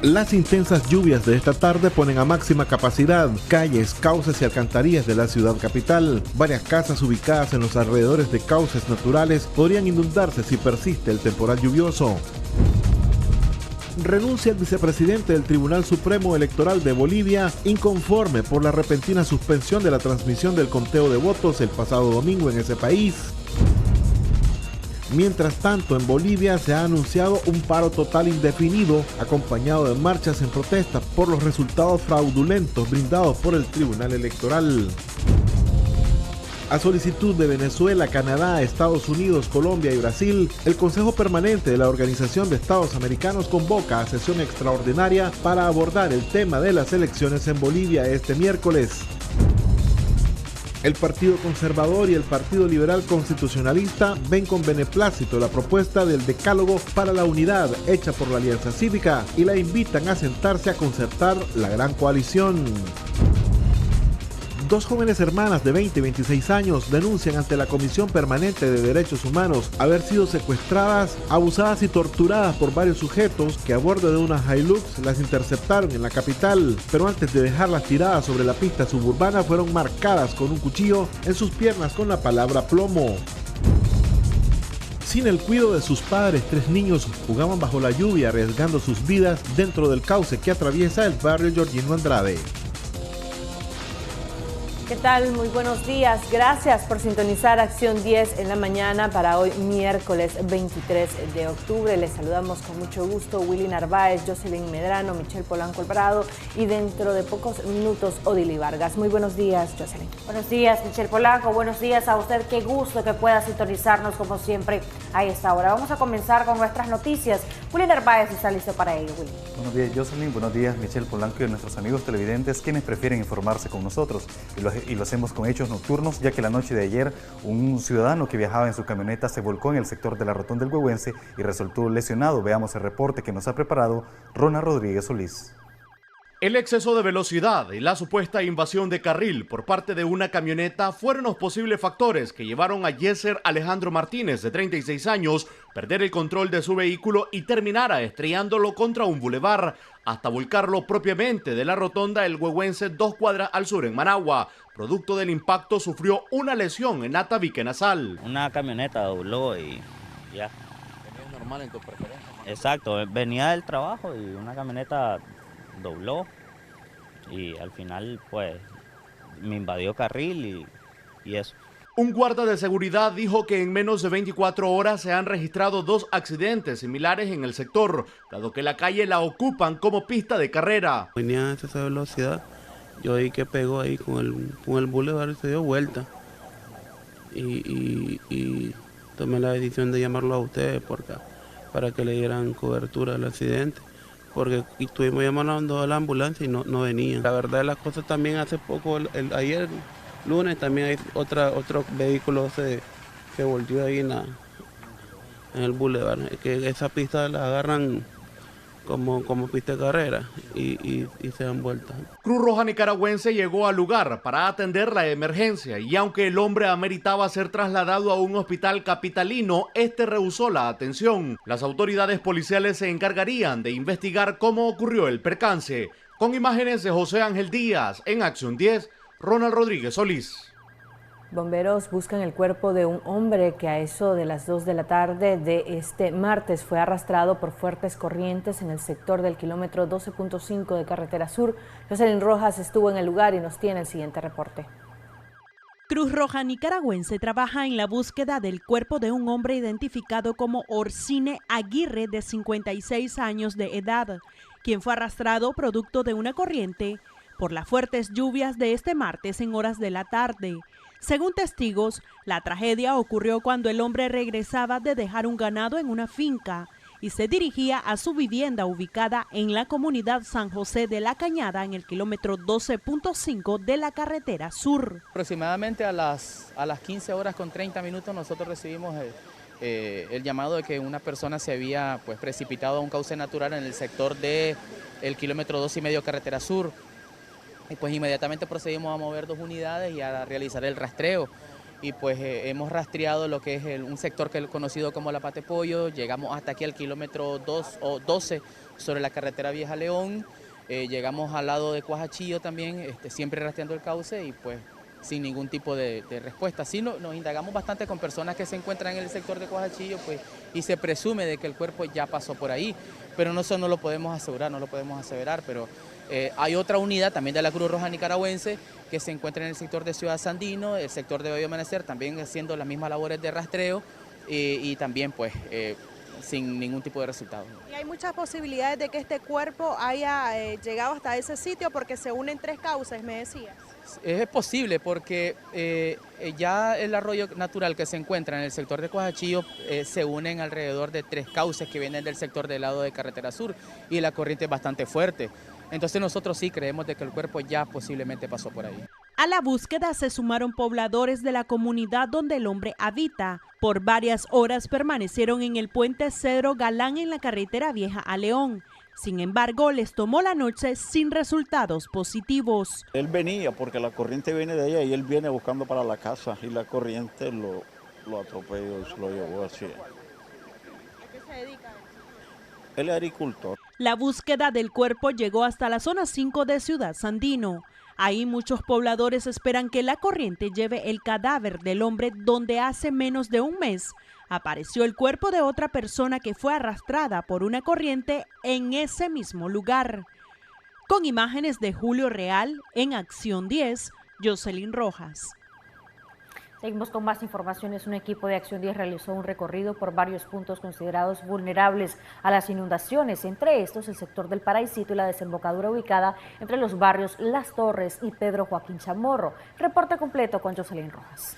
Las intensas lluvias de esta tarde ponen a máxima capacidad calles, cauces y alcantarillas de la ciudad capital. Varias casas ubicadas en los alrededores de cauces naturales podrían inundarse si persiste el temporal lluvioso. Renuncia el vicepresidente del Tribunal Supremo Electoral de Bolivia, inconforme por la repentina suspensión de la transmisión del conteo de votos el pasado domingo en ese país. Mientras tanto, en Bolivia se ha anunciado un paro total indefinido, acompañado de marchas en protesta por los resultados fraudulentos brindados por el Tribunal Electoral. A solicitud de Venezuela, Canadá, Estados Unidos, Colombia y Brasil, el Consejo Permanente de la Organización de Estados Americanos convoca a sesión extraordinaria para abordar el tema de las elecciones en Bolivia este miércoles. El Partido Conservador y el Partido Liberal Constitucionalista ven con beneplácito la propuesta del Decálogo para la Unidad hecha por la Alianza Cívica y la invitan a sentarse a concertar la gran coalición. Dos jóvenes hermanas de 20 y 26 años denuncian ante la Comisión Permanente de Derechos Humanos haber sido secuestradas, abusadas y torturadas por varios sujetos que a bordo de una Hilux las interceptaron en la capital, pero antes de dejarlas tiradas sobre la pista suburbana fueron marcadas con un cuchillo en sus piernas con la palabra plomo. Sin el cuidado de sus padres, 3 niños jugaban bajo la lluvia arriesgando sus vidas dentro del cauce que atraviesa el barrio Georgino Andrade. ¿Qué tal? Muy buenos días. Gracias por sintonizar Acción 10 en la mañana para hoy miércoles 23 de octubre. Les saludamos con mucho gusto Willy Narváez, Jocelyn Medrano, Michelle Polanco Alvarado y dentro de pocos minutos Odili Vargas. Muy buenos días, Jocelyn. Buenos días, Michelle Polanco. Buenos días a usted. Qué gusto que pueda sintonizarnos como siempre a esta hora. Vamos a comenzar con nuestras noticias. Willy Narváez está listo para ello, Willy. Buenos días, Jocelyn. Buenos días, Michelle Polanco y nuestros amigos televidentes quienes prefieren informarse con nosotros. Y lo hacemos con hechos nocturnos, ya que la noche de ayer un ciudadano que viajaba en su camioneta se volcó en el sector de la Rotonda del Huehuense y resultó lesionado. Veamos el reporte que nos ha preparado Rona Rodríguez Solís. El exceso de velocidad y la supuesta invasión de carril por parte de una camioneta fueron los posibles factores que llevaron a Yeser Alejandro Martínez, de 36 años, perder el control de su vehículo y terminara estrellándolo contra un bulevar, hasta volcarlo propiamente de la rotonda del Huehuense 2 cuadras al sur en Managua. Producto del impacto sufrió una lesión en la tabique nasal. Una camioneta dobló y ya. ¿Venía normal en tu preferencia? Exacto, venía del trabajo y una camioneta dobló y al final pues me invadió carril y eso. Un guarda de seguridad dijo que en menos de 24 horas se han registrado 2 accidentes similares en el sector, dado que la calle la ocupan como pista de carrera. Venía a esa velocidad, yo vi que pegó ahí con el bulevar y se dio vuelta y tomé la decisión de llamarlo a ustedes para que le dieran cobertura al accidente, porque estuvimos llamando a la ambulancia y no venían. La verdad de las cosas también hace poco, ayer lunes también hay otro vehículo se volvió ahí en el bulevar, que esa pista la agarran como pista de carrera y se dan vueltas. Cruz Roja Nicaragüense llegó al lugar para atender la emergencia y aunque el hombre ameritaba ser trasladado a un hospital capitalino, este rehusó la atención. Las autoridades policiales se encargarían de investigar cómo ocurrió el percance. Con imágenes de José Ángel Díaz, en Acción 10, Ronald Rodríguez Solís. Bomberos buscan el cuerpo de un hombre que a eso de las 2 de la tarde de este martes fue arrastrado por fuertes corrientes en el sector del kilómetro 12.5 de Carretera Sur. Jocelyn Rojas estuvo en el lugar y nos tiene el siguiente reporte. Cruz Roja Nicaragüense trabaja en la búsqueda del cuerpo de un hombre identificado como Orsine Aguirre, de 56 años de edad, quien fue arrastrado producto de una corriente por las fuertes lluvias de este martes en horas de la tarde. Según testigos, la tragedia ocurrió cuando el hombre regresaba de dejar un ganado en una finca y se dirigía a su vivienda ubicada en la comunidad San José de la Cañada, en el kilómetro 12.5 de la Carretera Sur. Aproximadamente a las 15 horas con 30 minutos nosotros recibimos el llamado de que una persona se había precipitado a un cauce natural en el sector del kilómetro 2,5 Carretera Sur. Y pues inmediatamente procedimos a mover 2 unidades y a realizar el rastreo. Y pues hemos rastreado lo que es un sector que es conocido como La Patepollo. Llegamos hasta aquí al kilómetro 2 o 12 Sobre la carretera Vieja León, llegamos al lado de Cuajachillo también, siempre rastreando el cauce y pues sin ningún tipo de respuesta. Sí, nos indagamos bastante con personas que se encuentran en el sector de Cuajachillo, pues, y se presume de que el cuerpo ya pasó por ahí, pero eso no lo podemos asegurar, pero hay otra unidad también de la Cruz Roja Nicaragüense que se encuentra en el sector de Ciudad Sandino, el sector de Bello Amanecer, también haciendo las mismas labores de rastreo y también pues sin ningún tipo de resultado. ¿Y hay muchas posibilidades de que este cuerpo haya llegado hasta ese sitio porque se unen 3 cauces, me decías? Es posible porque ya el arroyo natural que se encuentra en el sector de Cuajachillo se unen alrededor de 3 cauces que vienen del sector del lado de Carretera Sur y la corriente es bastante fuerte. Entonces nosotros sí creemos de que el cuerpo ya posiblemente pasó por ahí. A la búsqueda se sumaron pobladores de la comunidad donde el hombre habita. Por varias horas permanecieron en el puente Cedro Galán en la carretera Vieja a León. Sin embargo, les tomó la noche sin resultados positivos. Él venía porque la corriente viene de allá y él viene buscando para la casa y la corriente lo atropelló y se lo llevó así. ¿A qué se dedica? Él es agricultor. La búsqueda del cuerpo llegó hasta la zona 5 de Ciudad Sandino. Ahí muchos pobladores esperan que la corriente lleve el cadáver del hombre donde hace menos de un mes apareció el cuerpo de otra persona que fue arrastrada por una corriente en ese mismo lugar. Con imágenes de Julio Real, en Acción 10, Jocelyn Rojas. Seguimos con más informaciones. Un equipo de Acción 10 realizó un recorrido por varios puntos considerados vulnerables a las inundaciones, entre estos el sector del Paraísito y la desembocadura ubicada entre los barrios Las Torres y Pedro Joaquín Chamorro. Reporte completo con Jocelyn Rojas.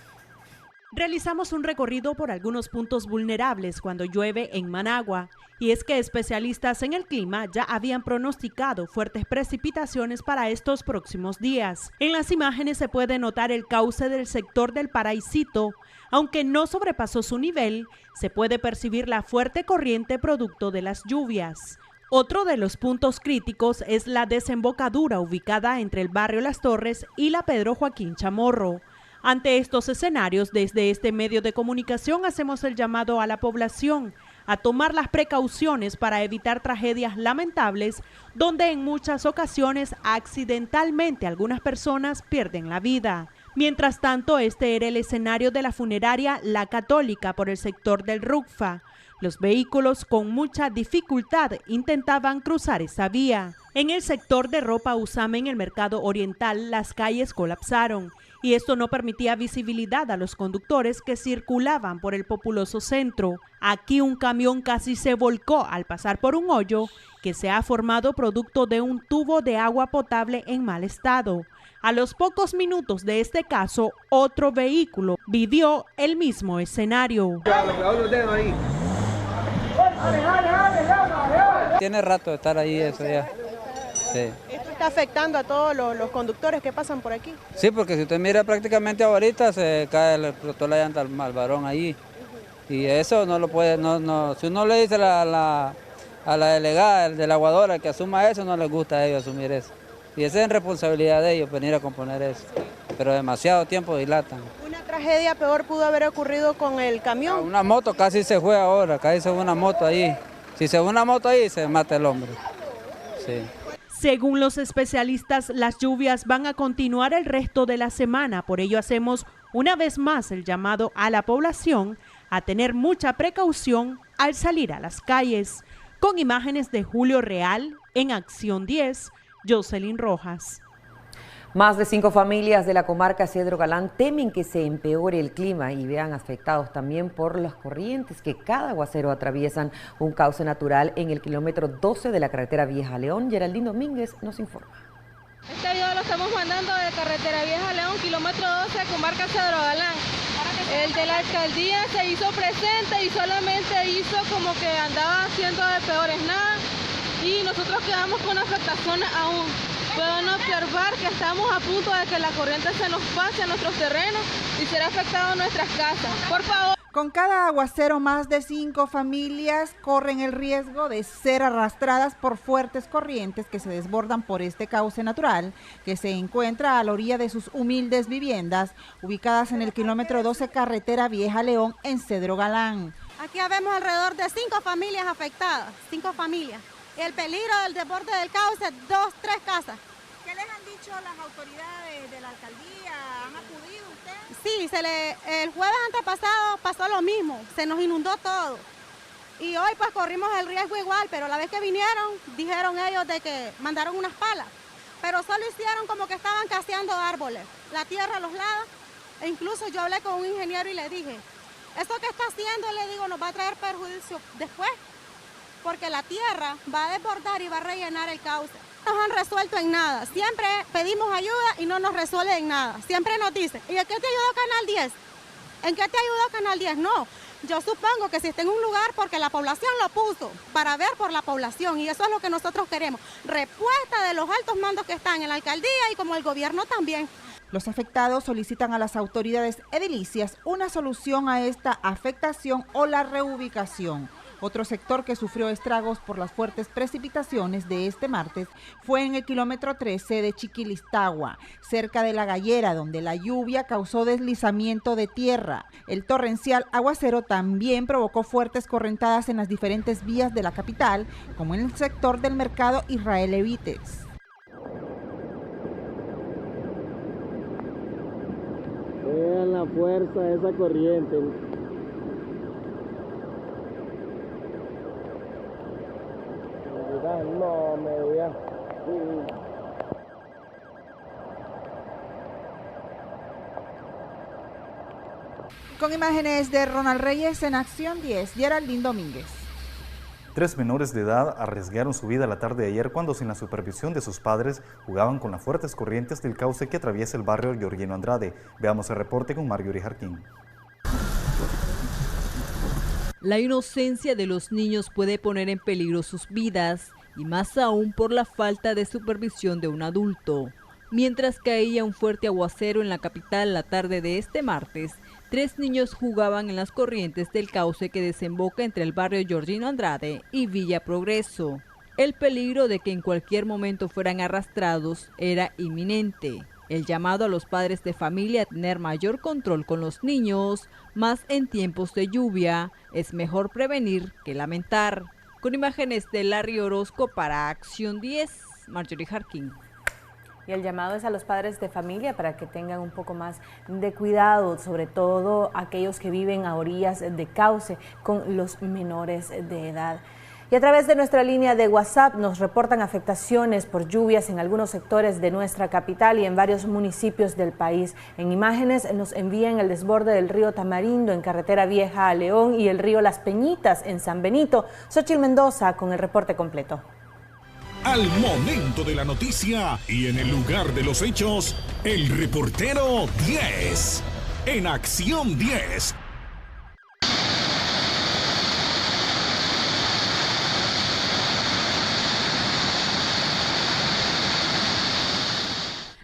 Realizamos un recorrido por algunos puntos vulnerables cuando llueve en Managua, y es que especialistas en el clima ya habían pronosticado fuertes precipitaciones para estos próximos días. En las imágenes se puede notar el cauce del sector del Paraísito. Aunque no sobrepasó su nivel, se puede percibir la fuerte corriente producto de las lluvias. Otro de los puntos críticos es la desembocadura ubicada entre el barrio Las Torres y la Pedro Joaquín Chamorro. Ante estos escenarios, desde este medio de comunicación hacemos el llamado a la población a tomar las precauciones para evitar tragedias lamentables, donde en muchas ocasiones accidentalmente algunas personas pierden la vida. Mientras tanto, este era el escenario de la funeraria La Católica por el sector del Rucfa. Los vehículos con mucha dificultad intentaban cruzar esa vía. En el sector de Ropa Usame, en el mercado oriental, las calles colapsaron y esto no permitía visibilidad a los conductores que circulaban por el populoso centro. Aquí un camión casi se volcó al pasar por un hoyo que se ha formado producto de un tubo de agua potable en mal estado. A los pocos minutos de este caso, otro vehículo vivió el mismo escenario. Tiene rato de estar ahí eso ya. Sí. ¿Esto está afectando a todos los conductores que pasan por aquí? Sí, porque si usted mira prácticamente ahorita se cae, explotó la llanta al varón ahí. Y eso no lo puede, si uno le dice a la delegada de la aguadora que asuma eso, no les gusta a ellos asumir eso. Y esa es responsabilidad de ellos venir a componer eso. Pero demasiado tiempo dilatan. Una tragedia peor pudo haber ocurrido con el camión. Una moto casi se fue ahora, casi se fue una moto ahí. Si se fue una moto ahí, se mata el hombre. Sí. Según los especialistas, las lluvias van a continuar el resto de la semana. Por ello hacemos una vez más el llamado a la población a tener mucha precaución al salir a las calles. Con imágenes de Julio Real, en Acción 10, Jocelyn Rojas. Más de 5 familias de la comarca Cedro Galán temen que se empeore el clima y vean afectados también por las corrientes que cada aguacero atraviesan un cauce natural en el kilómetro 12 de la carretera Vieja León. Geraldine Domínguez nos informa. Este video lo estamos mandando de carretera Vieja León, kilómetro 12, comarca Cedro Galán. El de la alcaldía se hizo presente y solamente hizo como que andaba haciendo de peores nada y nosotros quedamos con afectaciones aún. Pueden observar que estamos a punto de que la corriente se nos pase a nuestros terrenos y será afectado nuestras casas. Por favor. Con cada aguacero, más de 5 familias corren el riesgo de ser arrastradas por fuertes corrientes que se desbordan por este cauce natural que se encuentra a la orilla de sus humildes viviendas, ubicadas en el kilómetro 12 carretera Vieja León en Cedro Galán. Aquí vemos alrededor de 5 familias afectadas, 5 familias. el peligro del desborde del cauce, 2, 3 casas. ¿Qué les han dicho las autoridades de la alcaldía? ¿Han acudido ustedes? Sí, el jueves antepasado pasó lo mismo, se nos inundó todo. Y hoy pues corrimos el riesgo igual, pero la vez que vinieron, dijeron ellos de que mandaron unas palas, pero solo hicieron como que estaban caseando árboles, la tierra a los lados, e incluso yo hablé con un ingeniero y le dije, eso que está haciendo, le digo, nos va a traer perjuicio después, porque la tierra va a desbordar y va a rellenar el cauce. No nos han resuelto en nada, siempre pedimos ayuda y no nos resuelven en nada, siempre nos dicen, ¿y en qué te ayudó Canal 10? ¿En qué te ayudó Canal 10? No. Yo supongo que si está en un lugar porque la población lo puso, para ver por la población, y eso es lo que nosotros queremos. Respuesta de los altos mandos que están en la alcaldía y como el gobierno también. Los afectados solicitan a las autoridades edilicias una solución a esta afectación o la reubicación. Otro sector que sufrió estragos por las fuertes precipitaciones de este martes fue en el kilómetro 13 de Chiquilistagua, cerca de La Gallera, donde la lluvia causó deslizamiento de tierra. El torrencial aguacero también provocó fuertes correntadas en las diferentes vías de la capital, como en el sector del mercado Israel Evites. Vean la fuerza de esa corriente. No, me voy a... Con imágenes de Ronald Reyes en Acción 10, Geraldine Domínguez. 3 menores de edad arriesgaron su vida la tarde de ayer cuando, sin la supervisión de sus padres, jugaban con las fuertes corrientes del cauce que atraviesa el barrio Georgino Andrade. Veamos el reporte con Marjorie Jarquín. La inocencia de los niños puede poner en peligro sus vidas, y más aún por la falta de supervisión de un adulto. Mientras caía un fuerte aguacero en la capital la tarde de este martes, 3 niños jugaban en las corrientes del cauce que desemboca entre el barrio Georgino Andrade y Villa Progreso. El peligro de que en cualquier momento fueran arrastrados era inminente. El llamado a los padres de familia a tener mayor control con los niños, más en tiempos de lluvia, es mejor prevenir que lamentar. Con imágenes de Larry Orozco para Acción 10, Marjorie Jarquín. Y el llamado es a los padres de familia para que tengan un poco más de cuidado, sobre todo aquellos que viven a orillas de cauce con los menores de edad. Y a través de nuestra línea de WhatsApp nos reportan afectaciones por lluvias en algunos sectores de nuestra capital y en varios municipios del país. En imágenes nos envían el desborde del río Tamarindo en Carretera Vieja a León y el río Las Peñitas en San Benito. Xochitl Mendoza con el reporte completo. Al momento de la noticia y en el lugar de los hechos, el reportero 10. En Acción 10.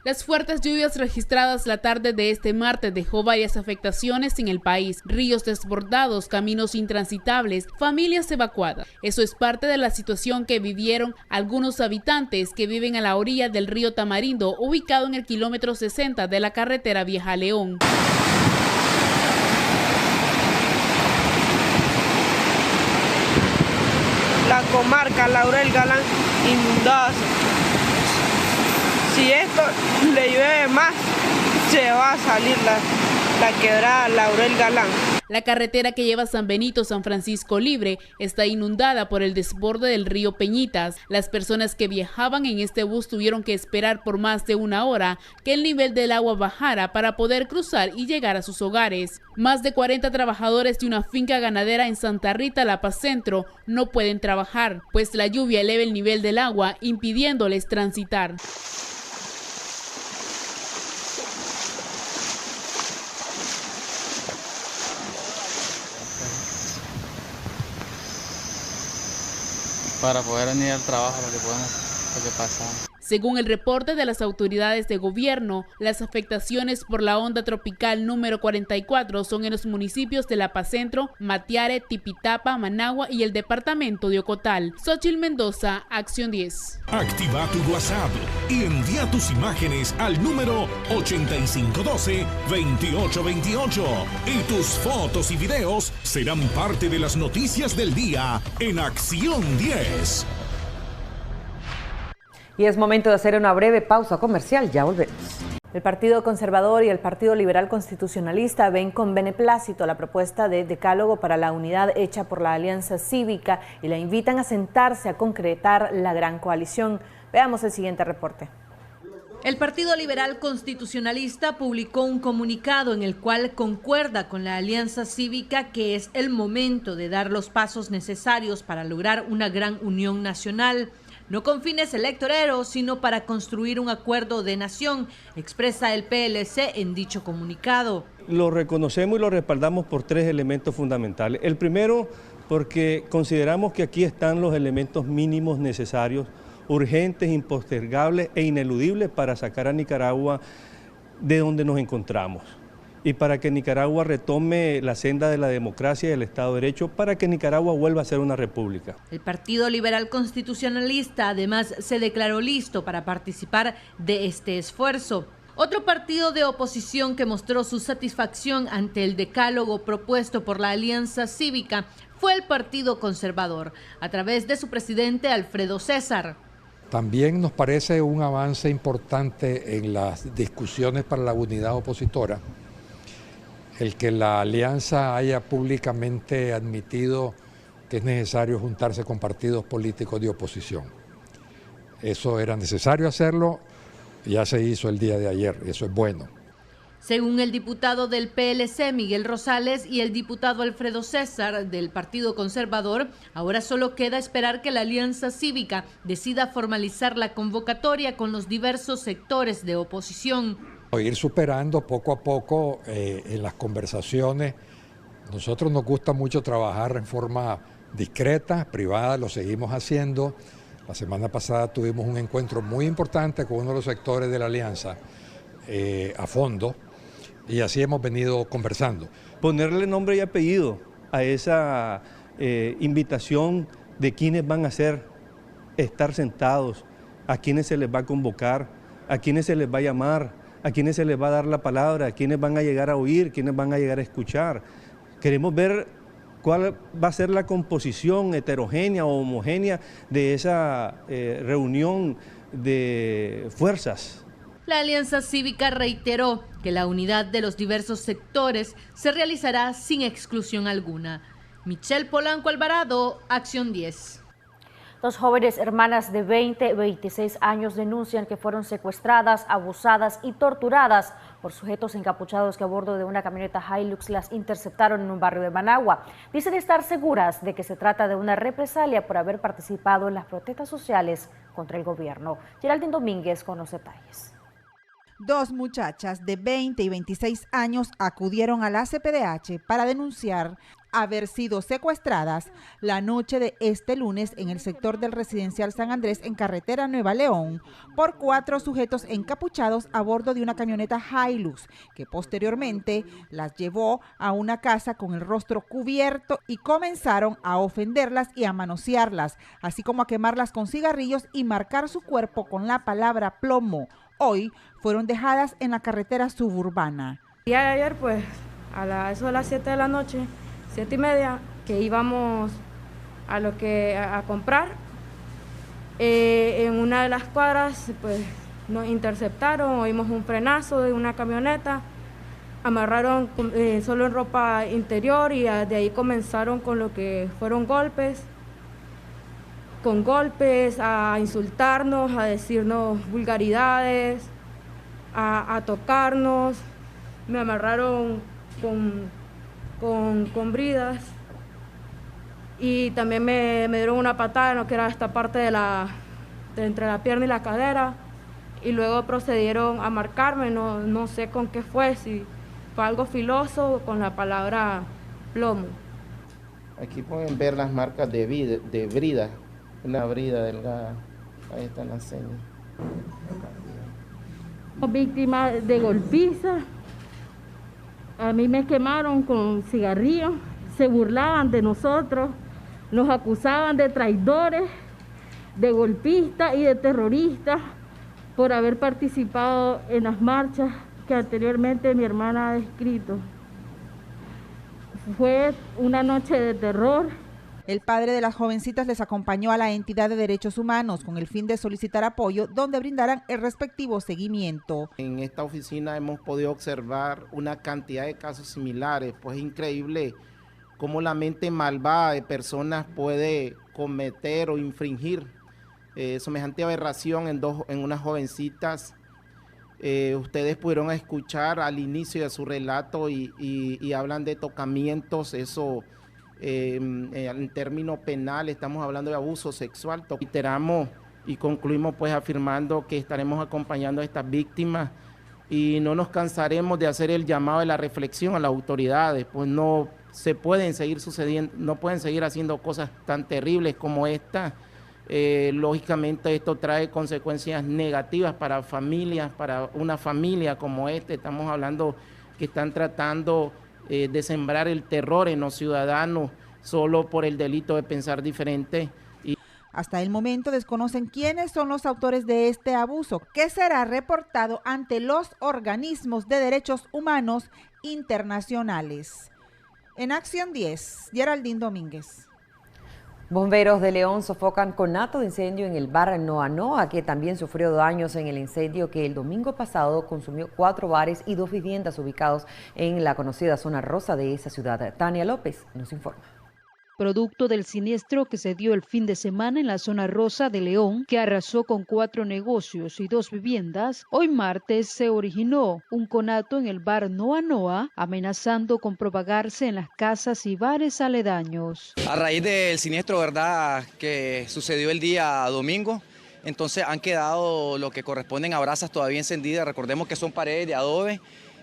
Las fuertes lluvias registradas la tarde de este martes dejó varias afectaciones en el país, ríos desbordados, caminos intransitables, familias evacuadas. Eso es parte de la situación que vivieron algunos habitantes que viven a la orilla del río Tamarindo, ubicado en el kilómetro 60 de la carretera Vieja a León. La comarca Laurel Galán inundada. Si esto le llueve más, se va a salir la quebrada Laurel Galán. La carretera que lleva San Benito, San Francisco Libre, está inundada por el desborde del río Peñitas. Las personas que viajaban en este bus tuvieron que esperar por más de 1 hora que el nivel del agua bajara para poder cruzar y llegar a sus hogares. Más de 40 trabajadores de una finca ganadera en Santa Rita, La Paz Centro, no pueden trabajar, pues la lluvia eleva el nivel del agua, impidiéndoles transitar. Para poder venir al trabajo, lo que pasa. Según el reporte de las autoridades de gobierno, las afectaciones por la onda tropical número 44 son en los municipios de La Paz Centro, Matiare, Tipitapa, Managua y el departamento de Ocotal. Xochitl Mendoza, Acción 10. Activa tu WhatsApp y envía tus imágenes al número 8512-2828 y tus fotos y videos serán parte de las noticias del día en Acción 10. Y es momento de hacer una breve pausa comercial, ya volvemos. El Partido Conservador y el Partido Liberal Constitucionalista ven con beneplácito la propuesta de decálogo para la unidad hecha por la Alianza Cívica y la invitan a sentarse a concretar la gran coalición. Veamos el siguiente reporte. El Partido Liberal Constitucionalista publicó un comunicado en el cual concuerda con la Alianza Cívica que es el momento de dar los pasos necesarios para lograr una gran unión nacional. No con fines electoreros, sino para construir un acuerdo de nación, expresa el PLC en dicho comunicado. Lo reconocemos y lo respaldamos por 3 elementos fundamentales. El primero, porque consideramos que aquí están los elementos mínimos necesarios, urgentes, impostergables e ineludibles para sacar a Nicaragua de donde nos encontramos. Y para que Nicaragua retome la senda de la democracia y el Estado de Derecho, para que Nicaragua vuelva a ser una república. El Partido Liberal Constitucionalista además se declaró listo para participar de este esfuerzo. Otro partido de oposición que mostró su satisfacción ante el decálogo propuesto por la Alianza Cívica fue el Partido Conservador, a través de su presidente Alfredo César. También nos parece un avance importante en las discusiones para la unidad opositora el que la alianza haya públicamente admitido que es necesario juntarse con partidos políticos de oposición. Eso era necesario hacerlo, ya se hizo el día de ayer, eso es bueno. Según el diputado del PLC, Miguel Rosales, y el diputado Alfredo César, del Partido Conservador, ahora solo queda esperar que la Alianza Cívica decida formalizar la convocatoria con los diversos sectores de oposición. Ir superando poco a poco en las conversaciones. Nosotros nos gusta mucho trabajar en forma discreta, privada, lo seguimos haciendo. La semana pasada tuvimos un encuentro muy importante con uno de los sectores de la Alianza a fondo, y así hemos venido conversando. Ponerle nombre y apellido a esa invitación de quienes van a estar sentados, a quienes se les va a convocar, a quienes se les va a llamar, a quienes se les va a dar la palabra, a quienes van a llegar a oír, quienes van a llegar a escuchar. Queremos ver cuál va a ser la composición heterogénea o homogénea de esa reunión de fuerzas. La Alianza Cívica reiteró que la unidad de los diversos sectores se realizará sin exclusión alguna. Michelle Polanco Alvarado, Acción 10. 2 jóvenes hermanas de 20 y 26 años denuncian que fueron secuestradas, abusadas y torturadas por sujetos encapuchados que a bordo de una camioneta Hilux las interceptaron en un barrio de Managua. Dicen estar seguras de que se trata de una represalia por haber participado en las protestas sociales contra el gobierno. Geraldine Domínguez con los detalles. 2 muchachas de 20 y 26 años acudieron a la CPDH para denunciar haber sido secuestradas la noche de este lunes en el sector del residencial San Andrés en carretera Nueva León por 4 sujetos encapuchados a bordo de una camioneta Hilux que posteriormente las llevó a una casa con el rostro cubierto y comenzaron a ofenderlas y a manosearlas, así como a quemarlas con cigarrillos y marcar su cuerpo con la palabra plomo. Hoy fueron dejadas en la carretera suburbana. El día de ayer, pues, eso de las 7 de la noche, 7:30, que íbamos a comprar, en una de las cuadras, pues, nos interceptaron, oímos un frenazo de una camioneta, amarraron solo en ropa interior y de ahí comenzaron con lo que fueron golpes, a insultarnos, a decirnos vulgaridades, a tocarnos. Me amarraron con bridas y también me dieron una patada en lo que era esta parte de entre la pierna y la cadera, y luego procedieron a marcarme, no sé con qué fue, si fue algo filoso o con la palabra plomo. Aquí pueden ver las marcas de brida. Una brida delgada, ahí están las señas. Víctima de golpiza, a mí me quemaron con cigarrillos, se burlaban de nosotros, nos acusaban de traidores, de golpistas y de terroristas por haber participado en las marchas que anteriormente mi hermana ha descrito. Fue una noche de terror. El padre de las jovencitas les acompañó a la entidad de derechos humanos con el fin de solicitar apoyo, donde brindarán el respectivo seguimiento. En esta oficina hemos podido observar una cantidad de casos similares, pues es increíble cómo la mente malvada de personas puede cometer o infringir semejante aberración en unas jovencitas. Ustedes pudieron escuchar al inicio de su relato y hablan de tocamientos, eso en términos penales estamos hablando de abuso sexual. Reiteramos y concluimos pues afirmando que estaremos acompañando a estas víctimas y no nos cansaremos de hacer el llamado de la reflexión a las autoridades, pues no se pueden seguir sucediendo, no pueden seguir haciendo cosas tan terribles como esta. Lógicamente esto trae consecuencias negativas para familias, para una familia como esta. Estamos hablando que están tratando de sembrar el terror en los ciudadanos solo por el delito de pensar diferente. Hasta el momento desconocen quiénes son los autores de este abuso, que será reportado ante los organismos de derechos humanos internacionales. En Acción 10, Geraldine Domínguez. Bomberos de León sofocan conato de incendio en el bar Noa Noa, que también sufrió daños en el incendio que el domingo pasado consumió 4 bares y 2 viviendas ubicados en la conocida zona rosa de esa ciudad. Tania López nos informa. Producto del siniestro que se dio el fin de semana en la zona rosa de León, que arrasó con 4 negocios y 2 viviendas, hoy martes se originó un conato en el bar Noa Noa, amenazando con propagarse en las casas y bares aledaños. A raíz del siniestro, ¿verdad?, que sucedió el día domingo, entonces han quedado lo que corresponden a brasas todavía encendidas. Recordemos que son paredes de adobe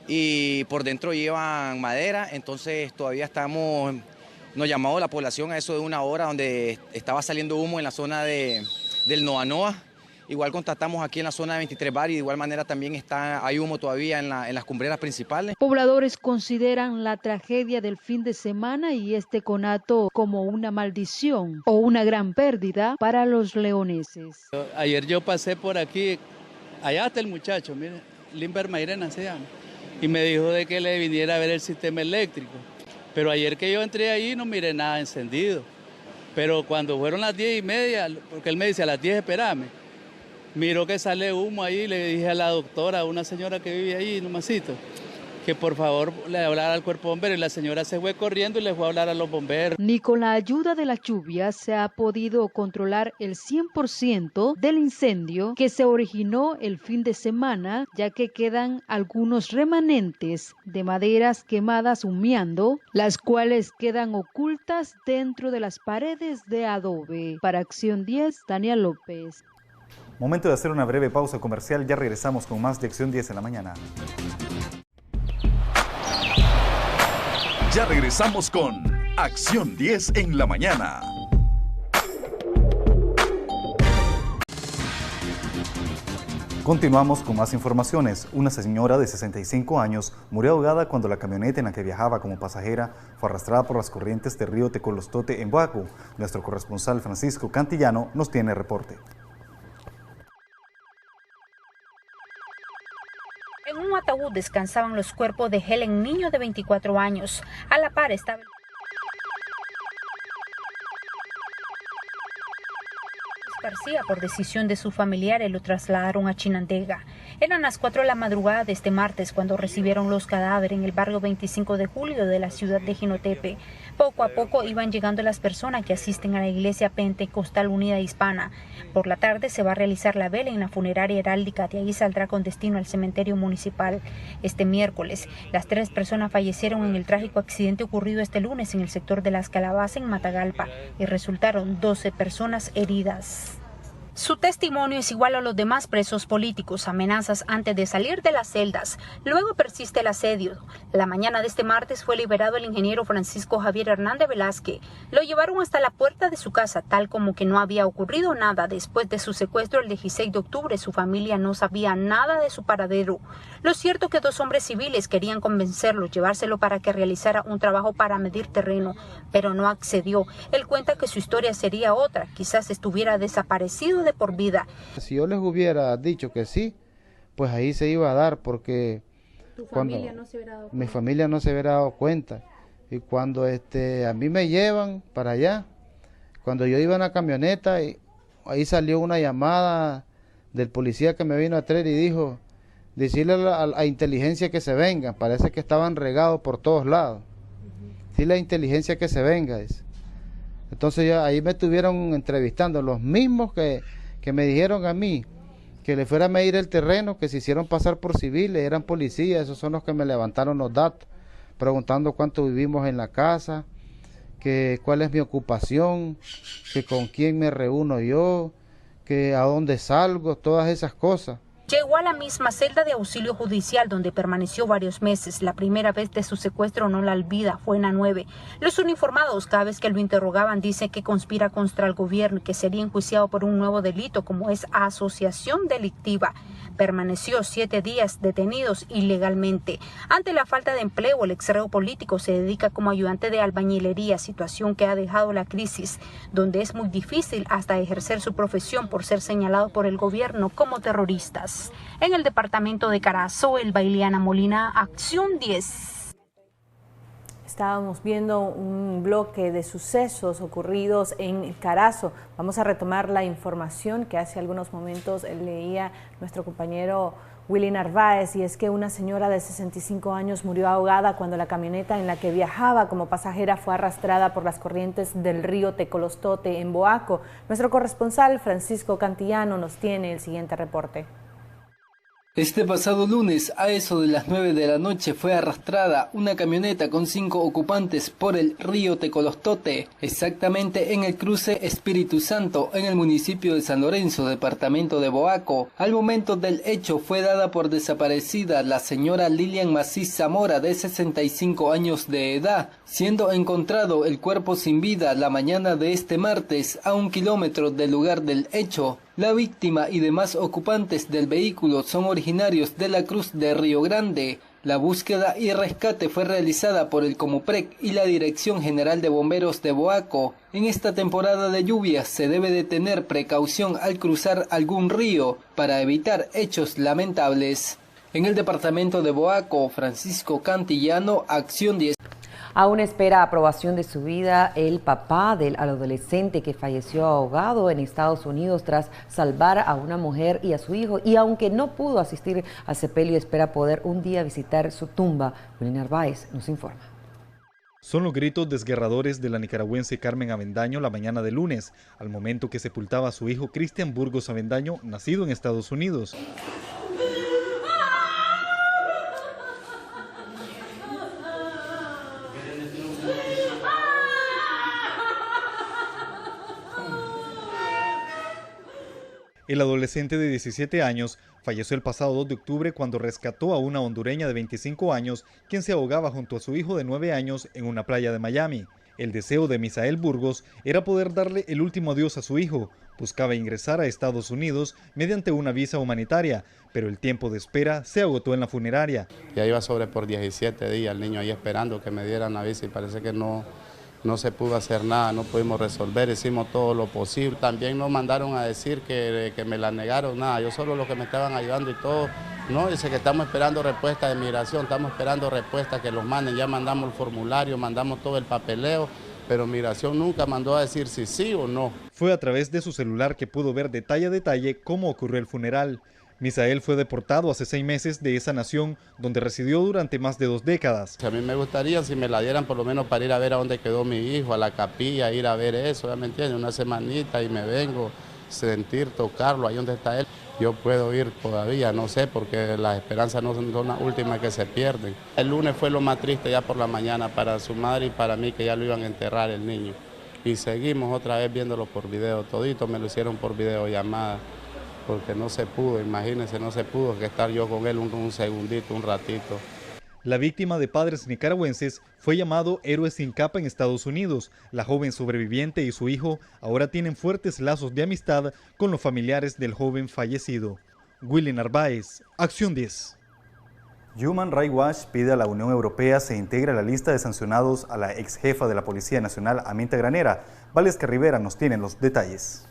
y por dentro llevan madera, entonces todavía nos llamó la población a eso de 1 hora donde estaba saliendo humo en la zona del Noa Noa. Igual contactamos aquí en la zona de 23 Bar y de igual manera también hay humo todavía en las cumbreras principales. Pobladores consideran la tragedia del fin de semana y este conato como una maldición o una gran pérdida para los leoneses. Ayer yo pasé por aquí, allá está el muchacho, mire, Limber Mairena se llama, y me dijo de que le viniera a ver el sistema eléctrico. Pero ayer que yo entré ahí no miré nada encendido. Pero cuando fueron las 10:30, porque él me dice a las 10 espérame, miró que sale humo ahí, le dije a la doctora, una señora que vive ahí, nomasito, que por favor le hablara al cuerpo bombero, y la señora se fue corriendo y le fue a hablar a los bomberos. Ni con la ayuda de la lluvia se ha podido controlar el 100% del incendio que se originó el fin de semana, ya que quedan algunos remanentes de maderas quemadas humeando, las cuales quedan ocultas dentro de las paredes de adobe. Para Acción 10, Tania López. Momento de hacer una breve pausa comercial, ya regresamos con más de Acción 10 en la mañana. Ya regresamos con Acción 10 en la mañana. Continuamos con más informaciones. Una señora de 65 años murió ahogada cuando la camioneta en la que viajaba como pasajera fue arrastrada por las corrientes del río Tecolostote en Boaco. Nuestro corresponsal Francisco Cantillano nos tiene reporte. En un ataúd descansaban los cuerpos de Helen Niño, de 24 años. A la par estaba García. Por decisión de sus familiares lo trasladaron a Chinandega. Eran las 4 de la madrugada de este martes cuando recibieron los cadáveres en el barrio 25 de julio de la ciudad de Jinotepe. Poco a poco iban llegando las personas que asisten a la iglesia Pentecostal Unida Hispana. Por la tarde se va a realizar la vela en la funeraria heráldica, de ahí saldrá con destino al cementerio municipal. Este miércoles, las 3 personas fallecieron en el trágico accidente ocurrido este lunes en el sector de Las Calabazas en Matagalpa y resultaron 12 personas heridas. Su testimonio es igual a los demás presos políticos, amenazas antes de salir de las celdas. Luego persiste el asedio. La mañana de este martes fue liberado el ingeniero Francisco Javier Hernández Velázquez. Lo llevaron hasta la puerta de su casa, tal como que no había ocurrido nada. Después de su secuestro el 16 de octubre, su familia no sabía nada de su paradero. Lo cierto es que 2 hombres civiles querían convencerlo, llevárselo para que realizara un trabajo para medir terreno, pero no accedió. Él cuenta que su historia sería otra, quizás estuviera desaparecido de por vida. Si yo les hubiera dicho que sí, pues ahí se iba a dar, porque mi familia no se hubiera dado cuenta. Y cuando a mí me llevan para allá, Cuando yo iba en la camioneta, ahí salió una llamada del policía que me vino a traer y dijo, decirle a inteligencia que se venga, parece que estaban regados por todos lados. Decirle a inteligencia que se venga. Dice. Entonces ahí me estuvieron entrevistando, los mismos que me dijeron a mí que le fuera a medir el terreno, que se hicieron pasar por civiles, eran policías, esos son los que me levantaron los datos, preguntando cuánto vivimos en la casa, que cuál es mi ocupación, que con quién me reúno yo, que a dónde salgo, todas esas cosas. Llegó a la misma celda de auxilio judicial donde permaneció varios meses. La primera vez de su secuestro no la olvida, fue en la 9. Los uniformados, cada vez que lo interrogaban, dicen que conspira contra el gobierno y que sería enjuiciado por un nuevo delito como es asociación delictiva. Permaneció 7 días detenidos ilegalmente. Ante la falta de empleo, el exreo político se dedica como ayudante de albañilería, situación que ha dejado la crisis, donde es muy difícil hasta ejercer su profesión por ser señalado por el gobierno como terroristas. En el departamento de Carazo, Elba Iliana Molina, Acción 10. Estábamos viendo un bloque de sucesos ocurridos en Carazo. Vamos a retomar la información que hace algunos momentos leía nuestro compañero Willy Narváez, y es que una señora de 65 años murió ahogada cuando la camioneta en la que viajaba como pasajera fue arrastrada por las corrientes del río Tecolostote en Boaco. Nuestro corresponsal Francisco Cantillano nos tiene el siguiente reporte. Este pasado lunes, a eso de las 9 de la noche, fue arrastrada una camioneta con 5 ocupantes por el río Tecolostote, exactamente en el cruce Espíritu Santo, en el municipio de San Lorenzo, departamento de Boaco. Al momento del hecho fue dada por desaparecida la señora Lilian Macís Zamora, de 65 años de edad, siendo encontrado el cuerpo sin vida la mañana de este martes a 1 kilómetro del lugar del hecho. La víctima y demás ocupantes del vehículo son originarios de la Cruz de Río Grande. La búsqueda y rescate fue realizada por el Comuprec y la Dirección General de Bomberos de Boaco. En esta temporada de lluvias se debe de tener precaución al cruzar algún río para evitar hechos lamentables. En el departamento de Boaco, Francisco Cantillano, Acción 10. Aún espera aprobación de su vida el papá del adolescente que falleció ahogado en Estados Unidos tras salvar a una mujer y a su hijo, y aunque no pudo asistir al sepelio, espera poder un día visitar su tumba. Willy Narváez nos informa. Son los gritos desgarradores de la nicaragüense Carmen Avendaño la mañana de lunes, al momento que sepultaba a su hijo Cristian Burgos Avendaño, nacido en Estados Unidos. El adolescente de 17 años falleció el pasado 2 de octubre cuando rescató a una hondureña de 25 años, quien se ahogaba junto a su hijo de 9 años en una playa de Miami. El deseo de Misael Burgos era poder darle el último adiós a su hijo. Buscaba ingresar a Estados Unidos mediante una visa humanitaria, pero el tiempo de espera se agotó en la funeraria. Ya iba sobre por 17 días el niño ahí esperando que me dieran la visa y parece que no se pudo hacer nada, no pudimos resolver, hicimos todo lo posible. También nos mandaron a decir que me la negaron, nada, yo solo los que me estaban ayudando y todo, no, dice que estamos esperando respuesta de migración, estamos esperando respuesta que los manden, ya mandamos el formulario, mandamos todo el papeleo, pero migración nunca mandó a decir si sí o no. Fue a través de su celular que pudo ver detalle a detalle cómo ocurrió el funeral. Misael fue deportado hace 6 meses de esa nación, donde residió durante más de 2 décadas. A mí me gustaría, si me la dieran por lo menos para ir a ver a dónde quedó mi hijo, a la capilla, ir a ver eso, ¿ya me entiendes? Una semanita y me vengo, sentir, tocarlo, ahí donde está él. Yo puedo ir todavía, no sé, porque las esperanzas no son las últimas que se pierden. El lunes fue lo más triste ya por la mañana para su madre y para mí, que ya lo iban a enterrar el niño. Y seguimos otra vez viéndolo por video, todito me lo hicieron por videollamada. Porque no se pudo, imagínense, no se pudo que estar yo con él un segundito, un ratito. La víctima de padres nicaragüenses fue llamado héroe sin capa en Estados Unidos. La joven sobreviviente y su hijo ahora tienen fuertes lazos de amistad con los familiares del joven fallecido. Willy Narváez, Acción 10. Human Rights Watch pide a la Unión Europea se integre a la lista de sancionados a la ex jefa de la Policía Nacional, Aminta Granera. Valesca Rivera nos tiene los detalles.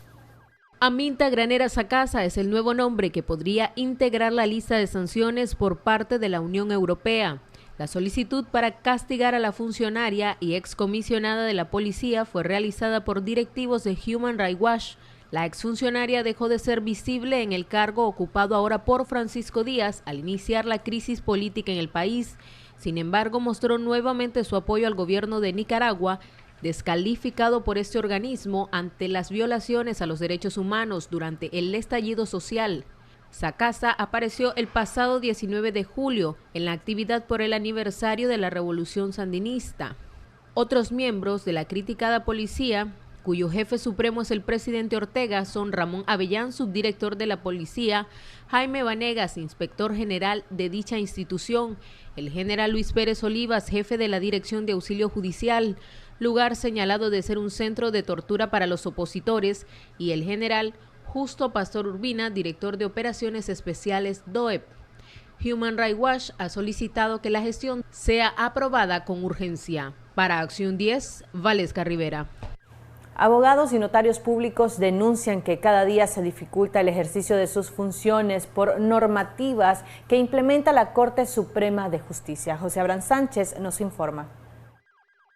Aminta Granera Sacasa es el nuevo nombre que podría integrar la lista de sanciones por parte de la Unión Europea. La solicitud para castigar a la funcionaria y excomisionada de la policía fue realizada por directivos de Human Rights Watch. La exfuncionaria dejó de ser visible en el cargo ocupado ahora por Francisco Díaz al iniciar la crisis política en el país. Sin embargo, mostró nuevamente su apoyo al gobierno de Nicaragua, descalificado por este organismo ante las violaciones a los derechos humanos durante el estallido social. Sacasa apareció el pasado 19 de julio en la actividad por el aniversario de la Revolución Sandinista. Otros miembros de la criticada policía, cuyo jefe supremo es el presidente Ortega, son Ramón Avellán, subdirector de la policía, Jaime Vanegas, inspector general de dicha institución, el general Luis Pérez Olivas, jefe de la Dirección de Auxilio Judicial, lugar señalado de ser un centro de tortura para los opositores, y el general Justo Pastor Urbina, director de Operaciones Especiales DOEP. Human Rights Watch ha solicitado que la gestión sea aprobada con urgencia. Para Acción 10, Valesca Rivera. Abogados y notarios públicos denuncian que cada día se dificulta el ejercicio de sus funciones por normativas que implementa la Corte Suprema de Justicia. José Abraham Sánchez nos informa.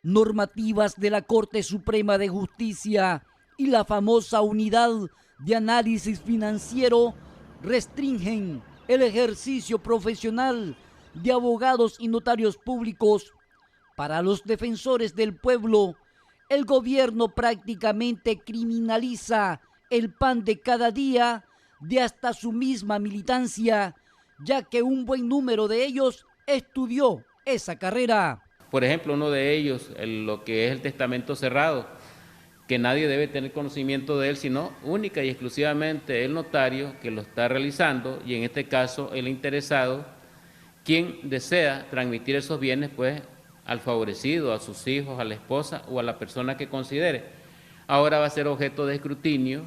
Normativas de la Corte Suprema de Justicia y la famosa Unidad de Análisis Financiero restringen el ejercicio profesional de abogados y notarios públicos. Para los defensores del pueblo, el gobierno prácticamente criminaliza el pan de cada día de hasta su misma militancia, ya que un buen número de ellos estudió esa carrera. Por ejemplo, uno de ellos, lo que es el testamento cerrado, que nadie debe tener conocimiento de él, sino única y exclusivamente el notario que lo está realizando, y en este caso el interesado, quien desea transmitir esos bienes pues al favorecido, a sus hijos, a la esposa o a la persona que considere. Ahora va a ser objeto de escrutinio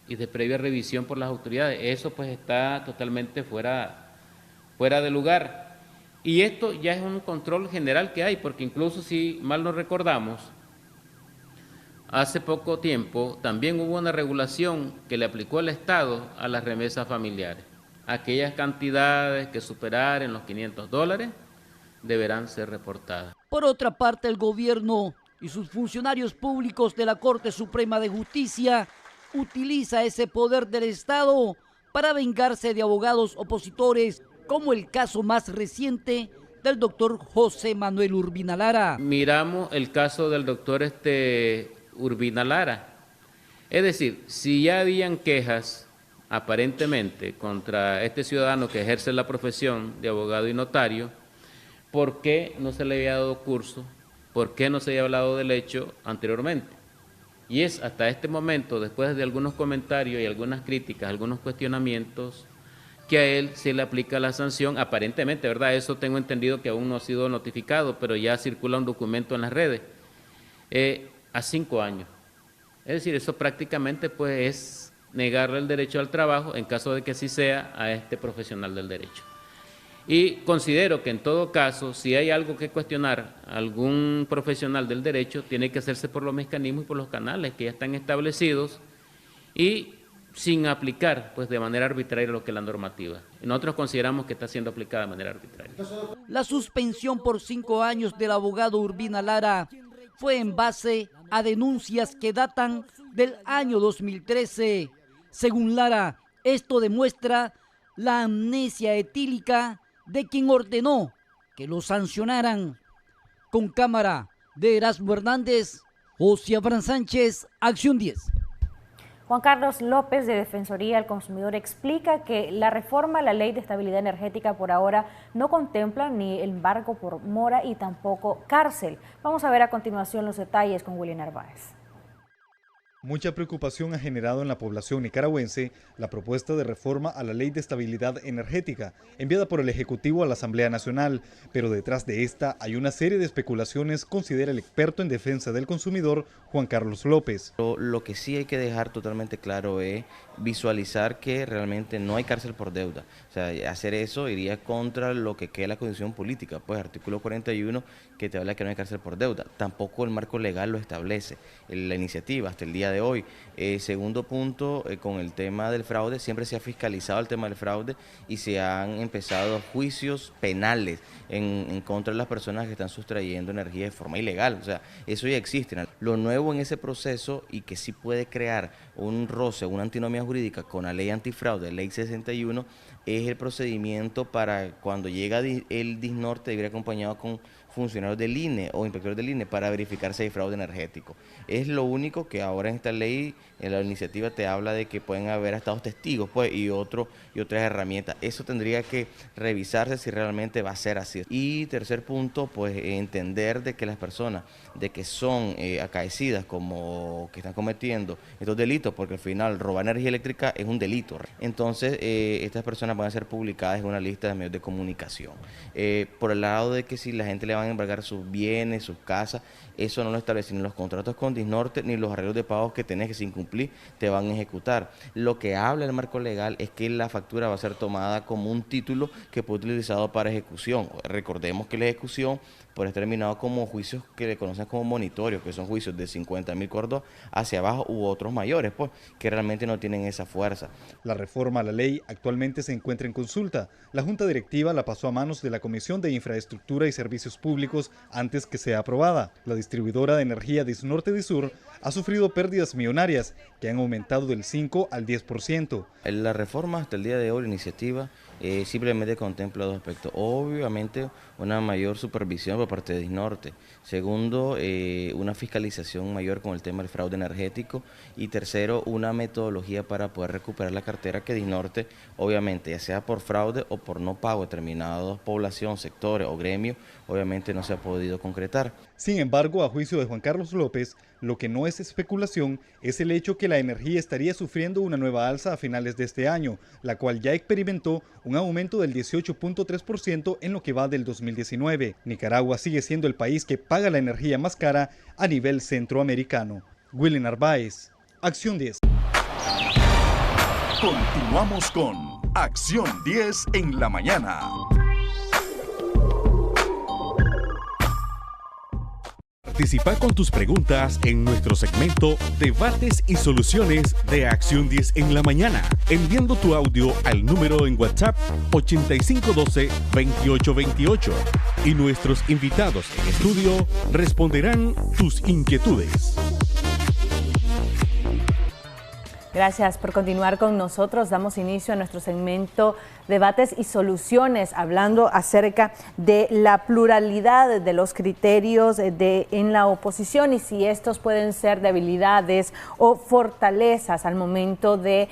y de previa revisión por las autoridades. Eso pues está totalmente fuera de lugar. Y esto ya es un control general que hay, porque incluso si mal no recordamos, hace poco tiempo también hubo una regulación que le aplicó el Estado a las remesas familiares. Aquellas cantidades que superaran los $500 deberán ser reportadas. Por otra parte, el gobierno y sus funcionarios públicos de la Corte Suprema de Justicia utiliza ese poder del Estado para vengarse de abogados opositores, como el caso más reciente del doctor José Manuel Urbina Lara. Miramos el caso del doctor Urbina Lara. Es decir, si ya habían quejas aparentemente contra este ciudadano que ejerce la profesión de abogado y notario, ¿por qué no se le había dado curso? ¿Por qué no se había hablado del hecho anteriormente? Y es hasta este momento, después de algunos comentarios y algunas críticas, algunos cuestionamientos, que a él se le aplica la sanción, aparentemente, ¿verdad? Eso tengo entendido que aún no ha sido notificado, pero ya circula un documento en las redes, a 5 años. Es decir, eso prácticamente pues es negarle el derecho al trabajo, en caso de que así sea, a este profesional del derecho. Y considero que en todo caso, si hay algo que cuestionar a algún profesional del derecho, tiene que hacerse por los mecanismos y por los canales que ya están establecidos y sin aplicar pues de manera arbitraria lo que es la normativa. Y nosotros consideramos que está siendo aplicada de manera arbitraria. La suspensión por 5 años del abogado Urbina Lara fue en base a denuncias que datan del año 2013. Según Lara, esto demuestra la amnesia etílica de quien ordenó que lo sancionaran. Con cámara de Erasmo Hernández, José Abraham Sánchez, Acción 10. Juan Carlos López, de Defensoría del Consumidor, explica que la reforma a la Ley de Estabilidad Energética por ahora no contempla ni el embargo por mora y tampoco cárcel. Vamos a ver a continuación los detalles con Willy Narváez. Mucha preocupación ha generado en la población nicaragüense la propuesta de reforma a la Ley de Estabilidad Energética, enviada por el Ejecutivo a la Asamblea Nacional, pero detrás de esta hay una serie de especulaciones, considera el experto en defensa del consumidor, Juan Carlos López. Lo que sí hay que dejar totalmente claro es visualizar que realmente no hay cárcel por deuda. O sea, hacer eso iría contra lo que es la condición política, pues artículo 41 que te habla que no hay cárcel por deuda. Tampoco el marco legal lo establece. La iniciativa hasta el día de hoy. Segundo punto, con el tema del fraude, siempre se ha fiscalizado el tema del fraude y se han empezado juicios penales en contra de las personas que están sustrayendo energía de forma ilegal. O sea, eso ya existe. Lo nuevo en ese proceso y que sí puede crear un roce, una antinomia jurídica con la ley antifraude, ley 61, es el procedimiento para cuando llega el DISNORTE debe ir acompañado con funcionarios del INE o inspectores del INE para verificar si hay fraude energético. Es lo único que ahora en esta ley, en la iniciativa te habla de que pueden haber hasta 2 testigos pues, y otras herramientas. Eso tendría que revisarse si realmente va a ser así. Y tercer punto, pues entender de que las personas de que son acaecidas como que están cometiendo estos delitos, porque al final robar energía eléctrica es un delito. Entonces estas personas van a ser publicadas en una lista de medios de comunicación. Por el lado de que si la gente le van a embargar sus bienes, sus casas, eso no lo establecen ni los contratos con DISNORTE ni los arreglos de pagos que tenés que sin cumplir te van a ejecutar. Lo que habla el marco legal es que la factura va a ser tomada como un título que puede ser utilizado para ejecución. Recordemos que la ejecución puede estar terminado como juicios que le conocen como monitorios, que son juicios de 50.000 córdobas hacia abajo u otros mayores, pues, que realmente no tienen esa fuerza. La reforma a la ley actualmente se encuentra en consulta. La Junta Directiva la pasó a manos de la Comisión de Infraestructura y Servicios Públicos antes que sea aprobada. La distribuidora de energía DISNORTE Disur ha sufrido pérdidas millonarias que han aumentado del 5 al 10%. La reforma hasta el día de hoy, la iniciativa, simplemente contempla 2 aspectos. Obviamente, una mayor supervisión por parte de DISNORTE. Segundo, una fiscalización mayor con el tema del fraude energético. Y tercero, una metodología para poder recuperar la cartera que DISNORTE, obviamente, ya sea por fraude o por no pago de determinadas población, sectores o gremios, obviamente no se ha podido concretar. Sin embargo, a juicio de Juan Carlos López, lo que no es especulación es el hecho que la energía estaría sufriendo una nueva alza a finales de este año, la cual ya experimentó un aumento del 18.3% en lo que va del 2019. Nicaragua sigue siendo el país que paga la energía más cara a nivel centroamericano. Willy Narváez, Acción 10. Continuamos con Acción 10 en la mañana. Participa con tus preguntas en nuestro segmento Debates y Soluciones de Acción 10 en la mañana, enviando tu audio al número en WhatsApp 8512-2828 y nuestros invitados en estudio responderán tus inquietudes. Gracias por continuar con nosotros. Damos inicio a nuestro segmento Debates y Soluciones, hablando acerca de la pluralidad de los criterios en la oposición y si estos pueden ser debilidades o fortalezas al momento de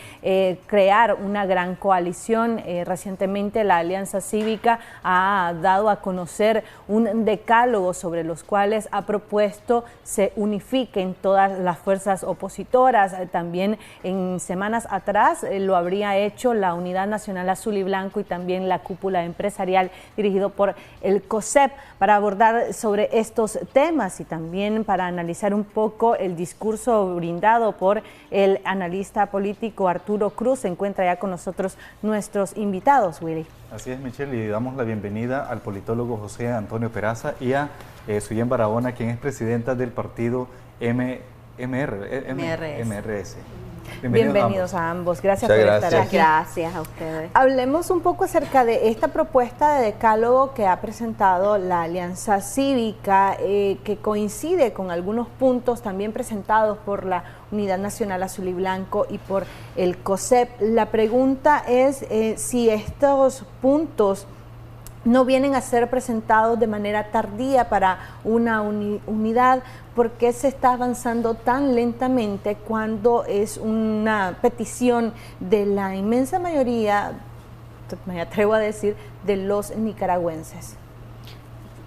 crear una gran coalición. Recientemente la Alianza Cívica ha dado a conocer un decálogo sobre los cuales ha propuesto se unifiquen todas las fuerzas opositoras. También en semanas atrás lo habría hecho la Unidad Nacional Azul y Blanco y también la cúpula empresarial dirigido por el COSEP para abordar sobre estos temas y también para analizar un poco el discurso brindado por el analista político Arturo Cruz. Se encuentra ya con nosotros nuestros invitados, Willy. Así es, Michelle, y damos la bienvenida al politólogo José Antonio Peraza y a Suyen Barahona, quien es presidenta del partido MRS. Bienvenidos a ambos. Gracias por estar aquí. Gracias a ustedes. Hablemos un poco acerca de esta propuesta de decálogo que ha presentado la Alianza Cívica, que coincide con algunos puntos también presentados por la Unidad Nacional Azul y Blanco y por el COSEP. La pregunta es si estos puntos no vienen a ser presentados de manera tardía para una unidad. ¿Por qué se está avanzando tan lentamente cuando es una petición de la inmensa mayoría, me atrevo a decir, de los nicaragüenses?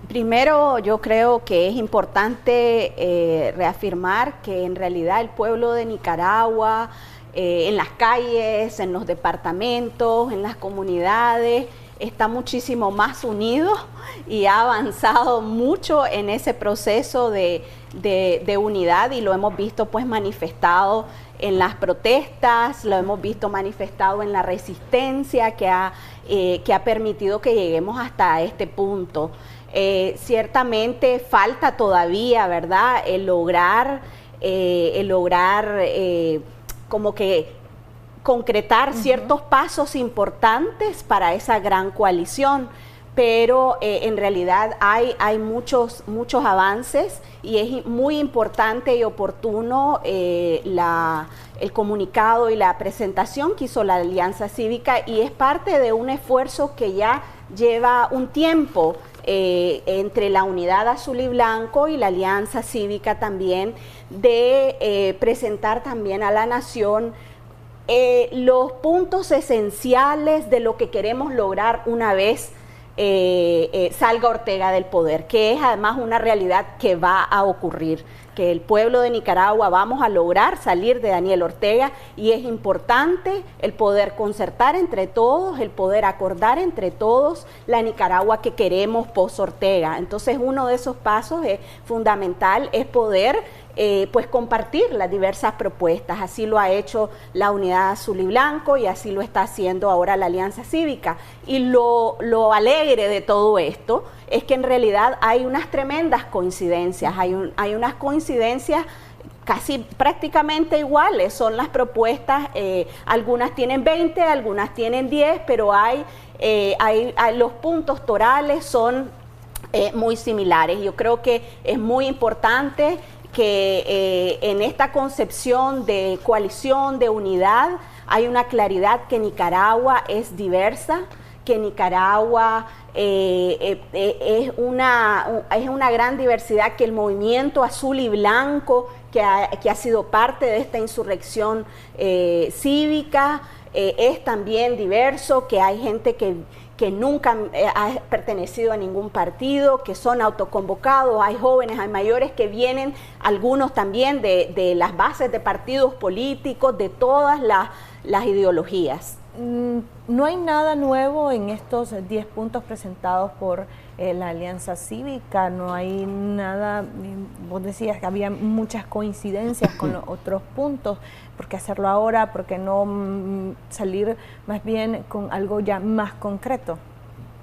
Primero, yo creo que es importante reafirmar que en realidad el pueblo de Nicaragua, en las calles, en los departamentos, en las comunidades, está muchísimo más unido y ha avanzado mucho en ese proceso de unidad y lo hemos visto pues manifestado en las protestas, lo hemos visto manifestado en la resistencia que ha permitido que lleguemos hasta este punto. Ciertamente falta todavía, ¿verdad?, el lograr el lograr como que concretar ciertos pasos importantes para esa gran coalición, pero en realidad hay muchos avances y es muy importante y oportuno el comunicado y la presentación que hizo la Alianza Cívica, y es parte de un esfuerzo que ya lleva un tiempo entre la Unidad Azul y Blanco y la Alianza Cívica también, de presentar también a la nación los puntos esenciales de lo que queremos lograr una vez salga Ortega del poder, que es además una realidad que va a ocurrir, que el pueblo de Nicaragua vamos a lograr salir de Daniel Ortega, y es importante el poder concertar entre todos, el poder acordar entre todos la Nicaragua que queremos post Ortega. Entonces uno de esos pasos fundamental es poder pues compartir las diversas propuestas. Así lo ha hecho la Unidad Azul y Blanco y así lo está haciendo ahora la Alianza Cívica. Y lo alegre de todo esto es que en realidad hay unas tremendas coincidencias, hay unas coincidencias casi prácticamente iguales, son las propuestas, algunas tienen 20, algunas tienen 10, pero los puntos torales son muy similares. Yo creo que es muy importante que en esta concepción de coalición, de unidad, hay una claridad que Nicaragua es diversa, que Nicaragua es una gran diversidad, que el movimiento azul y blanco, que ha sido parte de esta insurrección cívica, es también diverso, que hay gente que nunca ha pertenecido a ningún partido, que son autoconvocados, hay jóvenes, hay mayores que vienen, algunos también de las bases de partidos políticos, de todas las ideologías. No hay nada nuevo en estos 10 puntos presentados por la Alianza Cívica, no hay nada, vos decías que había muchas coincidencias con los otros puntos. ¿Por qué hacerlo ahora? ¿Por qué no salir más bien con algo ya más concreto?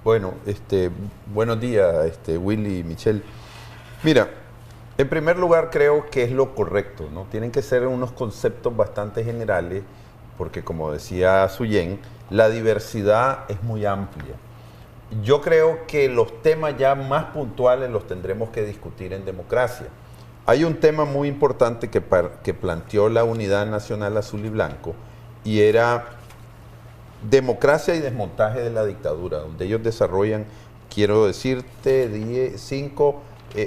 Bueno, buenos días, Willy y Michelle. Mira, en primer lugar creo que es lo correcto, ¿no? Tienen que ser unos conceptos bastante generales, porque como decía Suyen, la diversidad es muy amplia. Yo creo que los temas ya más puntuales los tendremos que discutir en democracia. Hay un tema muy importante que planteó la Unidad Nacional Azul y Blanco, y era democracia y desmontaje de la dictadura, donde ellos desarrollan, quiero decirte,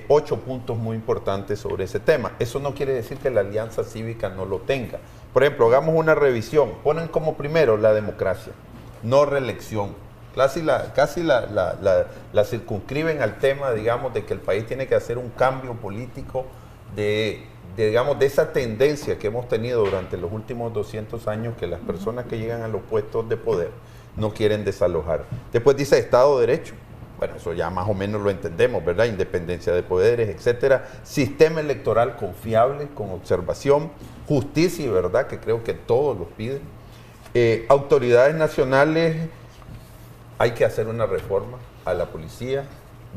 8 puntos muy importantes sobre ese tema. Eso no quiere decir que la Alianza Cívica no lo tenga. Por ejemplo, hagamos una revisión. Ponen como primero la democracia, no reelección. Casi la circunscriben al tema, digamos, de que el país tiene que hacer un cambio político de esa tendencia que hemos tenido durante los últimos 200 años, que las personas que llegan a los puestos de poder no quieren desalojar. Después dice Estado de Derecho. Bueno, eso ya más o menos lo entendemos, ¿verdad? Independencia de poderes, etcétera. Sistema electoral confiable, con observación. Justicia, ¿verdad? Que creo que todos los piden. Autoridades nacionales, hay que hacer una reforma a la policía,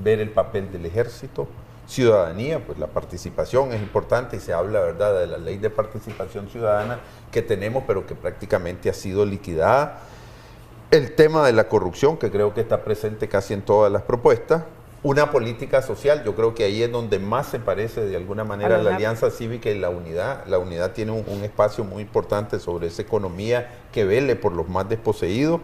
ver el papel del ejército. Ciudadanía, pues la participación es importante y se habla, ¿verdad?, de la ley de participación ciudadana que tenemos, pero que prácticamente ha sido liquidada. El tema de la corrupción, que creo que está presente casi en todas las propuestas. Una política social, yo creo que ahí es donde más se parece de alguna manera la Alianza Cívica y la Unidad. La Unidad tiene un espacio muy importante sobre esa economía que vele por los más desposeídos.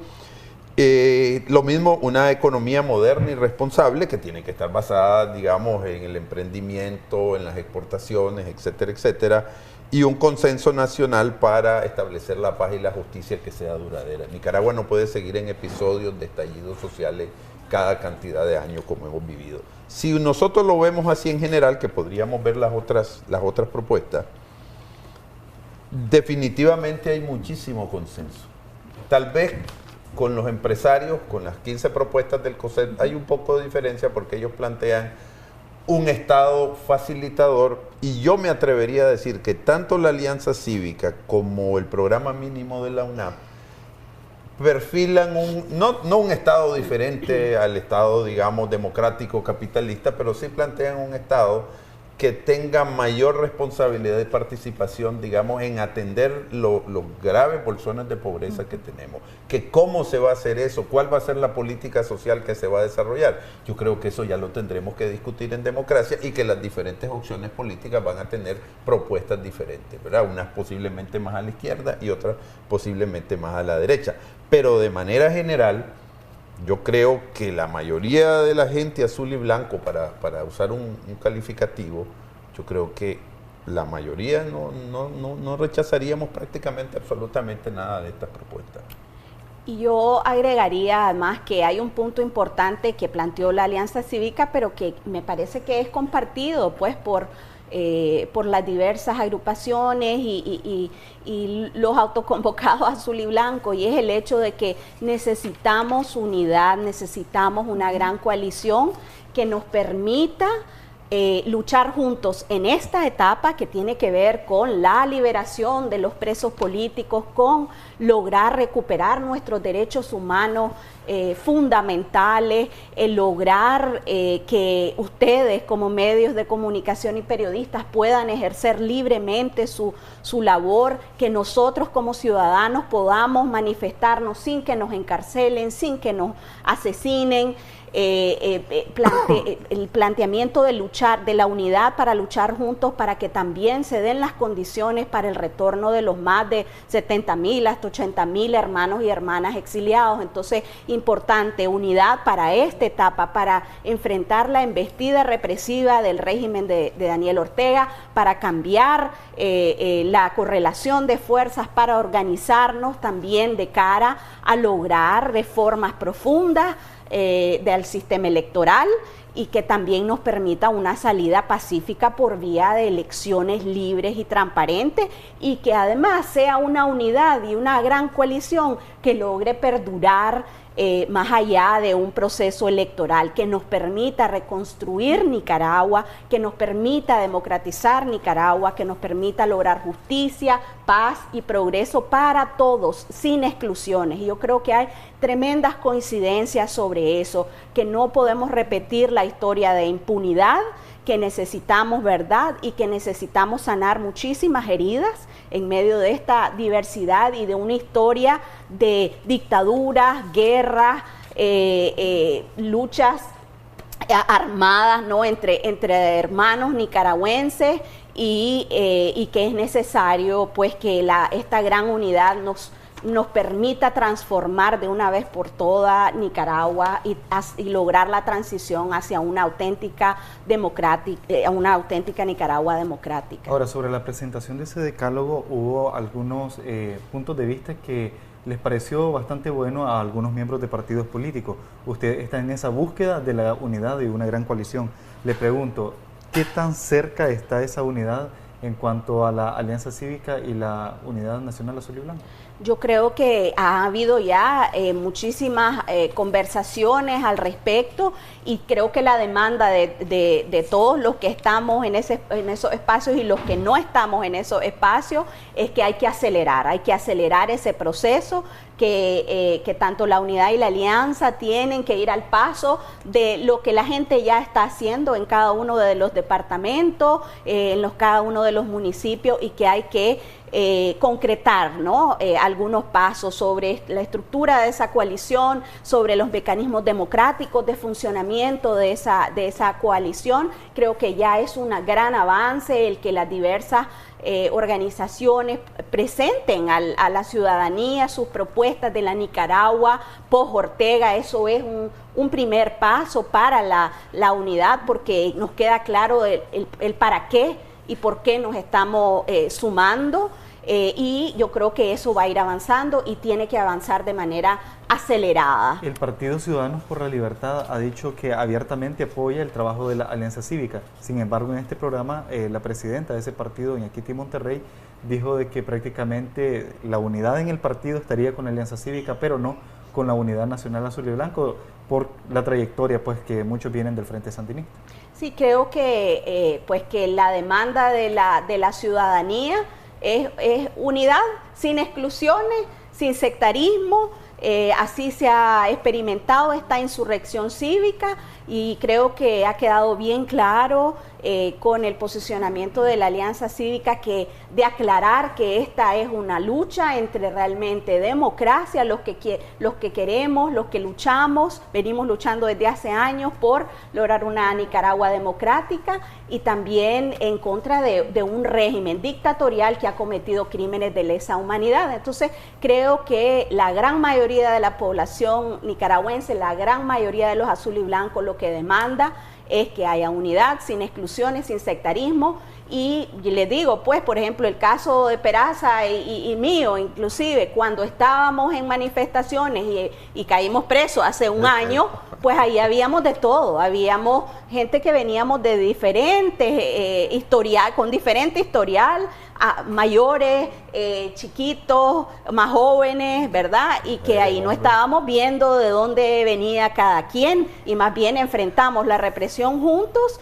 Lo mismo, una economía moderna y responsable que tiene que estar basada, digamos, en el emprendimiento, en las exportaciones, etcétera, etcétera, y un consenso nacional para establecer la paz y la justicia que sea duradera. Nicaragua no puede seguir en episodios de estallidos sociales cada cantidad de años como hemos vivido. Si nosotros lo vemos así en general, que podríamos ver las otras propuestas, definitivamente hay muchísimo consenso. Tal vez con los empresarios, con las 15 propuestas del COSET, hay un poco de diferencia porque ellos plantean un Estado facilitador, y yo me atrevería a decir que tanto la Alianza Cívica como el programa mínimo de la UNAP perfilan no un Estado diferente al Estado, digamos, democrático, capitalista, pero sí plantean un Estado que tenga mayor responsabilidad de participación, digamos, en atender los graves bolsones de pobreza que tenemos. Que cómo se va a hacer eso, cuál va a ser la política social que se va a desarrollar. Yo creo que eso ya lo tendremos que discutir en democracia y que las diferentes opciones políticas van a tener propuestas diferentes, ¿verdad? Unas posiblemente más a la izquierda y otras posiblemente más a la derecha. Pero de manera general, yo creo que la mayoría de la gente azul y blanco, para usar un calificativo, yo creo que la mayoría no rechazaríamos prácticamente absolutamente nada de estas propuestas. Y yo agregaría además que hay un punto importante que planteó la Alianza Cívica, pero que me parece que es compartido pues por las diversas agrupaciones y los autoconvocados azul y blanco, y es el hecho de que necesitamos unidad, necesitamos una gran coalición que nos permita luchar juntos en esta etapa que tiene que ver con la liberación de los presos políticos, con lograr recuperar nuestros derechos humanos fundamentales, lograr que ustedes como medios de comunicación y periodistas puedan ejercer libremente su labor, que nosotros como ciudadanos podamos manifestarnos sin que nos encarcelen, sin que nos asesinen. El planteamiento de luchar, de la unidad para luchar juntos, para que también se den las condiciones para el retorno de los más de 70.000 hasta 80.000 hermanos y hermanas exiliados. Entonces, importante, unidad para esta etapa, para enfrentar la embestida represiva del régimen de Daniel Ortega, para cambiar la correlación de fuerzas, para organizarnos también de cara a lograr reformas profundas del sistema electoral y que también nos permita una salida pacífica por vía de elecciones libres y transparentes, y que además sea una unidad y una gran coalición que logre perdurar más allá de un proceso electoral, que nos permita reconstruir Nicaragua, que nos permita democratizar Nicaragua, que nos permita lograr justicia, paz y progreso para todos, sin exclusiones. Y yo creo que hay tremendas coincidencias sobre eso, que no podemos repetir la historia de impunidad, que necesitamos verdad y que necesitamos sanar muchísimas heridas en medio de esta diversidad y de una historia de dictaduras, guerras, luchas armadas, ¿no?, entre hermanos nicaragüenses, y que es necesario pues que esta gran unidad nos permita transformar de una vez por todas Nicaragua y lograr la transición hacia una auténtica Nicaragua democrática. Ahora, sobre la presentación de ese decálogo, hubo algunos puntos de vista que les pareció bastante bueno a algunos miembros de partidos políticos. Usted está en esa búsqueda de la unidad de una gran coalición. Le pregunto, ¿qué tan cerca está esa unidad en cuanto a la Alianza Cívica y la Unidad Nacional Azul y Blanco? Yo creo que ha habido ya muchísimas conversaciones al respecto, y creo que la demanda de todos los que estamos en esos espacios y los que no estamos en esos espacios es que hay que acelerar ese proceso, que tanto la unidad y la alianza tienen que ir al paso de lo que la gente ya está haciendo en cada uno de los departamentos, cada uno de los municipios, y que hay que concretar, ¿no?, algunos pasos sobre la estructura de esa coalición, sobre los mecanismos democráticos de funcionamiento de esa coalición. Creo que ya es un gran avance el que las diversas organizaciones presenten a la ciudadanía sus propuestas de la Nicaragua post-Ortega. Eso es un primer paso para la unidad, porque nos queda claro el para qué y por qué nos estamos sumando, y yo creo que eso va a ir avanzando y tiene que avanzar de manera acelerada. El Partido Ciudadanos por la Libertad ha dicho que abiertamente apoya el trabajo de la Alianza Cívica. Sin embargo, en este programa, la presidenta de ese partido, Iñakiti Monterrey, dijo de que prácticamente la unidad en el partido estaría con la Alianza Cívica, pero no con la Unidad Nacional Azul y Blanco, por la trayectoria pues que muchos vienen del Frente Sandinista. Sí, creo que pues que la demanda de la ciudadanía es unidad, sin exclusiones, sin sectarismo, así se ha experimentado esta insurrección cívica y creo que ha quedado bien claro con el posicionamiento de la Alianza Cívica de aclarar que esta es una lucha entre realmente democracia, los que queremos, los que luchamos, venimos luchando desde hace años por lograr una Nicaragua democrática y también en contra de un régimen dictatorial que ha cometido crímenes de lesa humanidad. Entonces creo que la gran mayoría de la población nicaragüense, la gran mayoría de los azul y blancos lo que demanda es que haya unidad, sin exclusiones, sin sectarismo. Y les digo, pues, por ejemplo, el caso de Peraza y mío, inclusive, cuando estábamos en manifestaciones y caímos presos hace un año, pues ahí habíamos de todo. Habíamos gente que veníamos de diferentes historial, con diferente historial, mayores, chiquitos, más jóvenes, ¿verdad? Y que ahí no estábamos viendo de dónde venía cada quien y más bien enfrentamos la represión juntos,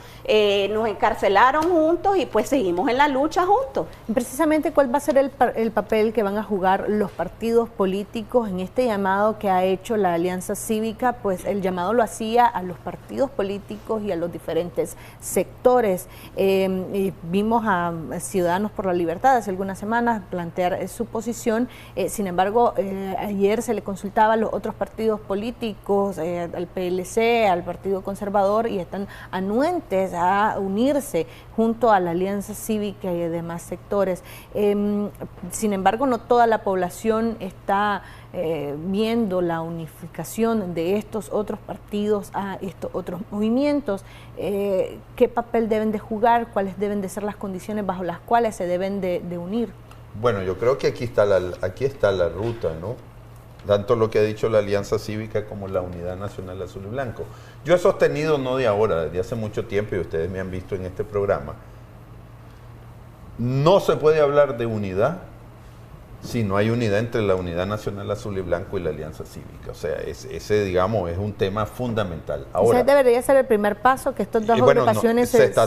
nos encarcelaron juntos y pues seguimos en la lucha juntos. Precisamente, ¿cuál va a ser el papel que van a jugar los partidos políticos en este llamado que ha hecho la Alianza Cívica? Pues el llamado lo hacía a los partidos políticos y a los diferentes sectores. Y vimos a Ciudadanos por la Libertad hace algunas semanas plantear su posición. Sin embargo, ayer se le consultaba a los otros partidos políticos, al PLC, al Partido Conservador, y están anuentes a unirse junto a la Alianza Cívica y demás sectores. Sin embargo, no toda la población está viendo la unificación de estos otros partidos a estos otros movimientos. ¿Qué papel deben de jugar? ¿Cuáles deben de ser las condiciones bajo las cuales se deben de unir? Bueno, yo creo que aquí está la ruta, ¿no? Tanto lo que ha dicho la Alianza Cívica como la Unidad Nacional Azul y Blanco. Yo he sostenido, no de ahora, desde hace mucho tiempo, y ustedes me han visto en este programa, no se puede hablar de unidad si no hay unidad entre la Unidad Nacional Azul y Blanco y la Alianza Cívica. O sea, ese digamos, es un tema fundamental. Ahora, ese debería ser el primer paso, que estas dos agrupaciones se está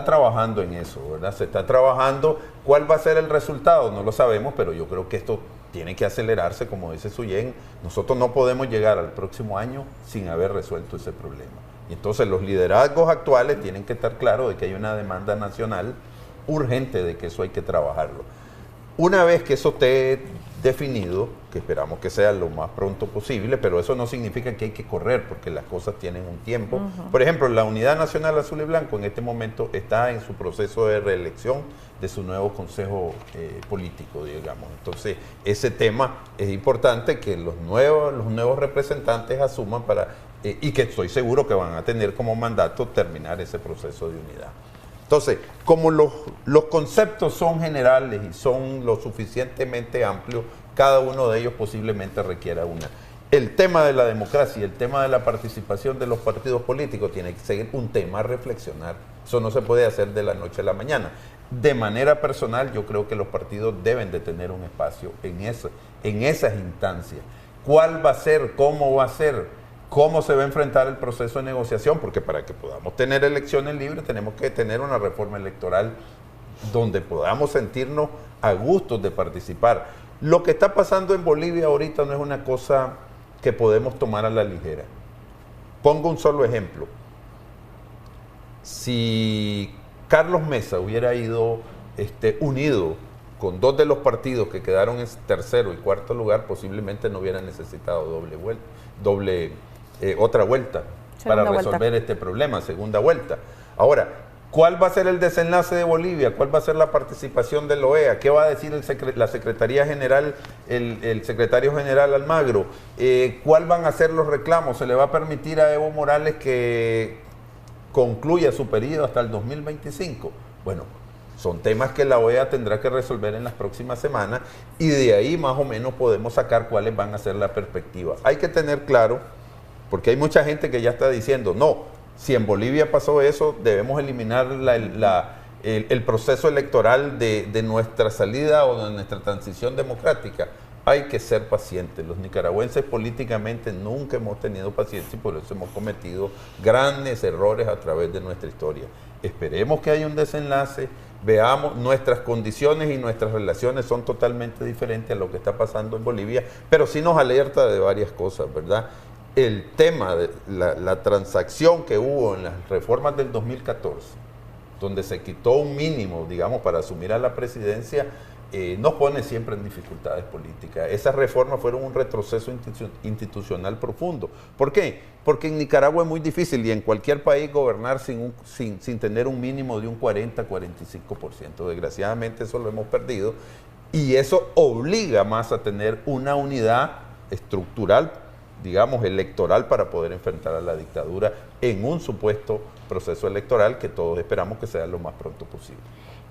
trabajando en eso, ¿verdad? Se está trabajando. ¿Cuál va a ser el resultado? No lo sabemos, pero yo creo que esto tiene que acelerarse, como dice Suyen. Nosotros no podemos llegar al próximo año sin haber resuelto ese problema. Y entonces los liderazgos actuales tienen que estar claros de que hay una demanda nacional urgente de que eso hay que trabajarlo. Una vez que eso esté definido, que esperamos que sea lo más pronto posible, pero eso no significa que hay que correr, porque las cosas tienen un tiempo. Por ejemplo, la Unidad Nacional Azul y Blanco en este momento está en su proceso de reelección de su nuevo consejo político, digamos. Entonces, ese tema es importante que los nuevos representantes asuman y que estoy seguro que van a tener como mandato terminar ese proceso de unidad. Entonces, como los conceptos son generales y son lo suficientemente amplios, cada uno de ellos posiblemente requiera una. El tema de la democracia y el tema de la participación de los partidos políticos tiene que ser un tema a reflexionar. Eso no se puede hacer de la noche a la mañana. De manera personal, yo creo que los partidos deben de tener un espacio en esas instancias. ¿Cuál va a ser? ¿Cómo va a ser? ¿Cómo se va a enfrentar el proceso de negociación? Porque para que podamos tener elecciones libres tenemos que tener una reforma electoral donde podamos sentirnos a gusto de participar. Lo que está pasando en Bolivia ahorita no es una cosa que podemos tomar a la ligera. Pongo un solo ejemplo. Si Carlos Mesa hubiera ido unido con dos de los partidos que quedaron en tercero y cuarto lugar, posiblemente no hubiera necesitado otra vuelta para resolver este problema, segunda vuelta. Ahora, ¿cuál va a ser el desenlace de Bolivia? ¿Cuál va a ser la participación de la OEA? ¿Qué va a decir la Secretaría General, el Secretario General Almagro? ¿Cuál van a ser los reclamos? ¿Se le va a permitir a Evo Morales que concluya su periodo hasta el 2025? Bueno, son temas que la OEA tendrá que resolver en las próximas semanas y de ahí más o menos podemos sacar cuáles van a ser las perspectivas. Hay que tener claro, porque hay mucha gente que ya está diciendo, no, si en Bolivia pasó eso, debemos eliminar el proceso electoral de nuestra salida o de nuestra transición democrática. Hay que ser pacientes. Los nicaragüenses políticamente nunca hemos tenido paciencia y por eso hemos cometido grandes errores a través de nuestra historia. Esperemos que haya un desenlace, veamos, nuestras condiciones y nuestras relaciones son totalmente diferentes a lo que está pasando en Bolivia, pero sí nos alerta de varias cosas, ¿verdad? El tema de la transacción que hubo en las reformas del 2014, donde se quitó un mínimo, digamos, para asumir a la presidencia, nos pone siempre en dificultades políticas. Esas reformas fueron un retroceso institucional profundo. ¿Por qué? Porque en Nicaragua es muy difícil y en cualquier país gobernar sin tener un mínimo de un 40-45%. Desgraciadamente eso lo hemos perdido y eso obliga más a tener una unidad estructural, digamos, electoral para poder enfrentar a la dictadura en un supuesto proceso electoral que todos esperamos que sea lo más pronto posible.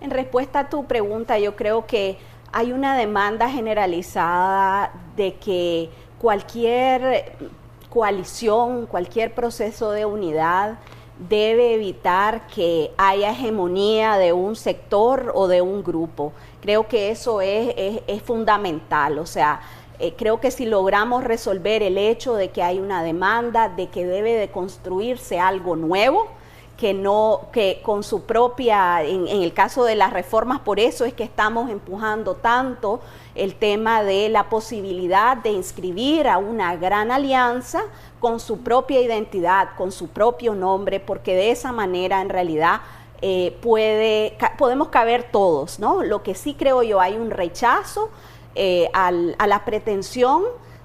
En respuesta a tu pregunta, yo creo que hay una demanda generalizada de que cualquier coalición, cualquier proceso de unidad debe evitar que haya hegemonía de un sector o de un grupo. Creo que eso es fundamental, o sea, creo que si logramos resolver el hecho de que hay una demanda, de que debe de construirse algo nuevo, que con su propia, en el caso de las reformas, por eso es que estamos empujando tanto el tema de la posibilidad de inscribir a una gran alianza con su propia identidad, con su propio nombre, porque de esa manera en realidad podemos caber todos, ¿no? Lo que sí creo yo, hay un rechazo a la pretensión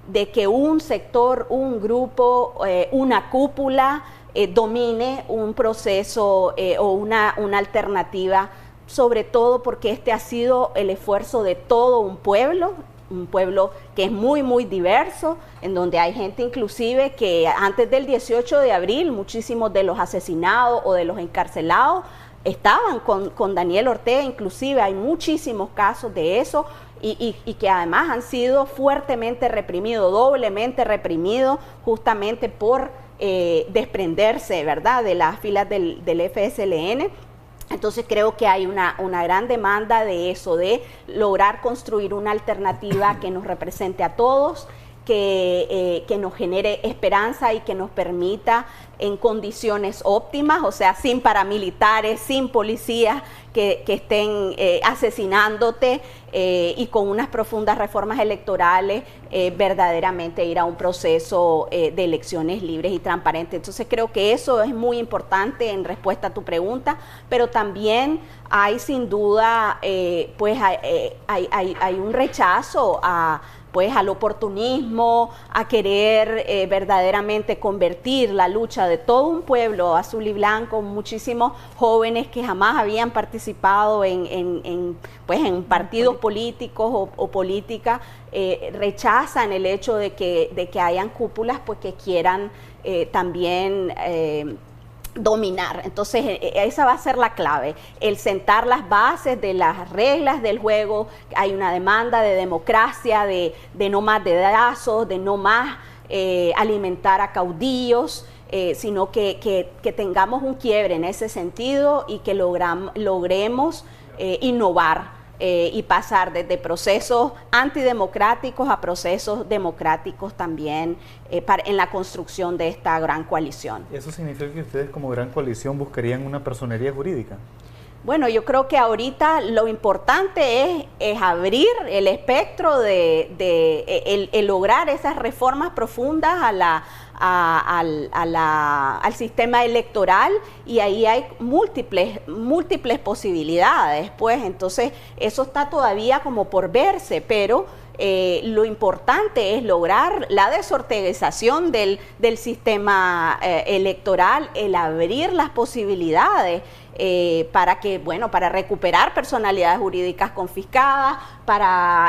de que un sector, un grupo, una cúpula domine un proceso o una alternativa, sobre todo porque este ha sido el esfuerzo de todo un pueblo que es muy, muy diverso, en donde hay gente inclusive que antes del 18 de abril, muchísimos de los asesinados o de los encarcelados estaban con Daniel Ortega, inclusive hay muchísimos casos de eso, y que además han sido fuertemente reprimidos, doblemente reprimidos, justamente por desprenderse, ¿verdad?, de las filas del FSLN. Entonces creo que hay una gran demanda de eso, de lograr construir una alternativa que nos represente a todos, que nos genere esperanza y que nos permita en condiciones óptimas, o sea, sin paramilitares, sin policías que estén asesinándote y con unas profundas reformas electorales, verdaderamente ir a un proceso de elecciones libres y transparentes. Entonces creo que eso es muy importante en respuesta a tu pregunta, pero también hay sin duda, pues hay un rechazo al oportunismo, a querer verdaderamente convertir la lucha de todo un pueblo azul y blanco, muchísimos jóvenes que jamás habían participado en partidos políticos o política, rechazan el hecho de que hayan cúpulas pues que quieran también dominar. Entonces esa va a ser la clave, el sentar las bases de las reglas del juego. Hay una demanda de democracia, de no más dedazos, de no más alimentar a caudillos, sino que tengamos un quiebre en ese sentido y que logremos innovar y pasar desde procesos antidemocráticos a procesos democráticos también en la construcción de esta gran coalición. ¿Eso significa que ustedes como gran coalición buscarían una personería jurídica? Bueno, yo creo que ahorita lo importante es abrir el espectro de lograr esas reformas profundas al sistema electoral, y ahí hay múltiples posibilidades, pues entonces eso está todavía como por verse, pero lo importante es lograr la desorteguización del sistema electoral, el abrir las posibilidades para recuperar personalidades jurídicas confiscadas,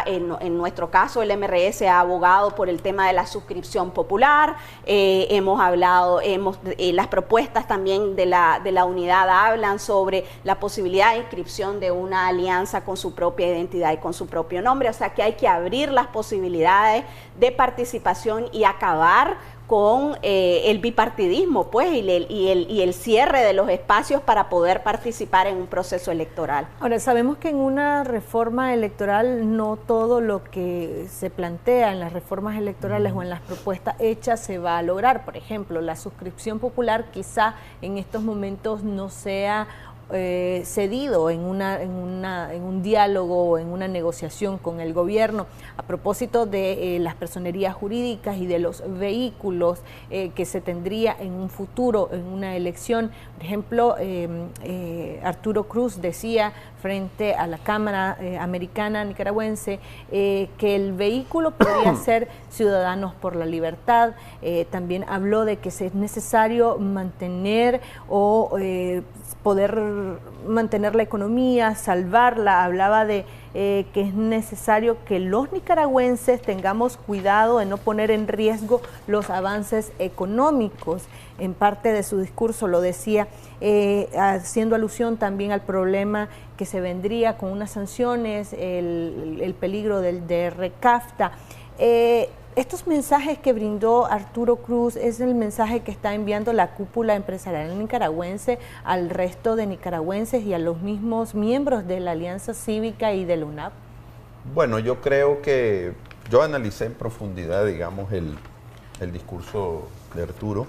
en nuestro caso el MRS ha abogado por el tema de la suscripción popular, las propuestas también de la unidad hablan sobre la posibilidad de inscripción de una alianza con su propia identidad y con su propio nombre, o sea que hay que abrir las posibilidades de participación y acabar con el bipartidismo, pues, y el cierre de los espacios para poder participar en un proceso electoral. Ahora, sabemos que en una reforma electoral no todo lo que se plantea en las reformas electorales o en las propuestas hechas se va a lograr. Por ejemplo, la suscripción popular quizá en estos momentos no sea cedido en un diálogo o en una negociación con el gobierno a propósito de las personerías jurídicas y de los vehículos que se tendría en un futuro, en una elección. Por ejemplo, Arturo Cruz decía frente a la Cámara Americana Nicaragüense que el vehículo podría ser Ciudadanos por la Libertad. También habló de que es necesario mantener o poder mantener la economía, salvarla. Hablaba de que es necesario que los nicaragüenses tengamos cuidado de no poner en riesgo los avances económicos. En parte de su discurso lo decía, haciendo alusión también al problema que se vendría con unas sanciones, el peligro de recafta. Estos mensajes que brindó Arturo Cruz es el mensaje que está enviando la cúpula empresarial nicaragüense al resto de nicaragüenses y a los mismos miembros de la Alianza Cívica y de la UNAP. Bueno, yo creo que yo analicé en profundidad, digamos, el discurso de Arturo.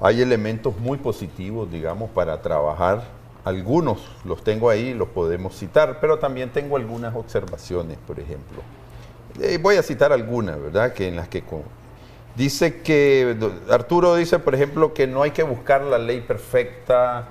Hay elementos muy positivos, digamos, para trabajar. Algunos los tengo ahí, los podemos citar, pero también tengo algunas observaciones, por ejemplo. Voy a citar algunas, ¿verdad? Que en las que dice que Arturo dice, por ejemplo, que no hay que buscar la ley perfecta,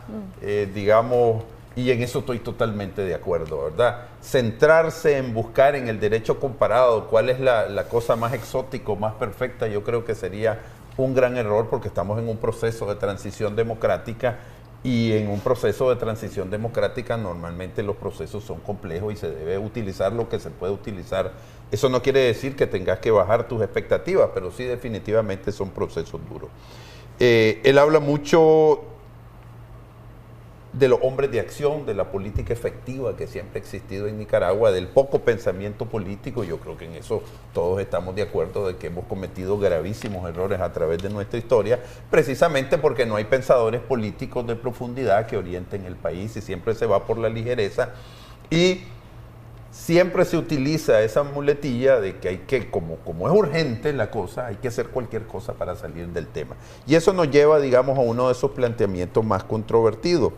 digamos, y en eso estoy totalmente de acuerdo, ¿verdad? Centrarse en buscar en el derecho comparado cuál es la cosa más exótica, más perfecta, yo creo que sería un gran error, porque estamos en un proceso de transición democrática, y en un proceso de transición democrática normalmente los procesos son complejos y se debe utilizar lo que se puede utilizar. Eso no quiere decir que tengas que bajar tus expectativas, pero sí definitivamente son procesos duros. Él habla mucho de los hombres de acción, de la política efectiva que siempre ha existido en Nicaragua, del poco pensamiento político. Yo creo que en eso todos estamos de acuerdo, de que hemos cometido gravísimos errores a través de nuestra historia, precisamente porque no hay pensadores políticos de profundidad que orienten el país y siempre se va por la ligereza y siempre se utiliza esa muletilla de que hay que, como es urgente la cosa, hay que hacer cualquier cosa para salir del tema. Y eso nos lleva, digamos, a uno de esos planteamientos más controvertidos.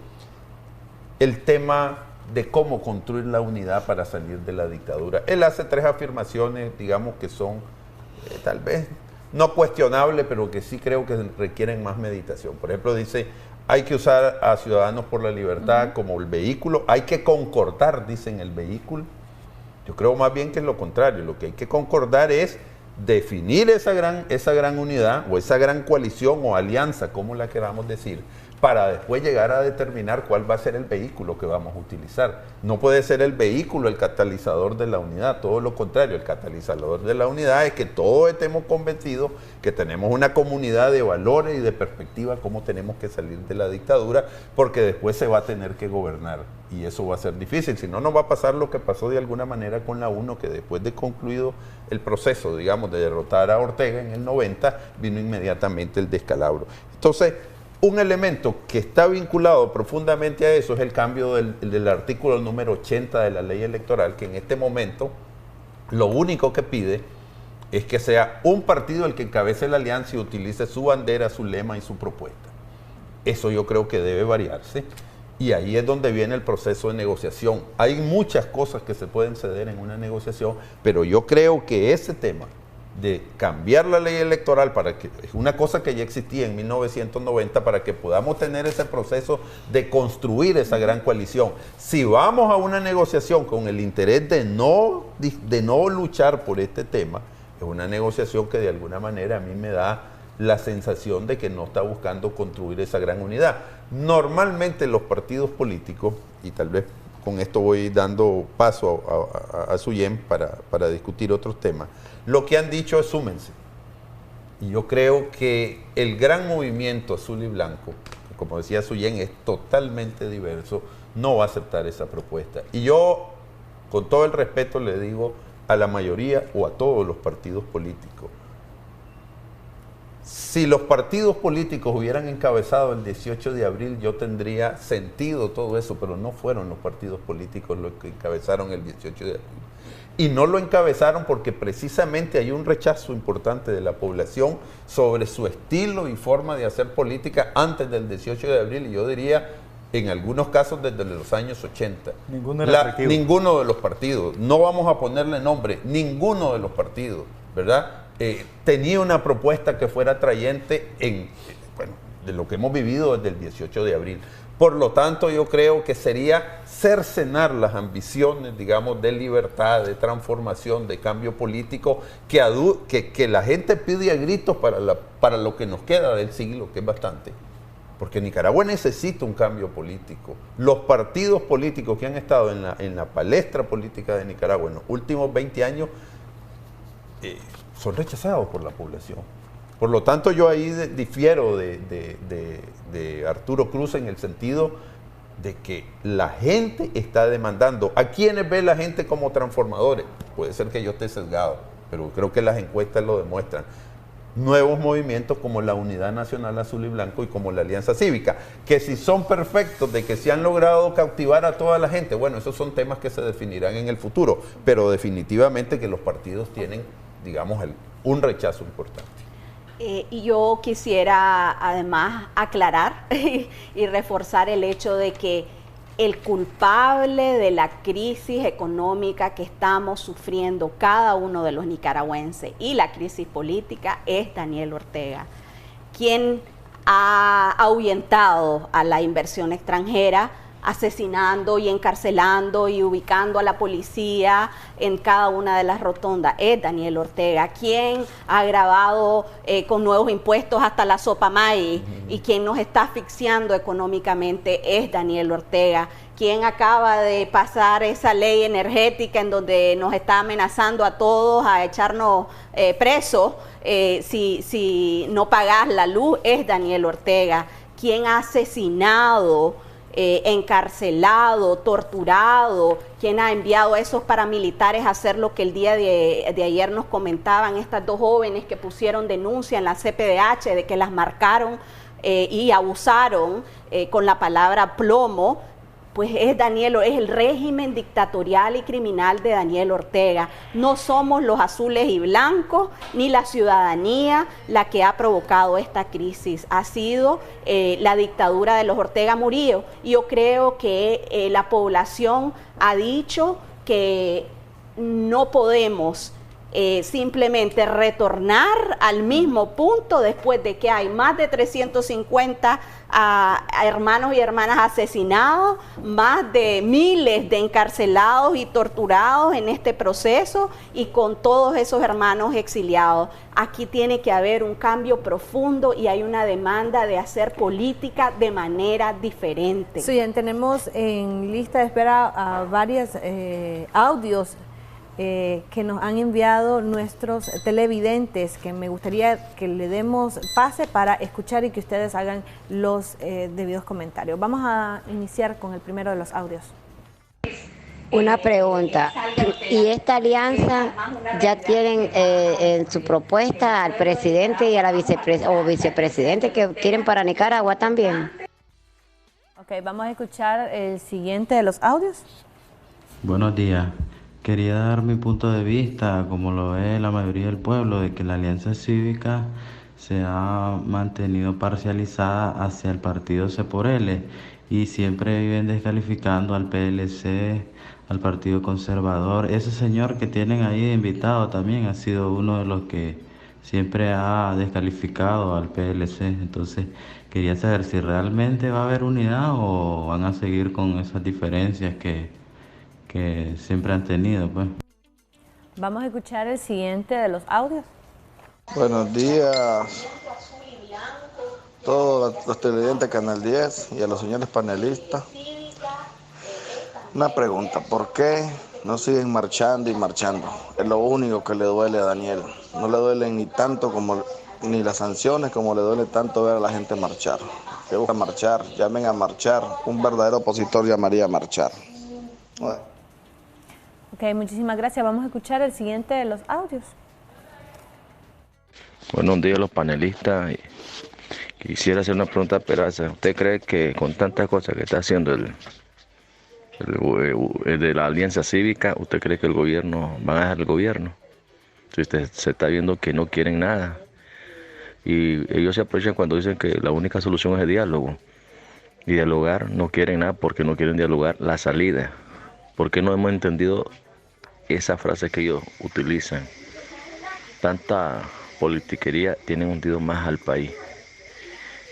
El tema de cómo construir la unidad para salir de la dictadura. Él hace tres afirmaciones, digamos, que son tal vez no cuestionables, pero que sí creo que requieren más meditación. Por ejemplo, dice, hay que usar a Ciudadanos por la Libertad como el vehículo, hay que concordar, dicen, el vehículo. Yo creo más bien que es lo contrario, lo que hay que concordar es definir esa gran unidad o esa gran coalición o alianza, como la queramos decir, para después llegar a determinar cuál va a ser el vehículo que vamos a utilizar. No puede ser el vehículo el catalizador de la unidad, todo lo contrario, el catalizador de la unidad es que todos estemos convencidos que tenemos una comunidad de valores y de perspectiva, cómo tenemos que salir de la dictadura, porque después se va a tener que gobernar y eso va a ser difícil, si no nos va a pasar lo que pasó de alguna manera con la UNO, que después de concluido el proceso, digamos, de derrotar a Ortega en el 90, vino inmediatamente el descalabro. Entonces, un elemento que está vinculado profundamente a eso es el cambio del artículo número 80 de la ley electoral, que en este momento lo único que pide es que sea un partido el que encabece la alianza y utilice su bandera, su lema y su propuesta. Eso yo creo que debe variarse y ahí es donde viene el proceso de negociación. Hay muchas cosas que se pueden ceder en una negociación, pero yo creo que ese tema de cambiar la ley electoral para que es una cosa que ya existía en 1990 para que podamos tener ese proceso de construir esa gran coalición. Si vamos a una negociación con el interés de no luchar por este tema, es una negociación que de alguna manera a mí me da la sensación de que no está buscando construir esa gran unidad. Normalmente los partidos políticos, y tal vez con esto voy dando paso a Suyén para discutir otros temas, lo que han dicho es súmense. Y yo creo que el gran movimiento azul y blanco, como decía Suyén, es totalmente diverso, no va a aceptar esa propuesta. Y yo, con todo el respeto, le digo a la mayoría o a todos los partidos políticos, si los partidos políticos hubieran encabezado el 18 de abril, yo tendría sentido todo eso, pero no fueron los partidos políticos los que encabezaron el 18 de abril. Y no lo encabezaron porque precisamente hay un rechazo importante de la población sobre su estilo y forma de hacer política antes del 18 de abril, y yo diría en algunos casos desde los años 80. Ninguno de los partidos, no vamos a ponerle nombre, ninguno de los partidos, ¿verdad? Tenía una propuesta que fuera atrayente de lo que hemos vivido desde el 18 de abril. Por lo tanto, yo creo que sería cercenar las ambiciones, digamos, de libertad, de transformación, de cambio político, que la gente pide a gritos para lo que nos queda del siglo, que es bastante. Porque Nicaragua necesita un cambio político. Los partidos políticos que han estado en la palestra política de Nicaragua en los últimos 20 años son rechazados por la población. Por lo tanto, yo ahí difiero de Arturo Cruz en el sentido de que la gente está demandando. ¿A quiénes ve la gente como transformadores? Puede ser que yo esté sesgado, pero creo que las encuestas lo demuestran. Nuevos movimientos como la Unidad Nacional Azul y Blanco y como la Alianza Cívica, que si son perfectos, de que se han logrado cautivar a toda la gente, bueno, esos son temas que se definirán en el futuro, pero definitivamente que los partidos tienen, digamos, un rechazo importante. Y yo quisiera además aclarar y reforzar el hecho de que el culpable de la crisis económica que estamos sufriendo cada uno de los nicaragüenses y la crisis política es Daniel Ortega, quien ha ahuyentado a la inversión extranjera, asesinando y encarcelando y ubicando a la policía en cada una de las rotondas. Es Daniel Ortega, quien ha agravado con nuevos impuestos hasta la sopa maíz, y quien nos está asfixiando económicamente es Daniel Ortega, quien acaba de pasar esa ley energética en donde nos está amenazando a todos a echarnos presos si no pagás la luz. Es Daniel Ortega, quien ha asesinado, encarcelado, torturado, quien ha enviado a esos paramilitares a hacer lo que el día de ayer nos comentaban estas dos jóvenes que pusieron denuncia en la CPDH de que las marcaron y abusaron con la palabra plomo. Pues es el régimen dictatorial y criminal de Daniel Ortega. No somos los azules y blancos, ni la ciudadanía la que ha provocado esta crisis. Ha sido la dictadura de los Ortega Murillo. Y yo creo que la población ha dicho que no podemos simplemente retornar al mismo punto después de que hay más de 350 hermanos y hermanas asesinados, más de miles de encarcelados y torturados en este proceso, y con todos esos hermanos exiliados. Aquí tiene que haber un cambio profundo y hay una demanda de hacer política de manera diferente. Sí, tenemos en lista de espera varios audios que nos han enviado nuestros televidentes, que me gustaría que le demos pase para escuchar y que ustedes hagan los debidos comentarios. Vamos a iniciar con el primero de los audios. Una pregunta, ¿y esta alianza ya tienen en su propuesta al presidente y a la vicepresidente que quieren para Nicaragua también? Ok, vamos a escuchar el siguiente de los audios. Buenos días. Quería dar mi punto de vista, como lo ve la mayoría del pueblo, de que la Alianza Cívica se ha mantenido parcializada hacia el partido C por L y siempre viven descalificando al PLC, al Partido Conservador. Ese señor que tienen ahí de invitado también ha sido uno de los que siempre ha descalificado al PLC. Entonces quería saber si realmente va a haber unidad o van a seguir con esas diferencias que siempre han tenido, pues. Vamos a escuchar el siguiente de los audios. Buenos días todos los televidentes de Canal 10 y a los señores panelistas. Una pregunta, ¿por qué no siguen marchando y marchando? Es lo único que le duele a Daniel. No le duelen ni tanto ni las sanciones, como le duele tanto ver a la gente marchar. Que busca marchar, llamen a marchar. Un verdadero opositor llamaría a marchar. Bueno. Ok, muchísimas gracias. Vamos a escuchar el siguiente de los audios. Buenos días, los panelistas. Quisiera hacer una pregunta a Peraza. ¿Usted cree que con tantas cosas que está haciendo el de la Alianza Cívica, usted cree que el gobierno va a dejar el gobierno? Usted se está viendo que no quieren nada. Y ellos se aprovechan cuando dicen que la única solución es el diálogo. y dialogar, no quieren nada porque no quieren dialogar la salida. Porque no hemos entendido esa frase que ellos utilizan. Tanta politiquería tiene hundido más al país.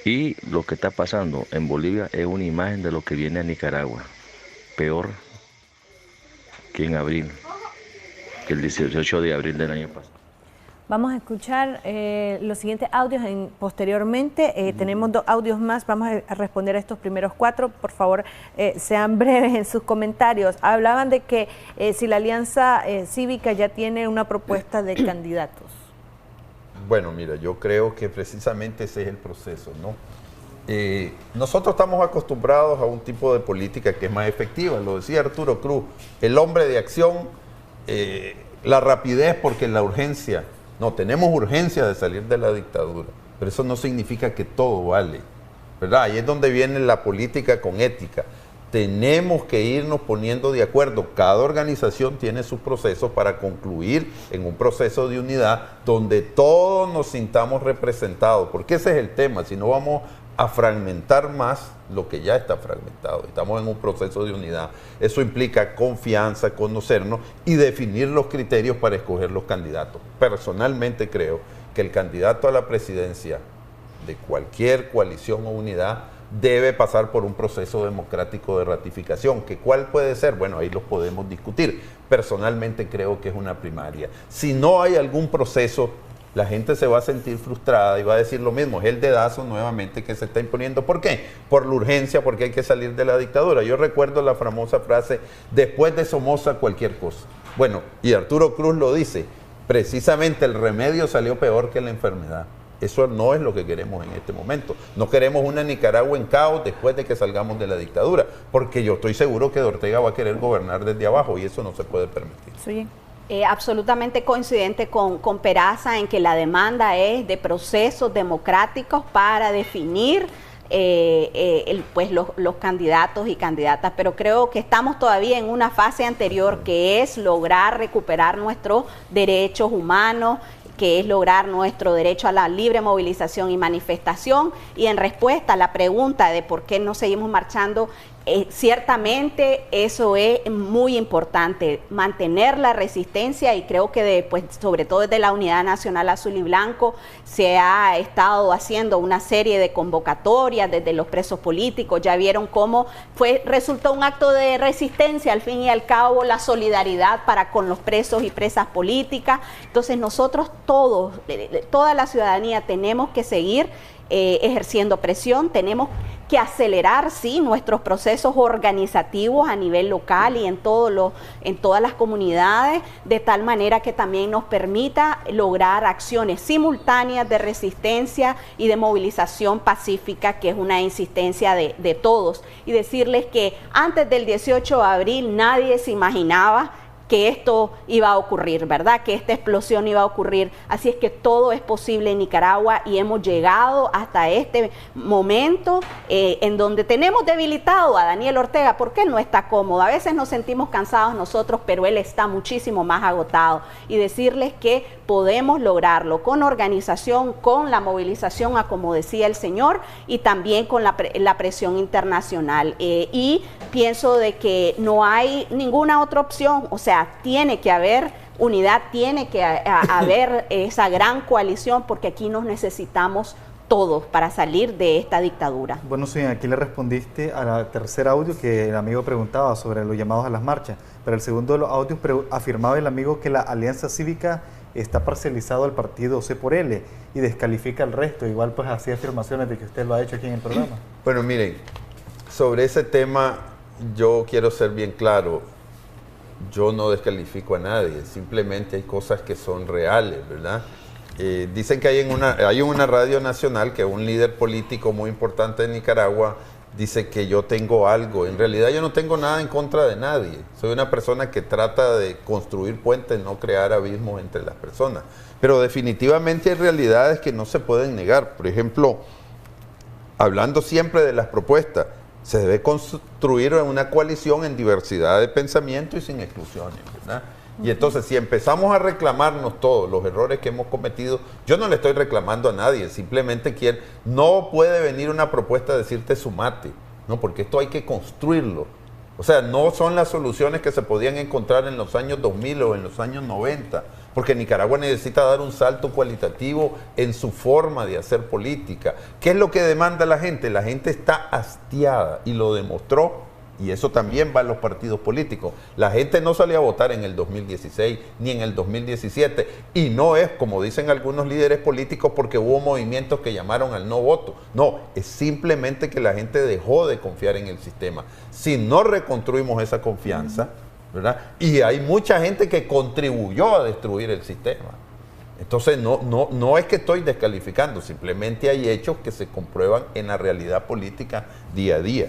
Y lo que está pasando en Bolivia es una imagen de lo que viene a Nicaragua. Peor que en abril, que el 18 de abril del año pasado. Vamos a escuchar los siguientes audios posteriormente. Tenemos 2 audios más. Vamos a responder a estos primeros 4. Por favor, sean breves en sus comentarios. Hablaban de que si la Alianza Cívica ya tiene una propuesta de candidatos. Bueno, mira, yo creo que precisamente ese es el proceso, ¿no? Nosotros estamos acostumbrados a un tipo de política que es más efectiva. Lo decía Arturo Cruz, el hombre de acción, la rapidez porque la urgencia. No, tenemos urgencia de salir de la dictadura, pero eso no significa que todo vale, ¿verdad? Ahí es donde viene la política con ética. Tenemos que irnos poniendo de acuerdo. Cada organización tiene sus procesos para concluir en un proceso de unidad donde todos nos sintamos representados, porque ese es el tema. Si no, vamos a fragmentar más lo que ya está fragmentado. Estamos en un proceso de unidad. Eso implica confianza, conocernos y definir los criterios para escoger los candidatos. Personalmente creo que el candidato a la presidencia de cualquier coalición o unidad debe pasar por un proceso democrático de ratificación. ¿Que cuál puede ser? Bueno, ahí los podemos discutir. Personalmente creo que es una primaria. Si no hay algún proceso, la gente se va a sentir frustrada y va a decir lo mismo, es el dedazo nuevamente que se está imponiendo. ¿Por qué? Por la urgencia, porque hay que salir de la dictadura. Yo recuerdo la famosa frase, después de Somoza cualquier cosa. Bueno, y Arturo Cruz lo dice, precisamente el remedio salió peor que la enfermedad. Eso no es lo que queremos en este momento. No queremos una Nicaragua en caos después de que salgamos de la dictadura, porque yo estoy seguro que Ortega va a querer gobernar desde abajo y eso no se puede permitir. Sí. Absolutamente coincidente con Peraza en que la demanda es de procesos democráticos para definir pues los candidatos y candidatas, pero creo que estamos todavía en una fase anterior que es lograr recuperar nuestros derechos humanos, que es lograr nuestro derecho a la libre movilización y manifestación. Y en respuesta a la pregunta de por qué no seguimos marchando, ciertamente eso es muy importante, mantener la resistencia, y creo que sobre todo desde la Unidad Nacional Azul y Blanco se ha estado haciendo una serie de convocatorias desde los presos políticos. Ya vieron cómo resultó un acto de resistencia al fin y al cabo la solidaridad para con los presos y presas políticas. Entonces nosotros todos, toda la ciudadanía, tenemos que seguir ejerciendo presión, tenemos que acelerar, sí, nuestros procesos organizativos a nivel local y en todas las comunidades, de tal manera que también nos permita lograr acciones simultáneas de resistencia y de movilización pacífica, que es una insistencia de todos. Y decirles que antes del 18 de abril nadie se imaginaba que esto iba a ocurrir, ¿verdad? Que esta explosión iba a ocurrir. Así es que todo es posible en Nicaragua y hemos llegado hasta este momento en donde tenemos debilitado a Daniel Ortega porque él no está cómodo. A veces nos sentimos cansados nosotros, pero él está muchísimo más agotado. Y decirles que podemos lograrlo con organización, con la movilización, como decía el señor, y también con la presión internacional. Y pienso de que no hay ninguna otra opción, o sea, tiene que haber unidad, tiene que haber esa gran coalición, porque aquí nos necesitamos todos para salir de esta dictadura. Bueno, sí, aquí le respondiste a la tercer audio que el amigo preguntaba sobre los llamados a las marchas, pero el segundo de los audios afirmaba el amigo que la Alianza Cívica está parcializado al partido C por L y descalifica al resto. Igual pues hacía afirmaciones de que usted lo ha hecho aquí en el programa. Bueno, miren, sobre ese tema yo quiero ser bien claro. Yo no descalifico a nadie, simplemente hay cosas que son reales, ¿verdad? Dicen que hay una radio nacional que un líder político muy importante de Nicaragua dice que yo tengo algo. En realidad yo no tengo nada en contra de nadie. Soy una persona que trata de construir puentes, no crear abismos entre las personas. Pero definitivamente hay realidades que no se pueden negar. Por ejemplo, hablando siempre de las propuestas, se debe construir una coalición en diversidad de pensamiento y sin exclusiones, ¿verdad? Y entonces, si empezamos a reclamarnos todos los errores que hemos cometido, yo no le estoy reclamando a nadie, simplemente no puede venir una propuesta a decirte sumate. No, porque esto hay que construirlo. O sea, no son las soluciones que se podían encontrar en los años 2000 o en los años 90, porque Nicaragua necesita dar un salto cualitativo en su forma de hacer política. ¿Qué es lo que demanda la gente? La gente está hastiada y lo demostró, y eso también va a los partidos políticos. La gente no salió a votar en el 2016 ni en el 2017, y no es, como dicen algunos líderes políticos, porque hubo movimientos que llamaron al no voto. No, es simplemente que la gente dejó de confiar en el sistema. Si no reconstruimos esa confianza, ¿verdad? Y hay mucha gente que contribuyó a destruir el sistema. Entonces no es que estoy descalificando, simplemente hay hechos que se comprueban en la realidad política día a día.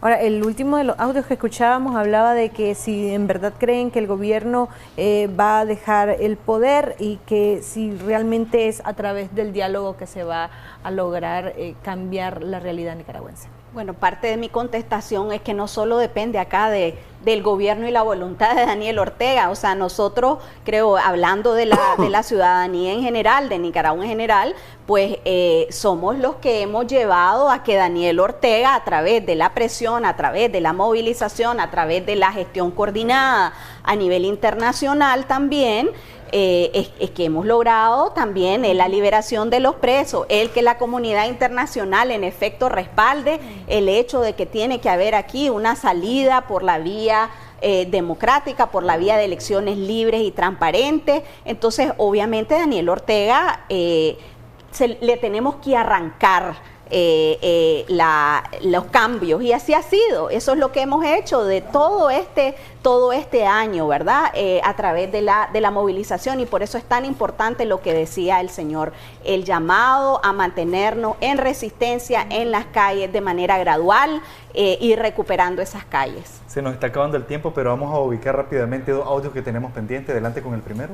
Ahora, el último de los audios que escuchábamos hablaba de que si en verdad creen que el gobierno va a dejar el poder y que si realmente es a través del diálogo que se va a lograr cambiar la realidad nicaragüense. Bueno, parte de mi contestación es que no solo depende acá del gobierno y la voluntad de Daniel Ortega. O sea, nosotros, creo, hablando de la ciudadanía en general, de Nicaragua en general, pues somos los que hemos llevado a que Daniel Ortega, a través de la presión, a través de la movilización, a través de la gestión coordinada a nivel internacional también, es que hemos logrado también la liberación de los presos, el que la comunidad internacional en efecto respalde el hecho de que tiene que haber aquí una salida por la vía democrática, por la vía de elecciones libres y transparentes. Entonces, obviamente, Daniel Ortega le tenemos que arrancar los cambios, y así ha sido. Eso es lo que hemos hecho de todo este año, ¿verdad? A través de la movilización, y por eso es tan importante lo que decía el señor, el llamado a mantenernos en resistencia en las calles de manera gradual, y recuperando esas calles. Se nos está acabando el tiempo, pero vamos a ubicar rápidamente dos audios que tenemos pendientes. Adelante con el primero.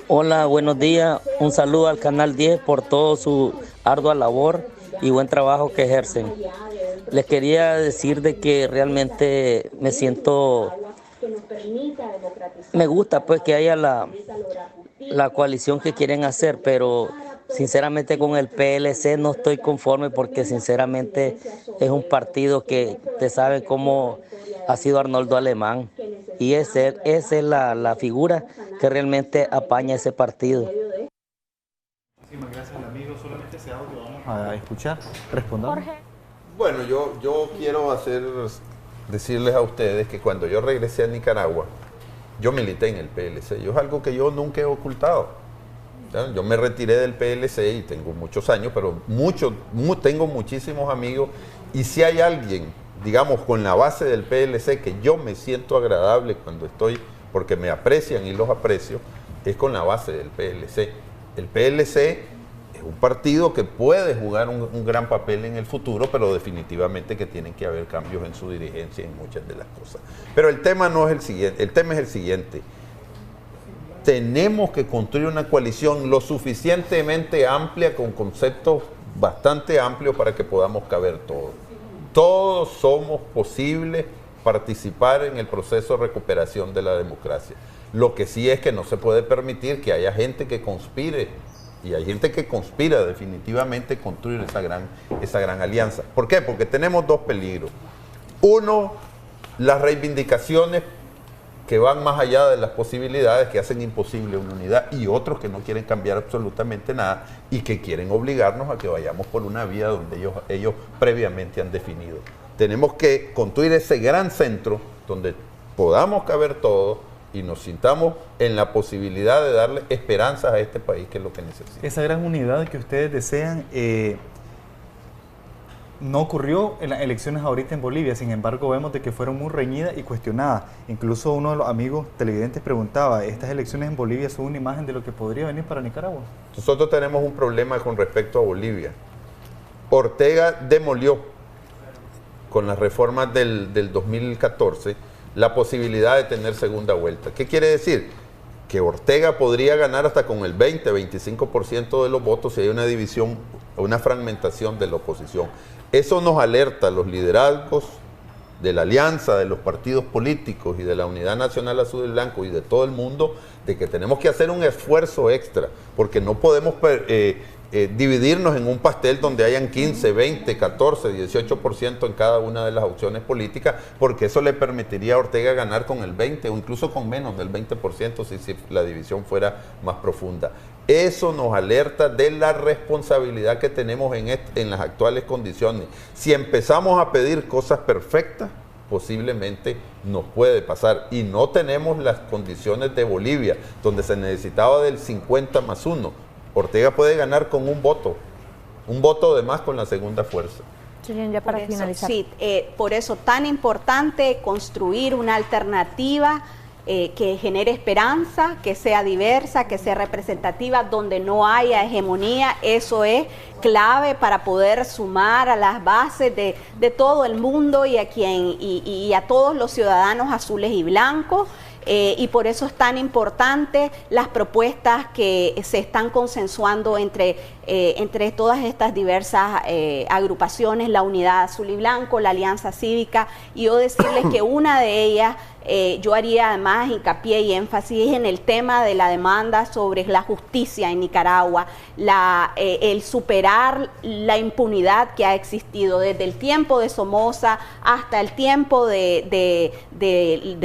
Hola, buenos días. Un saludo al Canal 10 por todo su ardua labor y buen trabajo que ejercen. Les quería decir de que realmente me gusta pues que haya la coalición que quieren hacer, pero sinceramente con el PLC no estoy conforme, porque sinceramente es un partido que usted sabe cómo ha sido Arnoldo Alemán, y esa es la figura que realmente apaña ese partido. Muchísimas gracias, amigo. Solamente ese audio vamos a escuchar. Respondamos. Bueno, yo quiero decirles a ustedes que cuando yo regresé a Nicaragua, yo milité en el PLC. Es algo que yo nunca he ocultado. ¿Ya? Yo me retiré del PLC y tengo muchos años, pero tengo muchísimos amigos, y si hay alguien, digamos, con la base del PLC, que yo me siento agradable cuando estoy, porque me aprecian y los aprecio, es con la base del PLC. El PLC es un partido que puede jugar un gran papel en el futuro, pero definitivamente que tienen que haber cambios en su dirigencia y en muchas de las cosas. Pero el tema no es el siguiente, el tema es el siguiente. Tenemos que construir una coalición lo suficientemente amplia, con conceptos bastante amplios para que podamos caber todos. Todos somos posibles participar en el proceso de recuperación de la democracia. Lo que sí es que no se puede permitir que haya gente que conspire, y hay gente que conspira definitivamente construir esa gran alianza. ¿Por qué? Porque tenemos dos peligros. Uno, las reivindicaciones que van más allá de las posibilidades, que hacen imposible una unidad, y otros que no quieren cambiar absolutamente nada y que quieren obligarnos a que vayamos por una vía donde ellos previamente han definido. Tenemos que construir ese gran centro donde podamos caber todos y nos sintamos en la posibilidad de darle esperanzas a este país, que es lo que necesita. Esa gran unidad que ustedes desean no ocurrió en las elecciones ahorita en Bolivia. Sin embargo, vemos de que fueron muy reñidas y cuestionadas. Incluso uno de los amigos televidentes preguntaba, ¿estas elecciones en Bolivia son una imagen de lo que podría venir para Nicaragua? Nosotros tenemos un problema con respecto a Bolivia. Ortega demolió con las reformas del 2014 la posibilidad de tener segunda vuelta. ¿Qué quiere decir? Que Ortega podría ganar hasta con el 20-25% de los votos si hay una división, una fragmentación de la oposición. Eso nos alerta a los liderazgos de la alianza, de los partidos políticos y de la Unidad Nacional Azul y Blanco y de todo el mundo, de que tenemos que hacer un esfuerzo extra, porque no podemos dividirnos en un pastel donde hayan 15, 20, 14, 18% en cada una de las opciones políticas, porque eso le permitiría a Ortega ganar con el 20 o incluso con menos del 20% si la división fuera más profunda. Eso nos alerta de la responsabilidad que tenemos en las actuales condiciones. Si empezamos a pedir cosas perfectas, posiblemente nos puede pasar. Y no tenemos las condiciones de Bolivia, donde se necesitaba del 50+1. Ortega puede ganar con un voto de más con la segunda fuerza. Ya para finalizar. Sí, por eso tan importante construir una alternativa que genere esperanza, que sea diversa, que sea representativa, donde no haya hegemonía. Eso es clave para poder sumar a las bases de todo el mundo y a todos los ciudadanos azules y blancos. Y por eso es tan importante las propuestas que se están consensuando entre todas estas diversas agrupaciones, la Unidad Azul y Blanco, la Alianza Cívica, y yo decirles que una de ellas, yo haría además hincapié y énfasis en el tema de la demanda sobre la justicia en Nicaragua, el superar la impunidad que ha existido desde el tiempo de Somoza hasta el tiempo de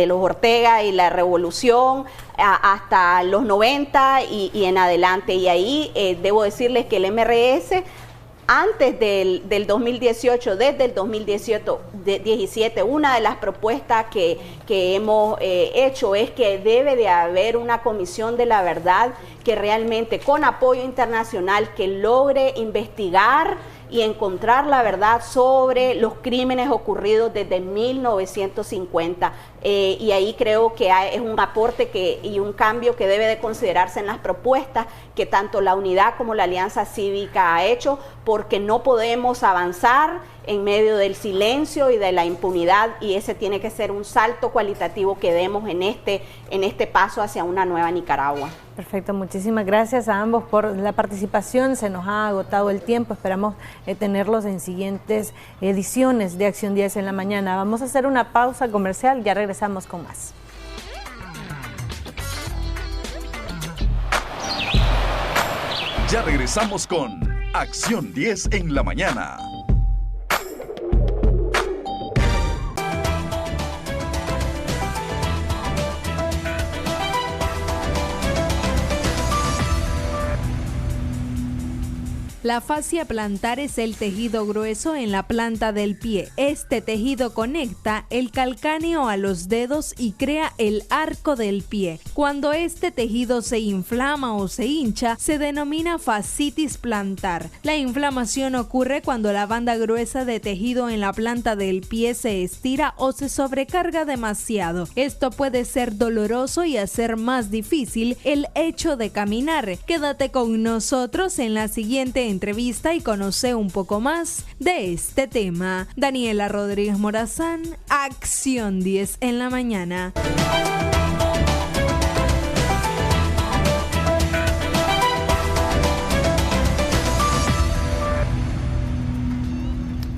los Ortega y la revolución, hasta los 90 y en adelante. Y ahí debo decirles que el MRS, antes del 2018, desde el 2017, una de las propuestas que hemos hecho es que debe de haber una comisión de la verdad que realmente, con apoyo internacional, que logre investigar y encontrar la verdad sobre los crímenes ocurridos desde 1950. Y ahí creo que es un aporte y un cambio que debe de considerarse en las propuestas que tanto la Unidad como la Alianza Cívica ha hecho, porque no podemos avanzar en medio del silencio y de la impunidad, y ese tiene que ser un salto cualitativo que demos en este paso hacia una nueva Nicaragua. Perfecto, muchísimas gracias a ambos por la participación. Se nos ha agotado el tiempo, esperamos tenerlos en siguientes ediciones de Acción 10 en la mañana. Vamos a hacer una pausa comercial, ya regresamos con más. Ya regresamos con Acción 10 en la mañana. La fascia plantar es el tejido grueso en la planta del pie. Este tejido conecta el calcáneo a los dedos y crea el arco del pie. Cuando este tejido se inflama o se hincha, se denomina fascitis plantar. La inflamación ocurre cuando la banda gruesa de tejido en la planta del pie se estira o se sobrecarga demasiado. Esto puede ser doloroso y hacer más difícil el hecho de caminar. Quédate con nosotros en la siguiente entrevista y conoce un poco más de este tema. Daniela Rodríguez Morazán, Acción 10 en la mañana.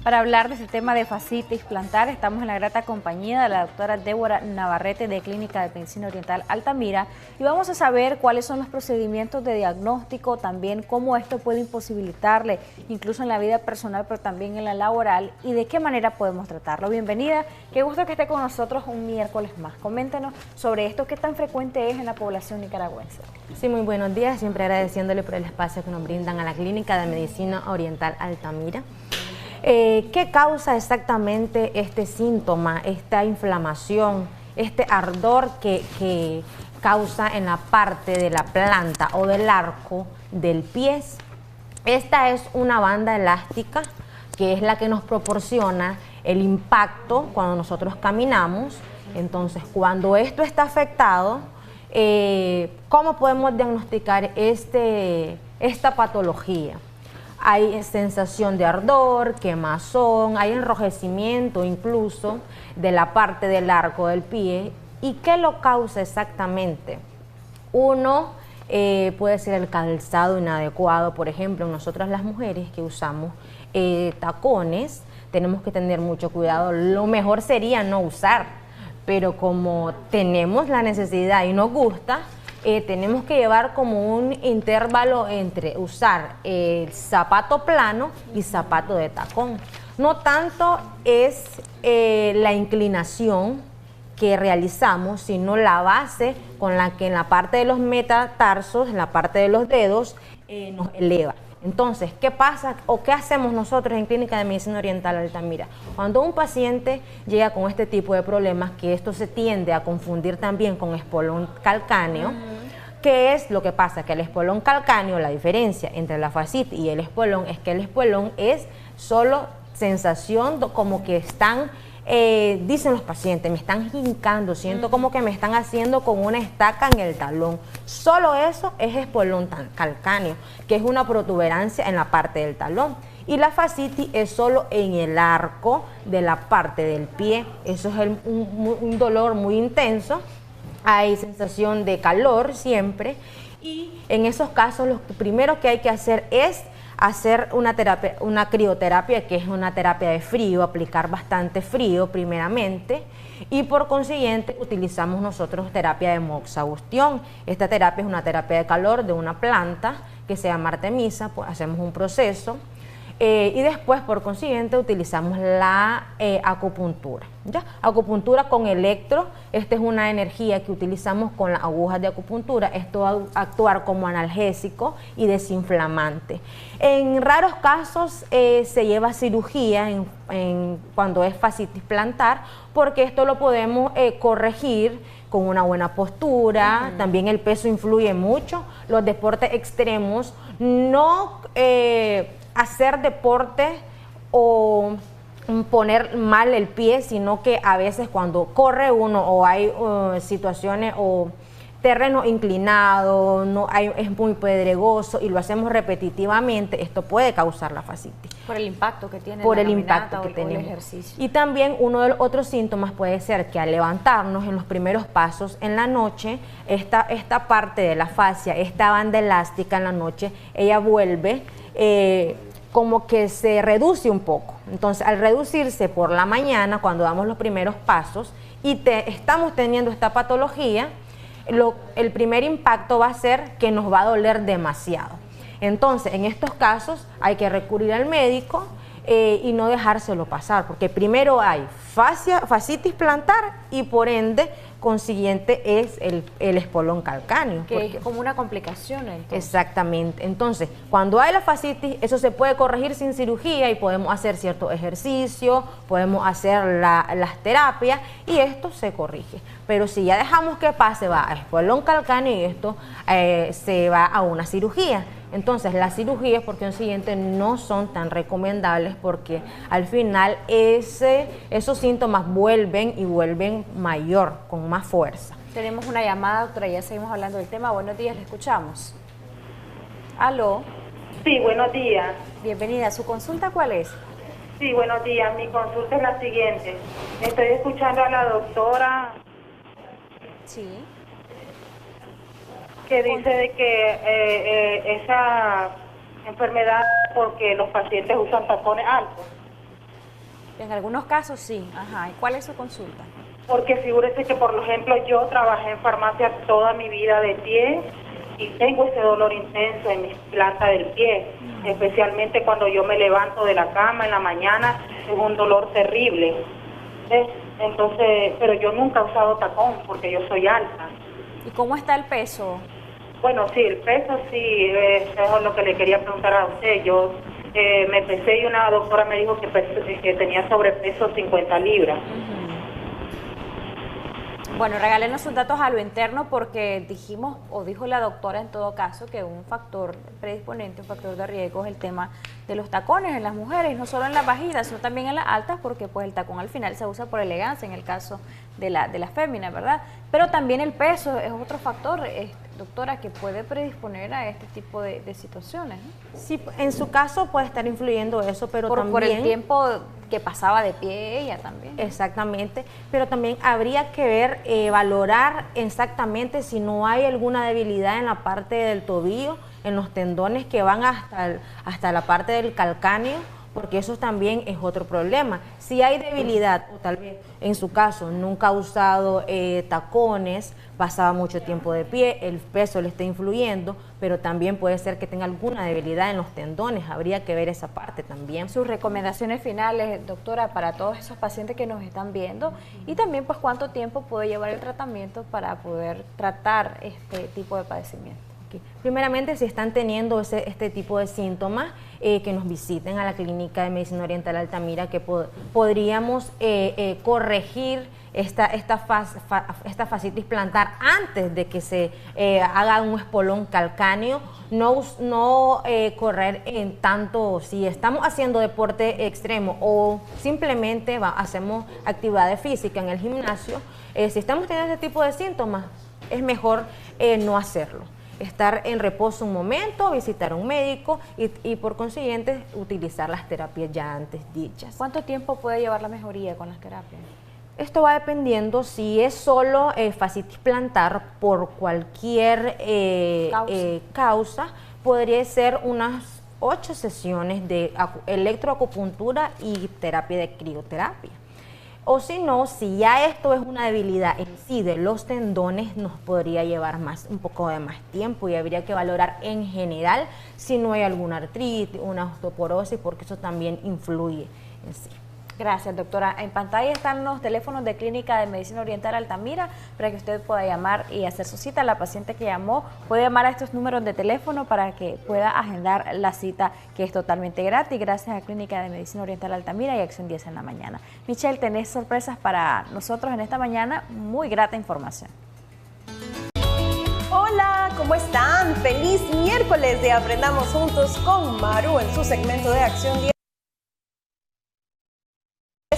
Para hablar de este tema de fascitis plantar, estamos en la grata compañía de la doctora Débora Navarrete de Clínica de Medicina Oriental Altamira y vamos a saber cuáles son los procedimientos de diagnóstico, también cómo esto puede imposibilitarle, incluso en la vida personal, pero también en la laboral, y de qué manera podemos tratarlo. Bienvenida, qué gusto que esté con nosotros un miércoles más. Coméntenos sobre esto, qué tan frecuente es en la población nicaragüense. Sí, muy buenos días, siempre agradeciéndole por el espacio que nos brindan a la Clínica de Medicina Oriental Altamira. ¿Qué causa exactamente este síntoma, esta inflamación, este ardor que causa en la parte de la planta o del arco del pie? Esta es una banda elástica que es la que nos proporciona el impacto cuando nosotros caminamos. Entonces, cuando esto está afectado, ¿cómo podemos diagnosticar esta patología? Hay sensación de ardor, quemazón, hay enrojecimiento incluso de la parte del arco del pie. ¿Y qué lo causa exactamente? Uno puede ser el calzado inadecuado, por ejemplo, nosotras las mujeres que usamos tacones, tenemos que tener mucho cuidado. Lo mejor sería no usar, pero como tenemos la necesidad y nos gusta, tenemos que llevar como un intervalo entre usar el zapato plano y zapato de tacón. No tanto es la inclinación que realizamos, sino la base con la que en la parte de los metatarsos, en la parte de los dedos, nos eleva. Entonces, ¿qué pasa o qué hacemos nosotros en Clínica de Medicina Oriental Altamira? Cuando un paciente llega con este tipo de problemas, que esto se tiende a confundir también con espolón calcáneo, ¿qué es lo que pasa? Que el espolón calcáneo, la diferencia entre la fascitis y el espolón es que el espolón es solo sensación como que están, dicen los pacientes, me están hincando, siento como que me están haciendo con una estaca en el talón. Solo eso es espolón calcáneo, que es una protuberancia en la parte del talón. Y la fascitis es solo en el arco de la parte del pie. Eso es un dolor muy intenso. Hay sensación de calor siempre. Y en esos casos lo primero que hay que hacer es hacer una terapia, una crioterapia, que es una terapia de frío, aplicar bastante frío primeramente, y por consiguiente utilizamos nosotros terapia de moxabustión. Esta terapia es una terapia de calor de una planta que se llama Artemisa, pues hacemos un proceso y después por consiguiente utilizamos la acupuntura. ¿Ya? Acupuntura con electro, esta es una energía que utilizamos con las agujas de acupuntura, esto va a actuar como analgésico y desinflamante. En raros casos se lleva cirugía cuando es fascitis plantar, porque esto lo podemos corregir con una buena postura. También el peso influye mucho, los deportes extremos, no hacer deporte o poner mal el pie, sino que a veces cuando corre uno o hay situaciones o terreno inclinado, es muy pedregoso y lo hacemos repetitivamente, esto puede causar la fascitis. Por el impacto que tiene por la el impacto que tenemos. El ejercicio. Y también uno de los otros síntomas puede ser que al levantarnos en los primeros pasos en la noche, esta parte de la fascia, esta banda elástica en la noche, ella vuelve como que se reduce un poco. Entonces, al reducirse por la mañana, cuando damos los primeros pasos y estamos teniendo esta patología, el primer impacto va a ser que nos va a doler demasiado. Entonces, en estos casos hay que recurrir al médico y no dejárselo pasar, porque primero hay fascitis plantar y por ende consiguiente es el espolón calcáneo. Que es como una complicación. Entonces. Exactamente. Entonces, cuando hay la fascitis, eso se puede corregir sin cirugía y podemos hacer cierto ejercicio, podemos hacer las terapias y esto se corrige. Pero si ya dejamos que pase, va a espolón calcáneo y esto se va a una cirugía. Entonces, las cirugías por consiguiente no son tan recomendables porque al final esos síntomas vuelven y vuelven mayor, con más fuerza. Tenemos una llamada, doctora, ya seguimos hablando del tema. Buenos días, le escuchamos. ¿Aló? Sí, buenos días. Bienvenida. ¿Su consulta cuál es? Sí, buenos días. Mi consulta es la siguiente. Estoy escuchando a la doctora. Sí. Que dice de que esa enfermedad porque los pacientes usan tacones altos. En algunos casos sí. Ajá. ¿Y cuál es su consulta? Porque figúrese que, por ejemplo, yo trabajé en farmacia toda mi vida de pie y tengo ese dolor intenso en mis plantas del pie, especialmente cuando yo me levanto de la cama en la mañana, es un dolor terrible. Entonces, pero yo nunca he usado tacón porque yo soy alta. ¿Y cómo está el peso? Bueno, sí, el peso sí, eso es lo que le quería preguntar a usted. Yo me pesé y una doctora me dijo que tenía sobrepeso 50 libras. Bueno, regálenos sus datos a lo interno porque dijimos, o dijo la doctora en todo caso, que un factor predisponente, un factor de riesgo es el tema de los tacones en las mujeres, no solo en las bajitas, sino también en las altas, porque pues el tacón al final se usa por elegancia en el caso de las féminas, ¿verdad? Pero también el peso es otro factor, doctora, que puede predisponer a este tipo de situaciones, ¿no? Sí, en su caso puede estar influyendo eso, pero también... Por el tiempo que pasaba de pie ella también. Exactamente, pero también habría que ver, valorar exactamente si no hay alguna debilidad en la parte del tobillo, en los tendones que van hasta la parte del calcáneo, porque eso también es otro problema. Si hay debilidad, o tal vez en su caso nunca ha usado tacones, pasaba mucho tiempo de pie, el peso le está influyendo, pero también puede ser que tenga alguna debilidad en los tendones, habría que ver esa parte también. Sus recomendaciones finales, doctora, para todos esos pacientes que nos están viendo, y también pues cuánto tiempo puede llevar el tratamiento para poder tratar este tipo de padecimiento. Okay. Primeramente, si están teniendo este tipo de síntomas, que nos visiten a la Clínica de Medicina Oriental Altamira, que podríamos corregir esta fascitis plantar antes de que se haga un espolón calcáneo. No correr en tanto, si estamos haciendo deporte extremo o simplemente hacemos actividades físicas en el gimnasio, si estamos teniendo este tipo de síntomas, es mejor no hacerlo. Estar en reposo un momento, visitar a un médico y por consiguiente utilizar las terapias ya antes dichas. ¿Cuánto tiempo puede llevar la mejoría con las terapias? Esto va dependiendo si es solo fascitis plantar por cualquier causa, podría ser unas 8 sesiones de electroacupuntura y terapia de crioterapia. O si no, si ya esto es una debilidad en sí de los tendones, nos podría llevar un poco de más tiempo y habría que valorar en general si no hay alguna artritis, una osteoporosis, porque eso también influye en sí. Gracias, doctora. En pantalla están los teléfonos de Clínica de Medicina Oriental Altamira para que usted pueda llamar y hacer su cita. La paciente que llamó puede llamar a estos números de teléfono para que pueda agendar la cita, que es totalmente gratis, gracias a Clínica de Medicina Oriental Altamira y Acción 10 en la mañana. Michelle, tenés sorpresas para nosotros en esta mañana, muy grata información. Hola, ¿cómo están? Feliz miércoles de Aprendamos Juntos con Maru en su segmento de Acción 10.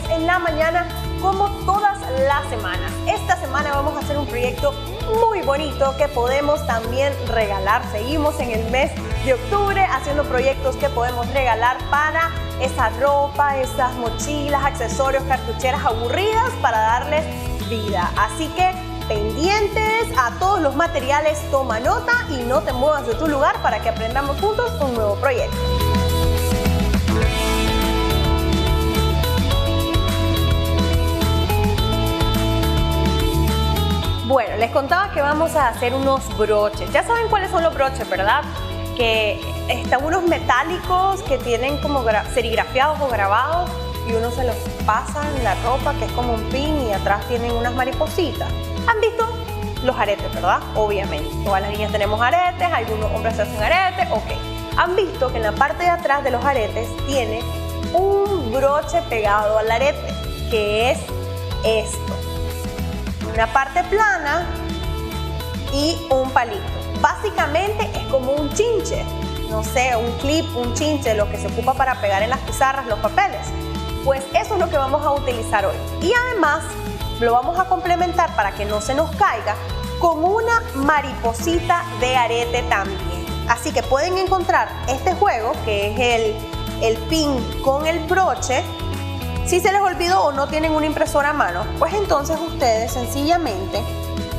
En la mañana, como todas las semanas. Esta semana vamos a hacer un proyecto muy bonito que podemos también regalar. Seguimos en el mes de octubre haciendo proyectos que podemos regalar para esa ropa, esas mochilas, accesorios, cartucheras aburridas para darles vida. Así que pendientes a todos los materiales, toma nota y no te muevas de tu lugar para que aprendamos juntos un nuevo proyecto. Bueno, les contaba que vamos a hacer unos broches. Ya saben cuáles son los broches, ¿verdad? Que están unos metálicos que tienen como serigrafiados o grabados y uno se los pasa en la ropa, que es como un pin, y atrás tienen unas maripositas. ¿Han visto los aretes, verdad? Obviamente. Todas las niñas tenemos aretes, algunos hombres se hacen aretes, ok. Han visto que en la parte de atrás de los aretes tiene un broche pegado al arete, que es esto. Una parte plana y un palito. Básicamente es como un chinche, no sé, un clip, un chinche, lo que se ocupa para pegar en las pizarras los papeles. Pues eso es lo que vamos a utilizar hoy. Y además lo vamos a complementar para que no se nos caiga con una mariposita de arete también. Así que pueden encontrar este juego, que es el pin con el broche. Si se les olvidó o no tienen una impresora a mano, pues entonces ustedes sencillamente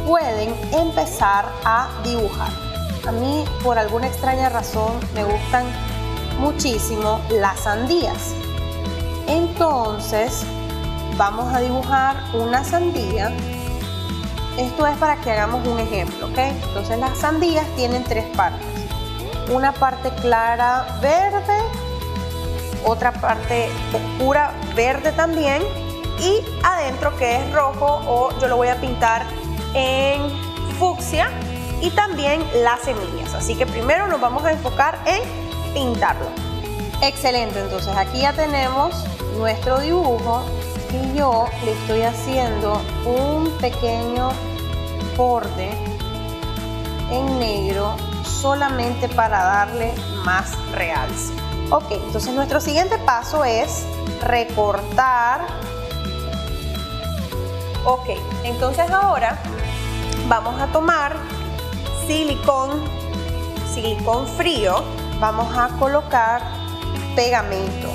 pueden empezar a dibujar. A mí, por alguna extraña razón, me gustan muchísimo las sandías. Entonces, vamos a dibujar una sandía. Esto es para que hagamos un ejemplo, ¿ok? Entonces, las sandías tienen 3 partes. Una parte clara verde, otra parte oscura verde también, y adentro que es rojo, o yo lo voy a pintar en fucsia, y también las semillas. Así que primero nos vamos a enfocar en pintarlo. Excelente, entonces aquí ya tenemos nuestro dibujo y yo le estoy haciendo un pequeño borde en negro solamente para darle más realce. Ok, entonces nuestro siguiente paso es recortar. Ok, entonces ahora vamos a tomar silicón frío, vamos a colocar pegamento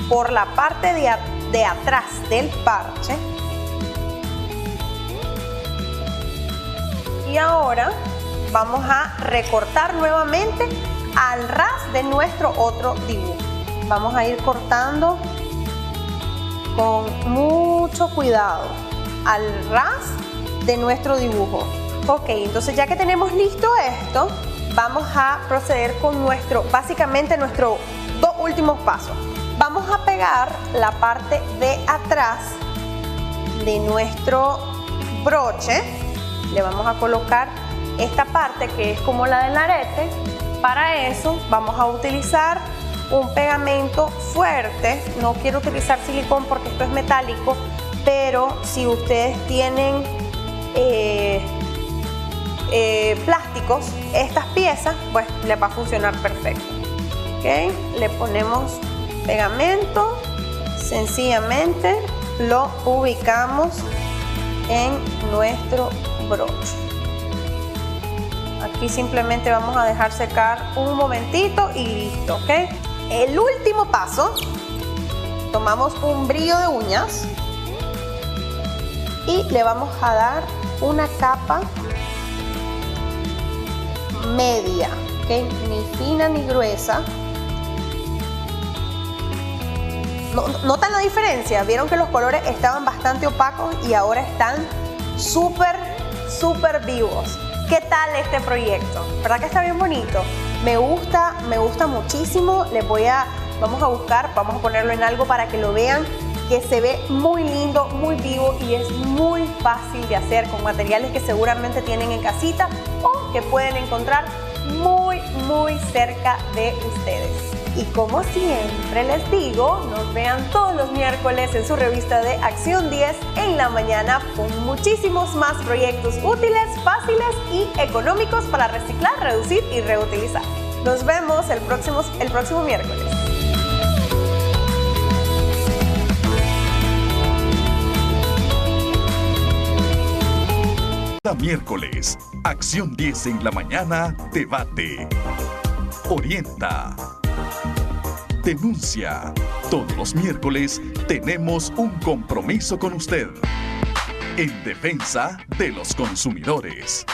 por la parte de atrás del parche. Y ahora vamos a recortar nuevamente al ras de nuestro otro dibujo. Vamos a ir cortando con mucho cuidado al ras de nuestro dibujo. Ok, entonces ya que tenemos listo esto, vamos a proceder con básicamente nuestros dos últimos pasos. Vamos a pegar la parte de atrás de nuestro broche. Le vamos a colocar esta parte que es como la del arete. Para eso vamos a utilizar un pegamento fuerte. No quiero utilizar silicón porque esto es metálico, pero si ustedes tienen plásticos, estas piezas, pues les va a funcionar perfecto. ¿Okay? Le ponemos pegamento, sencillamente lo ubicamos en nuestro broche. Aquí simplemente vamos a dejar secar un momentito y listo, ¿ok? El último paso, tomamos un brillo de uñas y le vamos a dar una capa media, ¿ok? Ni fina ni gruesa. ¿Notan la diferencia? Vieron que los colores estaban bastante opacos y ahora están súper vivos. ¿Qué tal este proyecto? ¿Verdad que está bien bonito? Me gusta muchísimo. Vamos a ponerlo en algo para que lo vean, que se ve muy lindo, muy vivo y es muy fácil de hacer con materiales que seguramente tienen en casita o que pueden encontrar muy cerca de ustedes. Y como siempre les digo, nos vean todos los miércoles en su revista de Acción 10 en la mañana con muchísimos más proyectos útiles, fáciles y económicos para reciclar, reducir y reutilizar. Nos vemos el próximo miércoles. Cada miércoles, Acción 10 en la mañana, debate, orienta, denuncia. Todos los miércoles tenemos un compromiso con usted en defensa de los consumidores.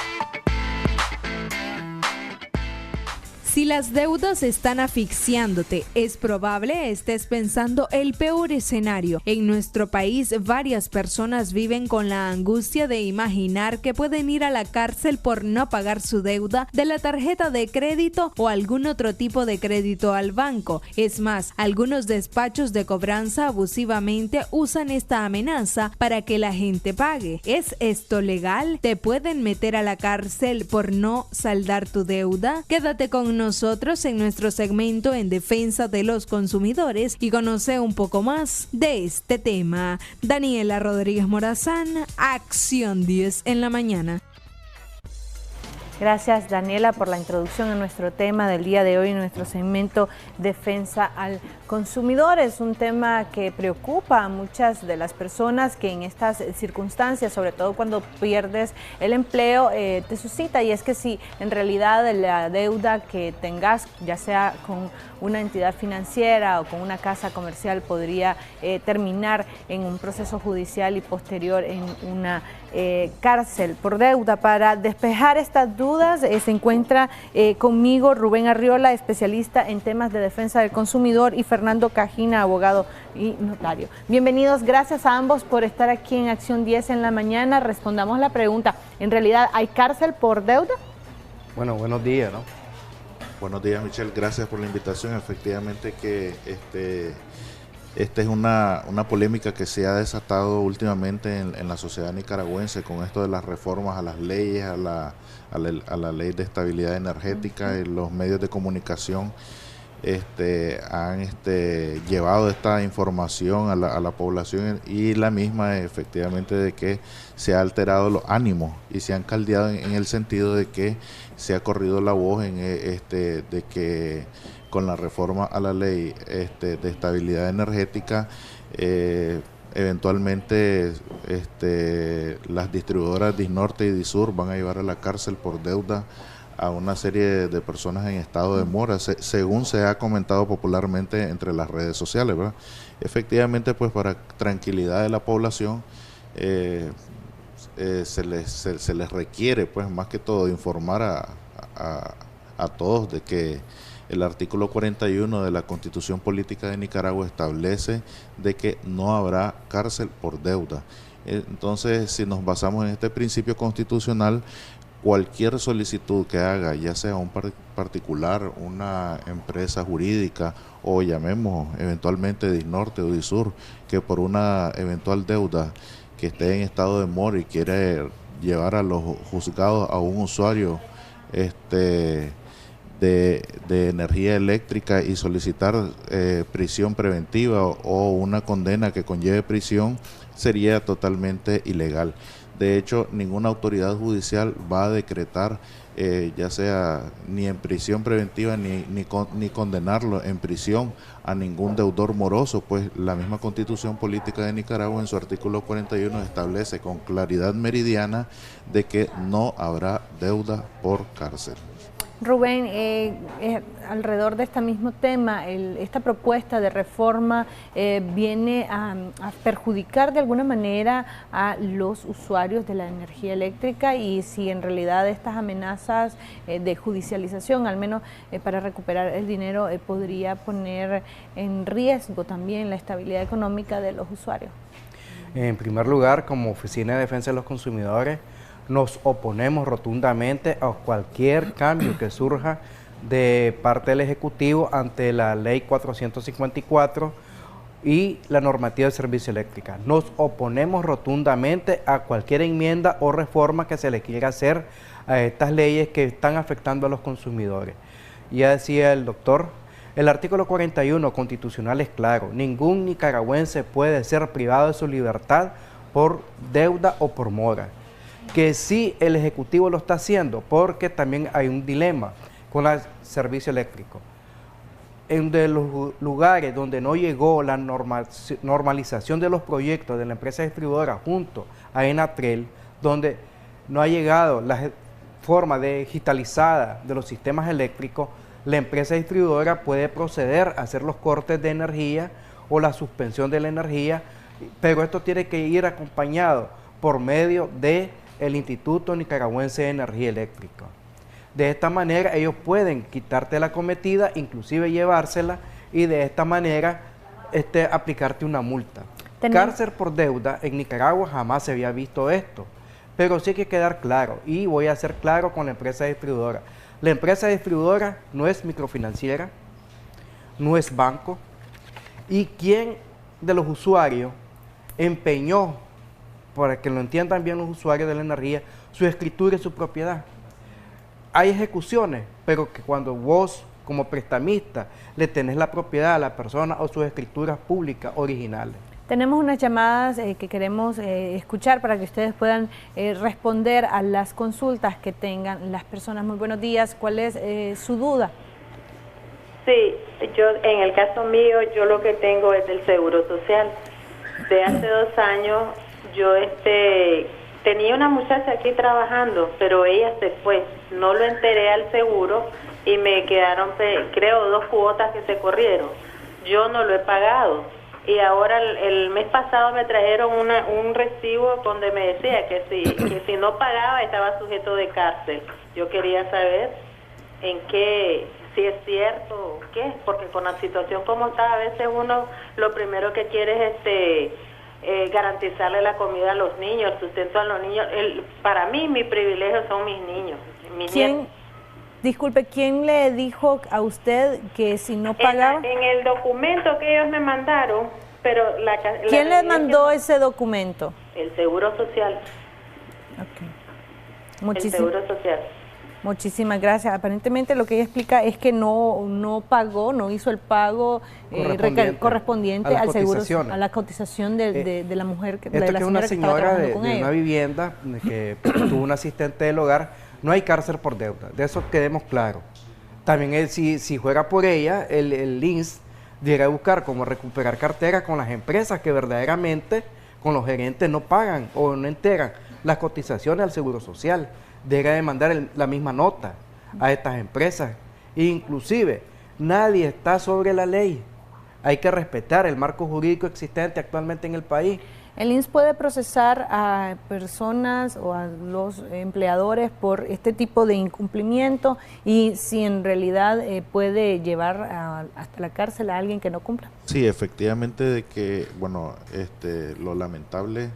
Si las deudas están asfixiándote, es probable estés pensando el peor escenario. En nuestro país, varias personas viven con la angustia de imaginar que pueden ir a la cárcel por no pagar su deuda de la tarjeta de crédito o algún otro tipo de crédito al banco. Es más, algunos despachos de cobranza abusivamente usan esta amenaza para que la gente pague. ¿Es esto legal? ¿Te pueden meter a la cárcel por no saldar tu deuda? Quédate con nosotros en nuestro segmento en defensa de los consumidores y conoce un poco más de este tema. Daniela Rodríguez Morazán, Acción 10 en la mañana. Gracias, Daniela, por la introducción a nuestro tema del día de hoy, en nuestro segmento Defensa al Consumidor. Es un tema que preocupa a muchas de las personas que en estas circunstancias, sobre todo cuando pierdes el empleo, te suscita. Y es que si en realidad la deuda que tengas, ya sea con una entidad financiera o con una casa comercial, podría terminar en un proceso judicial y posterior en una cárcel por deuda. Para despejar estas dudas se encuentra conmigo Rubén Arriola, especialista en temas de defensa del consumidor, y Fernando Cajina, abogado y notario. Bienvenidos, gracias a ambos por estar aquí en Acción 10 en la mañana. Respondamos la pregunta, ¿en realidad hay cárcel por deuda? Bueno, buenos días, ¿no? Buenos días, Michelle, gracias por la invitación. Efectivamente que esta es una polémica que se ha desatado últimamente en la sociedad nicaragüense con esto de las reformas a las leyes, a la ley de estabilidad energética. Y los medios de comunicación han llevado esta información a la población, y la misma efectivamente de que se ha alterado los ánimos y se han caldeado en el sentido de que se ha corrido la voz de que con la reforma a la ley de estabilidad energética, eventualmente las distribuidoras Disnorte y Disur van a llevar a la cárcel por deuda a una serie de personas en estado de mora, según se ha comentado popularmente entre las redes sociales, ¿verdad? Efectivamente, pues para tranquilidad de la población, se les requiere, pues más que todo, informar a todos de que El artículo 41 de la Constitución Política de Nicaragua establece de que no habrá cárcel por deuda. Entonces, si nos basamos en este principio constitucional, cualquier solicitud que haga, ya sea un particular, una empresa jurídica o llamemos eventualmente DISNORTE o DISUR, que por una eventual deuda que esté en estado de mora y quiere llevar a los juzgados a un usuario de energía eléctrica y solicitar prisión preventiva o una condena que conlleve prisión, sería totalmente ilegal. De hecho, ninguna autoridad judicial va a decretar, ya sea ni en prisión preventiva ni condenarlo en prisión a ningún deudor moroso, pues la misma Constitución Política de Nicaragua en su artículo 41 establece con claridad meridiana de que no habrá deuda por cárcel. Rubén, alrededor de este mismo tema, esta propuesta de reforma viene a perjudicar de alguna manera a los usuarios de la energía eléctrica, y si en realidad estas amenazas de judicialización, al menos para recuperar el dinero, podría poner en riesgo también la estabilidad económica de los usuarios. En primer lugar, como Oficina de Defensa de los Consumidores, nos oponemos rotundamente a cualquier cambio que surja de parte del Ejecutivo ante la Ley 454 y la normativa de servicio eléctrica. Nos oponemos rotundamente a cualquier enmienda o reforma que se le quiera hacer a estas leyes que están afectando a los consumidores. Ya decía el doctor, el artículo 41 constitucional es claro: ningún nicaragüense puede ser privado de su libertad por deuda o por mora. Que sí, el Ejecutivo lo está haciendo, porque también hay un dilema con el servicio eléctrico. En de los lugares donde no llegó la normalización de los proyectos de la empresa distribuidora junto a ENATREL, donde no ha llegado la forma digitalizada de los sistemas eléctricos, la empresa distribuidora puede proceder a hacer los cortes de energía o la suspensión de la energía, pero esto tiene que ir acompañado por medio de el Instituto Nicaragüense de Energía Eléctrica. De esta manera ellos pueden quitarte la cometida, inclusive llevársela, y de esta manera aplicarte una multa. Cárcel por deuda, en Nicaragua jamás se había visto esto, pero sí hay que quedar claro, y voy a ser claro con la empresa distribuidora. La empresa distribuidora no es microfinanciera, no es banco, y ¿quién de los usuarios empeñó, para que lo entiendan bien los usuarios de la energía, su escritura y su propiedad? Hay ejecuciones, pero que cuando vos como prestamista le tenés la propiedad a la persona o sus escrituras públicas originales. Tenemos unas llamadas que queremos escuchar para que ustedes puedan responder a las consultas que tengan las personas. Muy buenos días, ¿cuál es su duda? Sí, yo en el caso mío, yo lo que tengo es del Seguro Social. De hace 2 años yo tenía una muchacha aquí trabajando, pero ella se fue, no lo enteré al seguro y me quedaron, creo, 2 cuotas que se corrieron. Yo no lo he pagado y ahora el mes pasado me trajeron un recibo donde me decía que si no pagaba estaba sujeto de cárcel. Yo quería saber si es cierto o qué, porque con la situación como está, a veces uno lo primero que quiere es garantizarle la comida a los niños, el sustento a los niños. Para mí, mi privilegio son mis niños. Disculpe, ¿quién le dijo a usted que si no pagaba? En el documento que ellos me mandaron, pero ¿quién le mandó ese documento? El Seguro Social. Okay. El Seguro Social. Muchísimas gracias. Aparentemente lo que ella explica es que no pagó, no hizo el pago correspondiente al seguro, a la cotización de la mujer, de la que es una señora de una vivienda que tuvo un asistente del hogar. No hay cárcel por deuda, de eso quedemos claros. También si juega por ella, el INS deberá buscar cómo recuperar cartera con las empresas que verdaderamente con los gerentes no pagan o no entregan las cotizaciones al Seguro Social. Deberá de mandar la misma nota a estas empresas. Inclusive, nadie está sobre la ley. Hay que respetar el marco jurídico existente actualmente en el país. ¿El INSS puede procesar a personas o a los empleadores por este tipo de incumplimiento y si en realidad puede llevar hasta la cárcel a alguien que no cumpla? Sí, efectivamente, de que, bueno, lo lamentable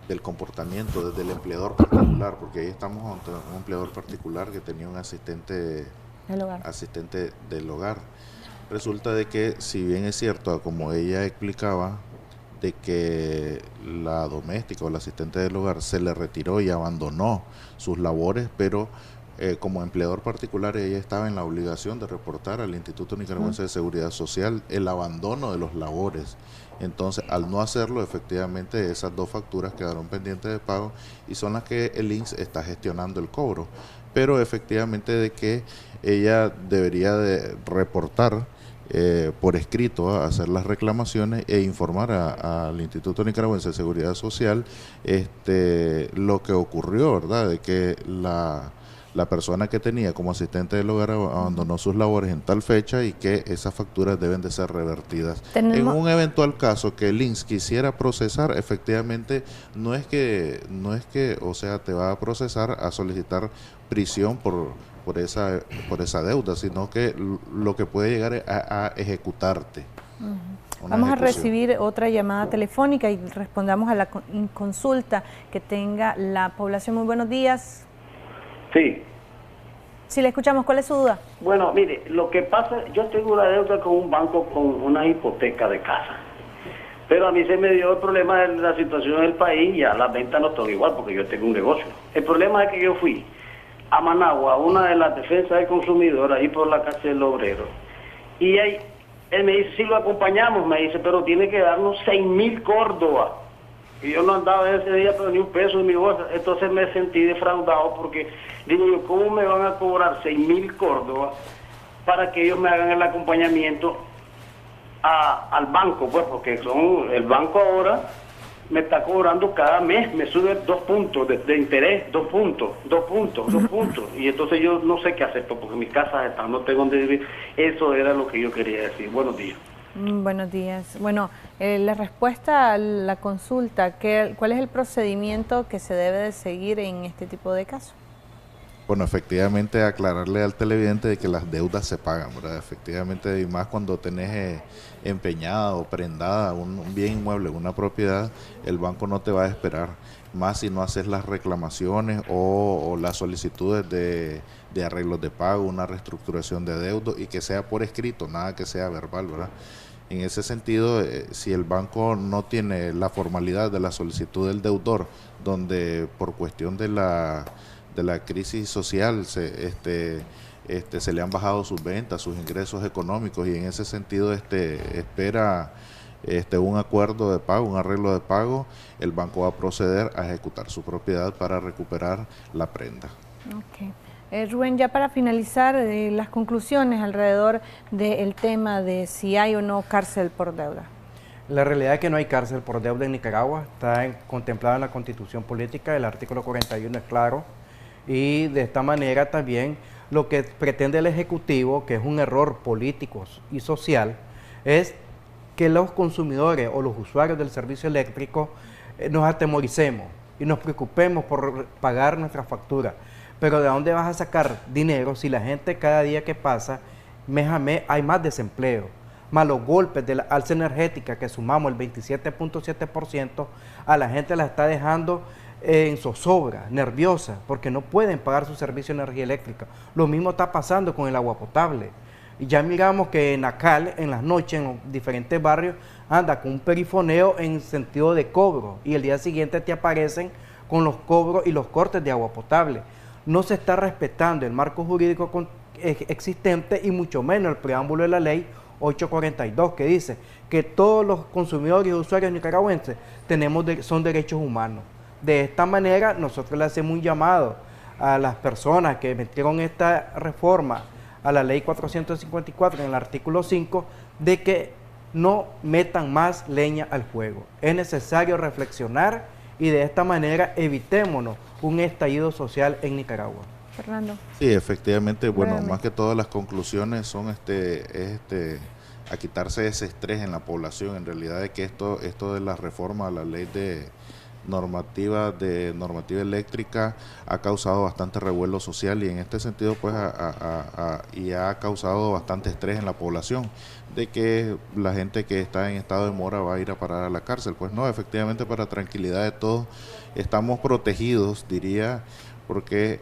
del comportamiento desde el empleador particular, porque ahí estamos ante un empleador particular que tenía un asistente del hogar. Resulta de que, si bien es cierto, como ella explicaba, de que la doméstica o el asistente del hogar se le retiró y abandonó sus labores, pero como empleador particular ella estaba en la obligación de reportar al Instituto Nicaragüense de Seguridad Social el abandono de los labores. Entonces, al no hacerlo, efectivamente esas 2 facturas quedaron pendientes de pago y son las que el INSS está gestionando el cobro. Pero efectivamente de que ella debería de reportar por escrito, hacer las reclamaciones e informar al Instituto Nicaragüense de Seguridad Social lo que ocurrió, ¿verdad? De que la persona que tenía como asistente del hogar abandonó sus labores en tal fecha y que esas facturas deben de ser revertidas. En un eventual caso que el INSS quisiera procesar, efectivamente no es que, o sea, te va a procesar a solicitar prisión por esa deuda, sino que lo que puede llegar a ejecutarte. Vamos a recibir otra llamada telefónica y respondamos a la consulta que tenga la población. Muy buenos días. Sí. Sí, le escuchamos. ¿Cuál es su duda? Bueno, mire, lo que pasa, yo tengo una deuda con un banco con una hipoteca de casa. Pero a mí se me dio el problema de la situación del país y a las ventas no todo igual porque yo tengo un negocio. El problema es que yo fui a Managua, una de las defensas del consumidor, ahí por la calle del Obrero. Y ahí, él me dice, sí lo acompañamos, me dice, pero tiene que darnos 6,000 Córdoba. Y yo no andaba ese día, pero ni un peso en mi bolsa. Entonces me sentí defraudado porque digo yo, ¿cómo me van a cobrar 6,000 Córdoba para que ellos me hagan el acompañamiento al banco? Pues porque el banco ahora me está cobrando cada mes, me sube 2 puntos de interés, 2 puntos. Y entonces yo no sé qué hacer porque mis casas están, no tengo dónde vivir. Eso era lo que yo quería decir. Buenos días. Buenos días. Bueno, la respuesta a la consulta, ¿cuál es el procedimiento que se debe de seguir en este tipo de casos? Bueno, efectivamente aclararle al televidente de que las deudas se pagan, ¿verdad? Efectivamente, y más cuando tenés empeñada o prendada un bien inmueble, una propiedad, el banco no te va a esperar, más si no haces las reclamaciones o las solicitudes de arreglos de pago, una reestructuración de deuda y que sea por escrito, nada que sea verbal, ¿verdad? En ese sentido, si el banco no tiene la formalidad de la solicitud del deudor, donde por cuestión de la crisis social se le han bajado sus ventas, sus ingresos económicos y en ese sentido espera un acuerdo de pago, un arreglo de pago, el banco va a proceder a ejecutar su propiedad para recuperar la prenda. Okay. Rubén, ya para finalizar, las conclusiones alrededor del tema de si hay o no cárcel por deuda. La realidad es que no hay cárcel por deuda en Nicaragua, está contemplada en la Constitución Política, el artículo 41 es claro, y de esta manera también lo que pretende el Ejecutivo, que es un error político y social, es que los consumidores o los usuarios del servicio eléctrico nos atemoricemos y nos preocupemos por pagar nuestra factura. Pero ¿de dónde vas a sacar dinero si la gente cada día que pasa, mes a mes, hay más desempleo? Más los golpes de la alza energética que sumamos el 27.7%, a la gente la está dejando en zozobra, nerviosa, porque no pueden pagar su servicio de energía eléctrica. Lo mismo está pasando con el agua potable. Y ya miramos que en Nacal, en las noches, en los diferentes barrios, anda con un perifoneo en sentido de cobro y el día siguiente te aparecen con los cobros y los cortes de agua potable. No se está respetando el marco jurídico existente y mucho menos el preámbulo de la ley 842 que dice que todos los consumidores y usuarios nicaragüenses son derechos humanos. De esta manera nosotros le hacemos un llamado a las personas que metieron esta reforma a la ley 454 en el artículo 5 de que no metan más leña al fuego. Es necesario reflexionar y de esta manera evitémonos un estallido social en Nicaragua. Fernando. Sí, efectivamente, bueno, más que todas las conclusiones son a quitarse ese estrés en la población. En realidad es que esto de la reforma a la ley de normativa eléctrica ha causado bastante revuelo social, y en este sentido pues ha causado bastante estrés en la población, de que la gente que está en estado de mora va a ir a parar a la cárcel. Pues no, efectivamente, para tranquilidad de todos estamos protegidos, diría, porque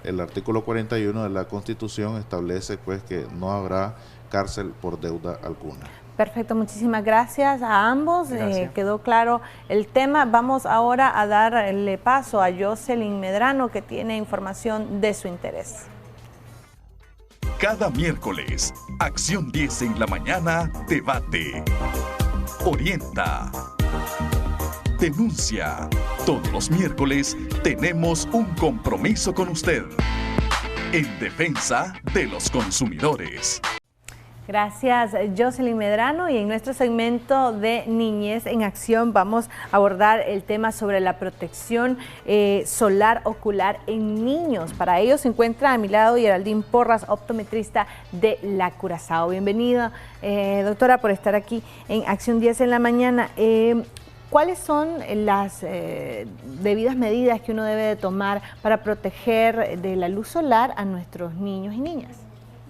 el artículo 41 de la Constitución establece pues que no habrá cárcel por deuda alguna. Perfecto, muchísimas gracias a ambos. Quedó claro el tema. Vamos ahora a darle paso a Jocelyn Medrano, que tiene información de su interés. Cada miércoles, Acción 10 en la mañana, debate, orienta, denuncia. Todos los miércoles tenemos un compromiso con usted en defensa de los consumidores. Gracias, Jocelyn Medrano. Y en nuestro segmento de Niñez en Acción vamos a abordar el tema sobre la protección solar ocular en niños. Para ello se encuentra a mi lado Geraldine Porras, optometrista de La Curazao. Bienvenida, doctora, por estar aquí en Acción 10 en la mañana. ¿Cuáles son las debidas medidas que uno debe de tomar para proteger de la luz solar a nuestros niños y niñas?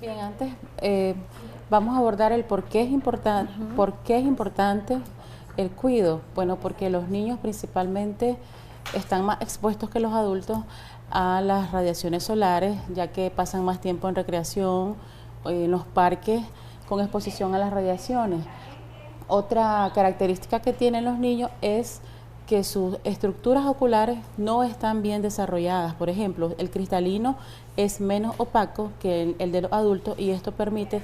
Bien, antes vamos a abordar el por qué es importante el cuidado. Bueno, porque los niños principalmente están más expuestos que los adultos a las radiaciones solares, ya que pasan más tiempo en recreación, en los parques, con exposición a las radiaciones. Otra característica que tienen los niños es que sus estructuras oculares no están bien desarrolladas. Por ejemplo, el cristalino es menos opaco que el de los adultos, y esto permite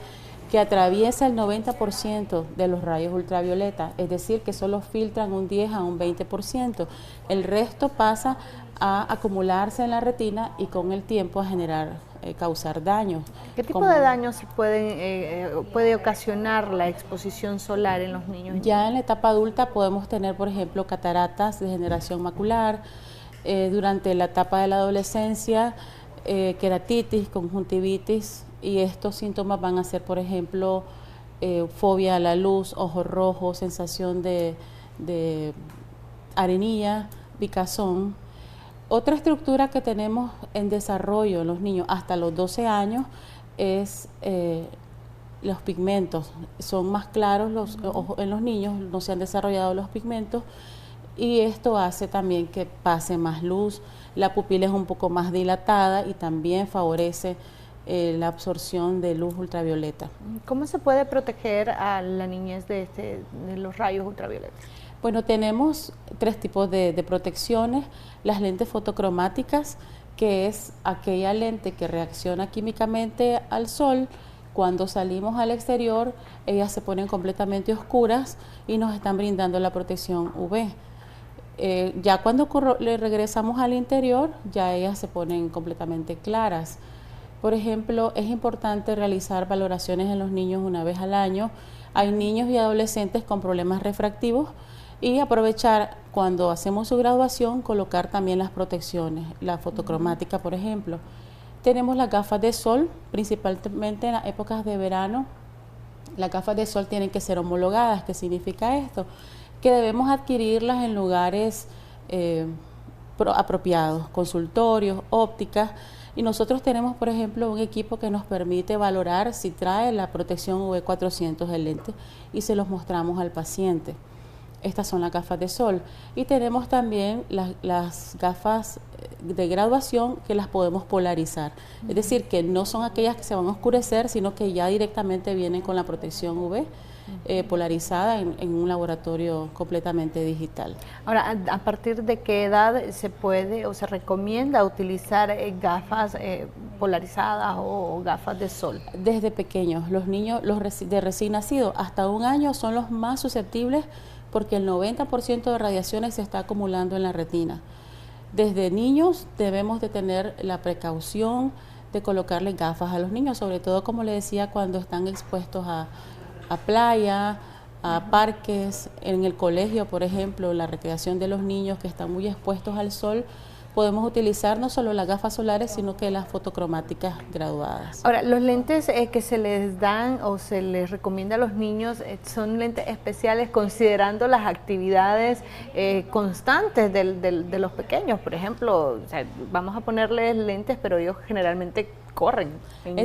que atraviesa el 90% de los rayos ultravioleta, es decir, que solo filtran un 10 a un 20%. El resto pasa a acumularse en la retina y con el tiempo a causar daños. ¿Qué tipo de daños puede ocasionar la exposición solar en los niños? Ya en la etapa adulta podemos tener, por ejemplo, cataratas, degeneración macular. Durante la etapa de la adolescencia, queratitis, conjuntivitis, y estos síntomas van a ser, por ejemplo, fobia a la luz, ojos rojos, sensación de arenilla, picazón. Otra estructura que tenemos en desarrollo en los niños hasta los 12 años es los pigmentos. Son más claros en los niños, no se han desarrollado los pigmentos, y esto hace también que pase más luz. La pupila es un poco más dilatada y también favorece la absorción de luz ultravioleta. ¿Cómo se puede proteger a la niñez de los rayos ultravioletas? Bueno, tenemos 3 tipos de protecciones. Las lentes fotocromáticas, que es aquella lente que reacciona químicamente al sol. Cuando salimos al exterior, ellas se ponen completamente oscuras y nos están brindando la protección UV. Ya cuando le regresamos al interior, ya ellas se ponen completamente claras. Por ejemplo, es importante realizar valoraciones en los niños una vez al año. Hay niños y adolescentes con problemas refractivos, y aprovechar cuando hacemos su graduación, colocar también las protecciones, la fotocromática, por ejemplo. Tenemos las gafas de sol, principalmente en las épocas de verano. Las gafas de sol tienen que ser homologadas. ¿Qué significa esto? Que debemos adquirirlas en lugares apropiados, consultorios, ópticas, y nosotros tenemos, por ejemplo, un equipo que nos permite valorar si trae la protección UV400 del lente, y se los mostramos al paciente. Estas son las gafas de sol. Y tenemos también las gafas de graduación, que las podemos polarizar. Es decir, que no son aquellas que se van a oscurecer, sino que ya directamente vienen con la protección UV polarizada en un laboratorio completamente digital. Ahora, ¿a partir de qué edad se puede o se recomienda utilizar gafas polarizadas o gafas de sol? Desde pequeños. Los niños de recién nacidos hasta 1 año son los más susceptibles, porque el 90% de radiaciones se está acumulando en la retina. Desde niños debemos de tener la precaución de colocarle gafas a los niños, sobre todo, como le decía, cuando están expuestos a playa, a parques, en el colegio, por ejemplo, la recreación de los niños que están muy expuestos al sol. podemos utilizar no solo las gafas solares, sino que las fotocromáticas graduadas. Ahora, los lentes que se les dan o se les recomienda a los niños son lentes especiales considerando las actividades constantes de los pequeños. Por ejemplo, o sea, vamos a ponerles lentes, pero ellos generalmente corren en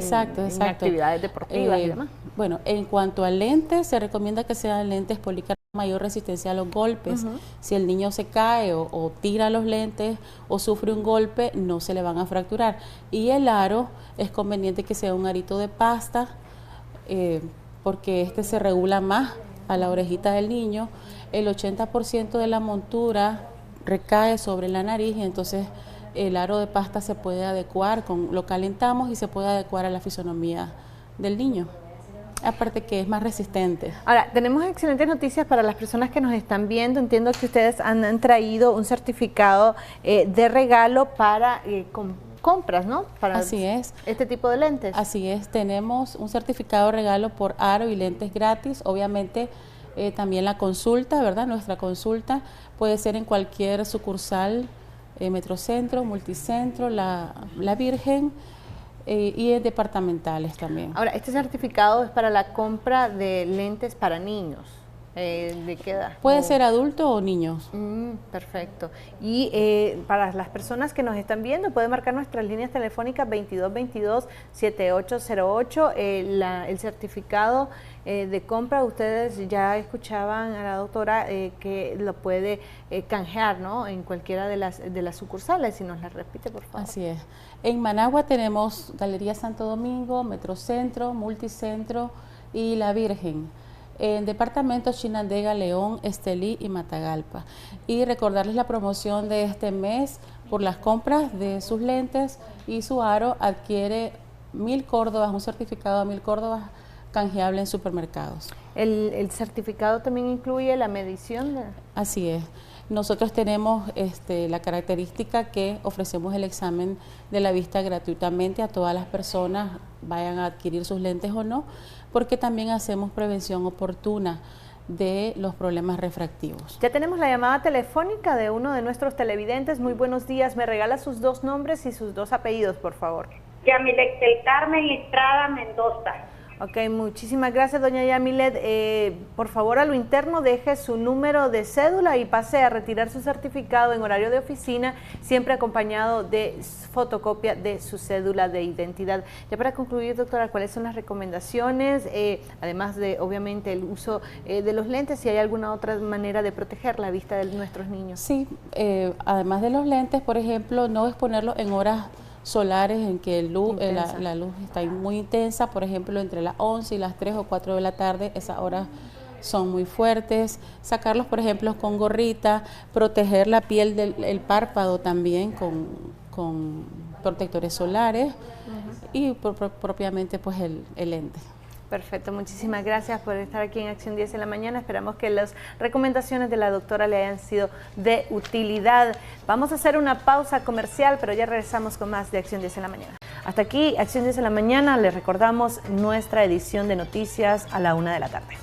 actividades deportivas y demás. Bueno, en cuanto a lentes, se recomienda que sean lentes policarbonados, mayor resistencia a los golpes. Si el niño se cae o tira los lentes o sufre un golpe, no se le van a fracturar. Y el aro es conveniente que sea un arito de pasta, porque este se regula más a la orejita del niño. El 80% de la montura recae sobre la nariz y entonces el aro de pasta se puede adecuar, lo calentamos y se puede adecuar a la fisonomía del niño. Aparte que es más resistente. Ahora, tenemos excelentes noticias para las personas que nos están viendo. Entiendo que ustedes han traído un certificado de regalo para compras, ¿no? Para Así es. Este tipo de lentes. Así es, tenemos un certificado de regalo por aro y lentes gratis. Obviamente también la consulta, ¿verdad? Nuestra consulta puede ser en cualquier sucursal, Metrocentro, Multicentro, la Virgen, y en departamentales también. Ahora, este certificado es para la compra de lentes para niños. ¿De qué edad? Puede ser adulto o niños. Perfecto. Y para las personas que nos están viendo, pueden marcar nuestras líneas telefónicas 2222-7808. El certificado de compra, ustedes ya escuchaban a la doctora que lo puede canjear, ¿no? En cualquiera de las sucursales. Si nos la repite, por favor. Así es. En Managua tenemos Galería Santo Domingo, Metrocentro, Multicentro y La Virgen. En departamentos Chinandega, León, Estelí y Matagalpa. Y recordarles la promoción de este mes: por las compras de sus lentes y su aro adquiere 1.000 córdobas, un certificado de 1.000 córdobas canjeable en supermercados. ¿El certificado también incluye la medición? Así es. Nosotros tenemos la característica que ofrecemos el examen de la vista gratuitamente a todas las personas, vayan a adquirir sus lentes o no, porque también hacemos prevención oportuna de los problemas refractivos. Ya tenemos la llamada telefónica de uno de nuestros televidentes. Muy buenos días, me regala sus 2 nombres y sus 2 apellidos, por favor. Yamilet del Carmen Estrada Mendoza. Ok, muchísimas gracias, doña Yamilet. Por favor, a lo interno deje su número de cédula y pase a retirar su certificado en horario de oficina, siempre acompañado de fotocopia de su cédula de identidad. Ya para concluir, doctora, ¿cuáles son las recomendaciones? Además de, obviamente, el uso de los lentes, si hay alguna otra manera de proteger la vista de nuestros niños. Sí, además de los lentes, por ejemplo, no exponerlos en horas solares en que la luz está muy intensa, por ejemplo, entre las 11 y las 3 o 4 de la tarde, esas horas son muy fuertes. Sacarlos, por ejemplo, con gorrita, proteger la piel del párpado también con protectores solares y propiamente pues el lente. Perfecto, muchísimas gracias por estar aquí en Acción 10 en la mañana. Esperamos que las recomendaciones de la doctora le hayan sido de utilidad. Vamos a hacer una pausa comercial, pero ya regresamos con más de Acción 10 en la mañana. Hasta aquí, Acción 10 en la mañana. Les recordamos nuestra edición de noticias a la 1 de la tarde.